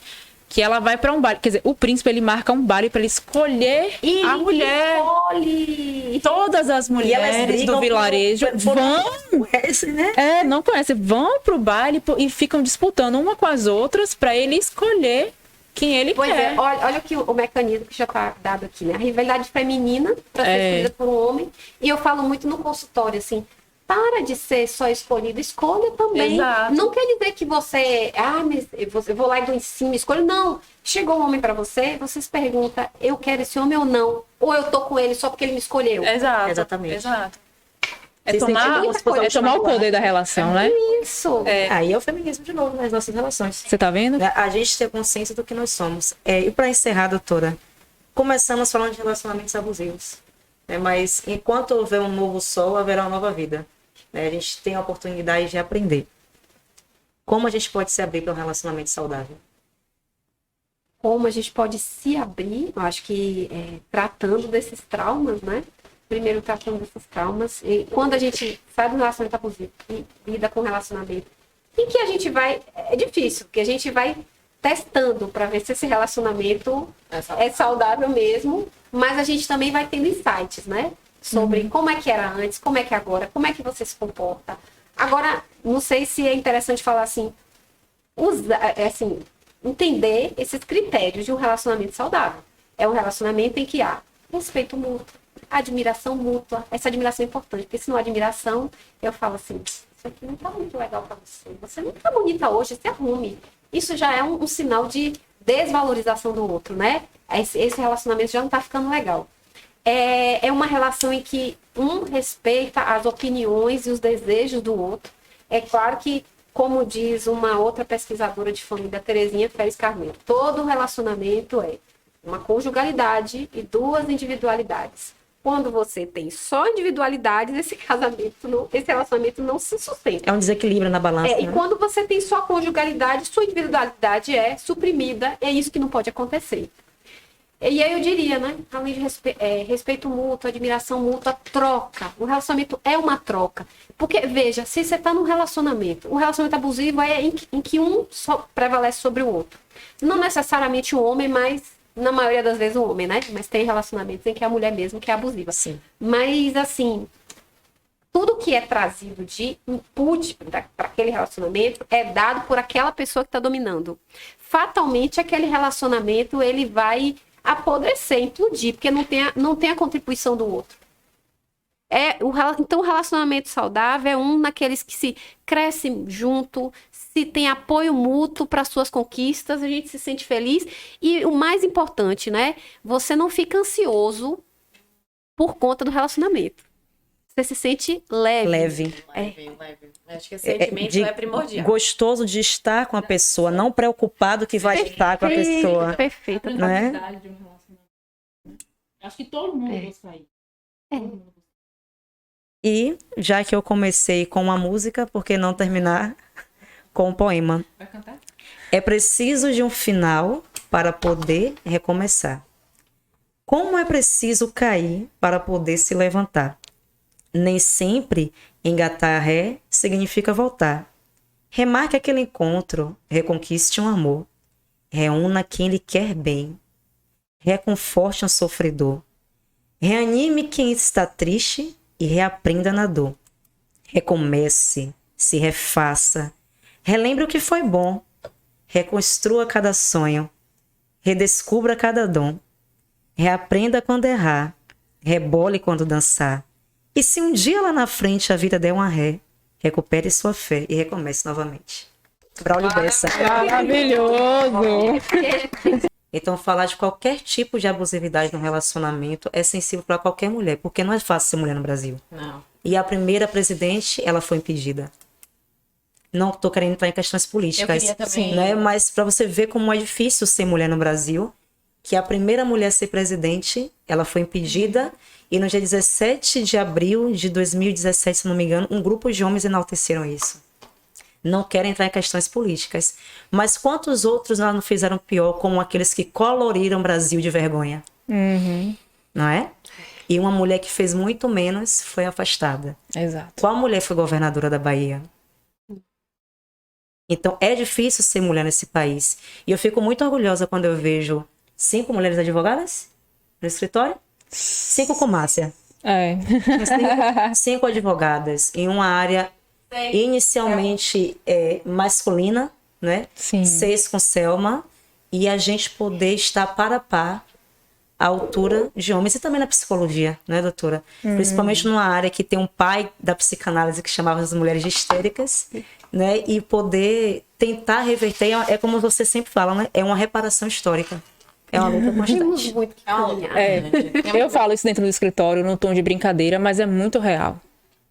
Que ela vai pra um baile. Quer dizer, o príncipe, ele marca um baile pra ele escolher a mulher. Escolhe! Todas as E elas mulheres brigam do vilarejo vão. Esse, né? Não conhecem, vão pro baile e ficam disputando uma com as outras pra ele escolher quem ele Pois quer. é, olha aqui o mecanismo que já está dado aqui, né? A rivalidade feminina para ser escolhida por um homem. E eu falo muito no consultório, assim, para de ser só escolhido, escolha também. Exato. Não quer dizer que você, mas eu vou lá e dou em cima, escolho. Não, chegou um homem para você se pergunta, eu quero esse homem ou não? Ou eu tô com ele só porque ele me escolheu? Exato. Exatamente. Exato. É Se sentir tomar, muita coisa tomar o poder da relação, né? Isso. Aí é o feminismo de novo nas nossas relações. Você tá vendo? Né? A gente ter consciência do que nós somos. E para encerrar, doutora, começamos falando de relacionamentos abusivos. Né? Mas enquanto houver um novo sol, haverá uma nova vida. Né? A gente tem a oportunidade de aprender. Como a gente pode se abrir para um relacionamento saudável? Como a gente pode se abrir, eu acho que tratando desses traumas, né? Primeiro tratando desses traumas. E quando a gente sai do relacionamento abusivo e lida com o relacionamento, em que a gente vai... É difícil, porque a gente vai testando para ver se esse relacionamento é saudável mesmo, mas a gente também vai tendo insights, né? Sobre como é que era antes, como é que é agora, como é que você se comporta. Agora, não sei se é interessante falar assim, entender esses critérios de um relacionamento saudável. É um relacionamento em que há respeito mútuo, admiração mútua. Essa admiração é importante, porque se não há admiração, eu falo assim, isso aqui não tá muito legal pra você. Você não tá bonita hoje, se arrume. isso já é um sinal de desvalorização do outro, né? Esse relacionamento já não tá ficando legal. É uma relação em que um respeita as opiniões e os desejos do outro. É claro que, como diz uma outra pesquisadora de família, Terezinha Félix Carneiro, todo relacionamento é uma conjugalidade e duas individualidades. Quando você tem só individualidades, esse relacionamento não se sustenta. É um desequilíbrio na balança, E né? quando você tem só conjugalidade, sua individualidade é suprimida, é isso que não pode acontecer. E aí eu diria, né? Além de respeito mútuo, admiração mútua, troca. O relacionamento é uma troca. Porque, veja, se você está num relacionamento, o relacionamento abusivo é em que um só prevalece sobre o outro. Não necessariamente o homem, mas na maioria das vezes o homem, né? Mas tem relacionamentos em que é a mulher mesmo que é abusiva. Sim. Mas, assim, tudo que é trazido de input para aquele relacionamento é dado por aquela pessoa que está dominando. Fatalmente, aquele relacionamento, ele vai apodrecer, implodir, porque não tem a contribuição do outro. Então, o relacionamento saudável é um naqueles que se crescem junto, se tem apoio mútuo para suas conquistas, a gente se sente feliz. E o mais importante, né? Você não fica ansioso por conta do relacionamento. Você se sente leve. Leve. Leve. Acho que esse sentimento é primordial. Gostoso de estar com a pessoa, não preocupado que vai estar com a pessoa. Perfeito. Né? De um relacionamento. Acho que todo mundo gostaria. E já que eu comecei com uma música, por que não terminar com um poema? Vai cantar? É preciso de um final para poder recomeçar. Como é preciso cair para poder se levantar? Nem sempre engatar ré significa voltar. Remarque aquele encontro, reconquiste um amor. Reúna quem lhe quer bem. Reconforte um sofredor. Reanime quem está triste e reaprenda na dor. Recomece, se refaça. Relembre o que foi bom. Reconstrua cada sonho. Redescubra cada dom. Reaprenda quando errar. Rebole quando dançar. E se um dia lá na frente a vida der uma ré, recupere sua fé e recomece novamente. Braulio Bessa. Maravilhoso! Então, falar de qualquer tipo de abusividade no relacionamento é sensível para qualquer mulher, porque não é fácil ser mulher no Brasil. Não. E a primeira presidente, ela foi impedida. Não estou querendo entrar em questões políticas, Eu queria também. né? Mas para você ver como é difícil ser mulher no Brasil, que a primeira mulher a ser presidente, ela foi impedida, e no dia 17 de abril de 2017, se não me engano, um grupo de homens enalteceram isso. Não quero entrar em questões políticas. Mas quantos outros lá não fizeram pior, como aqueles que coloriram o Brasil de vergonha? Não é? E uma mulher que fez muito menos foi afastada. Exato. Qual mulher foi governadora da Bahia? Então, é difícil ser mulher nesse país. E eu fico muito orgulhosa quando eu vejo 5 mulheres advogadas no escritório, 5 com Márcia. É. 5 advogadas em uma área inicialmente masculina, né? Sim. 6 com Selma, e a gente poder estar para a par à altura de homens, e também na psicologia, né, doutora? Principalmente numa área que tem um pai da psicanálise que chamava as mulheres de histéricas, né? E poder tentar reverter, é como você sempre fala, né? É uma reparação histórica. É uma luta Temos constante. muito que caminhar. Eu falo isso dentro do escritório, num tom de brincadeira, mas é muito real.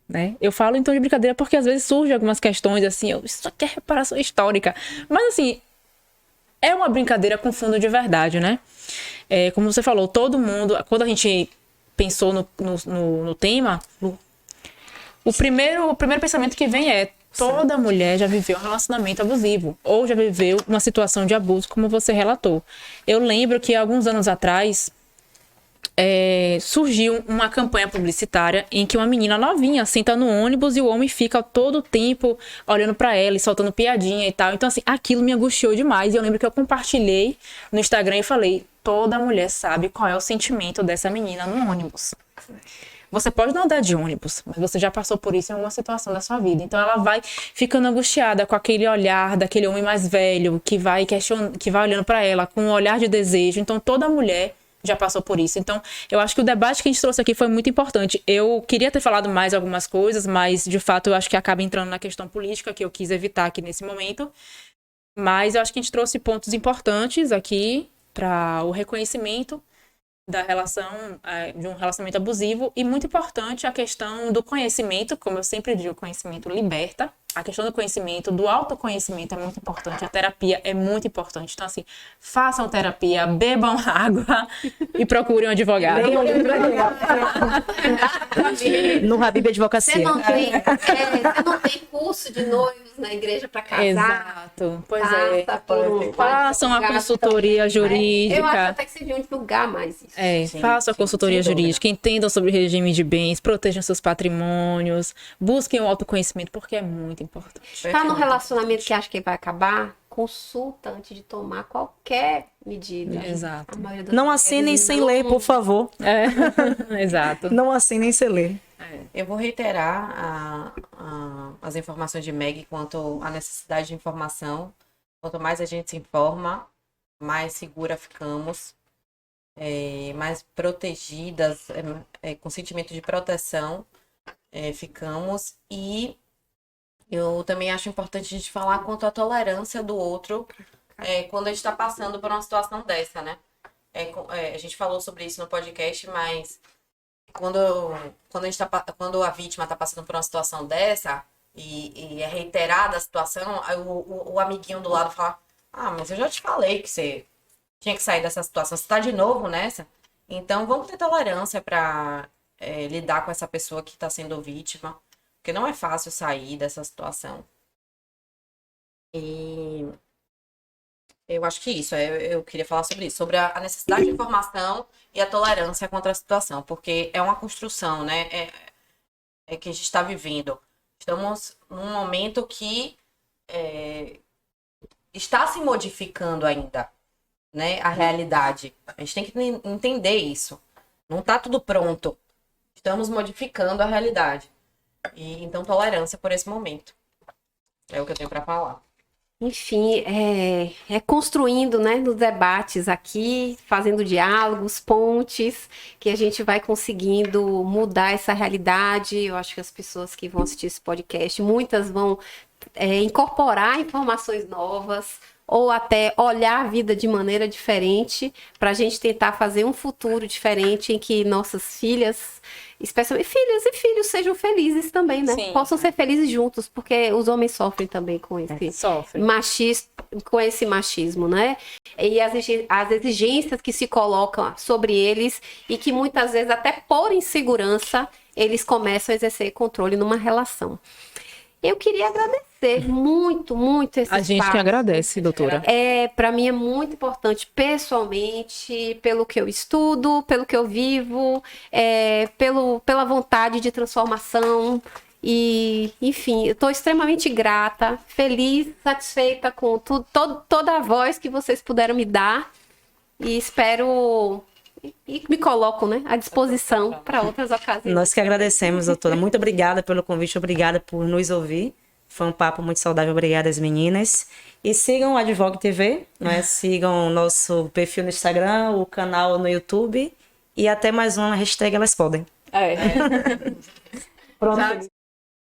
Né? Eu falo em tom de brincadeira porque às vezes surgem algumas questões assim, isso aqui é reparação histórica. Mas assim, é uma brincadeira com fundo de verdade, né? Como você falou, todo mundo, quando a gente pensou no tema, o primeiro pensamento que vem é: toda mulher já viveu um relacionamento abusivo, ou já viveu uma situação de abuso, como você relatou. Eu lembro que alguns anos atrás, surgiu uma campanha publicitária em que uma menina novinha senta no ônibus e o homem fica todo o tempo olhando pra ela e soltando piadinha e tal. Então, assim, aquilo me angustiou demais. E eu lembro que eu compartilhei no Instagram e falei: toda mulher sabe qual é o sentimento dessa menina no ônibus. Você pode não andar de ônibus, mas você já passou por isso em alguma situação da sua vida. Então ela vai ficando angustiada com aquele olhar daquele homem mais velho que vai olhando pra ela com um olhar de desejo. Então toda mulher já passou por isso. Então, eu acho que o debate que a gente trouxe aqui foi muito importante. Eu queria ter falado mais algumas coisas, mas, de fato, eu acho que acaba entrando na questão política, que eu quis evitar aqui nesse momento. Mas eu acho que a gente trouxe pontos importantes aqui para o reconhecimento da relação, de um relacionamento abusivo, e muito importante a questão do conhecimento, como eu sempre digo, o conhecimento liberta. A questão do conhecimento, do autoconhecimento é muito importante, a terapia é muito importante. Então, assim, façam terapia, bebam água e procurem um advogado. No Habib Você Advocacia. não tem curso de noivos na igreja para casar? Exato, pois Passa por um Façam a advogado consultoria também, né? Eu acho jurídica. até que vocês deviam divulgar mais isso. Façam a consultoria sem dúvida. jurídica, entendam sobre o regime de bens, protejam seus patrimônios, busquem o autoconhecimento, porque é muito importante. Tá no relacionamento que acha que vai acabar? Consulta antes de tomar qualquer medida. Exato. A maioria das Não mulheres assinem sem não- ler, por favor. Exato. Não assinem sem ler. Eu vou reiterar as informações de Meg quanto à necessidade de informação. Quanto mais a gente se informa, mais segura ficamos, mais protegidas, com sentimento de proteção ficamos. E eu também acho importante a gente falar quanto à tolerância do outro quando a gente está passando por uma situação dessa, né? A gente falou sobre isso no podcast, mas quando a vítima está passando por uma situação dessa e é reiterada a situação, aí o amiguinho do lado fala: ah, mas eu já te falei que você tinha que sair dessa situação, você está de novo nessa. Então vamos ter tolerância para lidar com essa pessoa que está sendo vítima, porque não é fácil sair dessa situação. E eu acho que isso, eu queria falar sobre isso, sobre a necessidade de informação e a tolerância contra a situação, porque é uma construção, né? Que a gente está vivendo. Estamos num momento que está se modificando ainda, né? A realidade. A gente tem que entender isso. Não está tudo pronto. Estamos modificando a realidade. E então tolerância por esse momento. É o que eu tenho para falar. Enfim, é construindo, né, nos debates aqui, fazendo diálogos, pontes, que a gente vai conseguindo mudar essa realidade. Eu acho que as pessoas que vão assistir esse podcast, muitas vão incorporar informações novas, ou até olhar a vida de maneira diferente, para a gente tentar fazer um futuro diferente em que nossas filhas, especialmente filhas e filhos, sejam felizes também, né? Sim. Possam ser felizes juntos, porque os homens sofrem também com esse Sofre. com esse machismo, né? E as exigências que se colocam sobre eles e que muitas vezes, até por insegurança, eles começam a exercer controle numa relação. Eu queria agradecer muito, muito esse A gente que espaço. agradece, doutora. Para mim é muito importante pessoalmente, pelo que eu estudo, pelo que eu vivo, pela vontade de transformação. E, enfim, eu estou extremamente grata, feliz, satisfeita com toda a voz que vocês puderam me dar. E espero e me coloco, né, à disposição para outras ocasiões. Nós que agradecemos, doutora. Muito obrigada pelo convite, obrigada por nos ouvir. Foi um papo muito saudável, obrigada às meninas. E sigam o Advogue TV, né? Sigam o nosso perfil no Instagram, o canal no YouTube. E até mais uma hashtag Elas Podem. É. Pronto.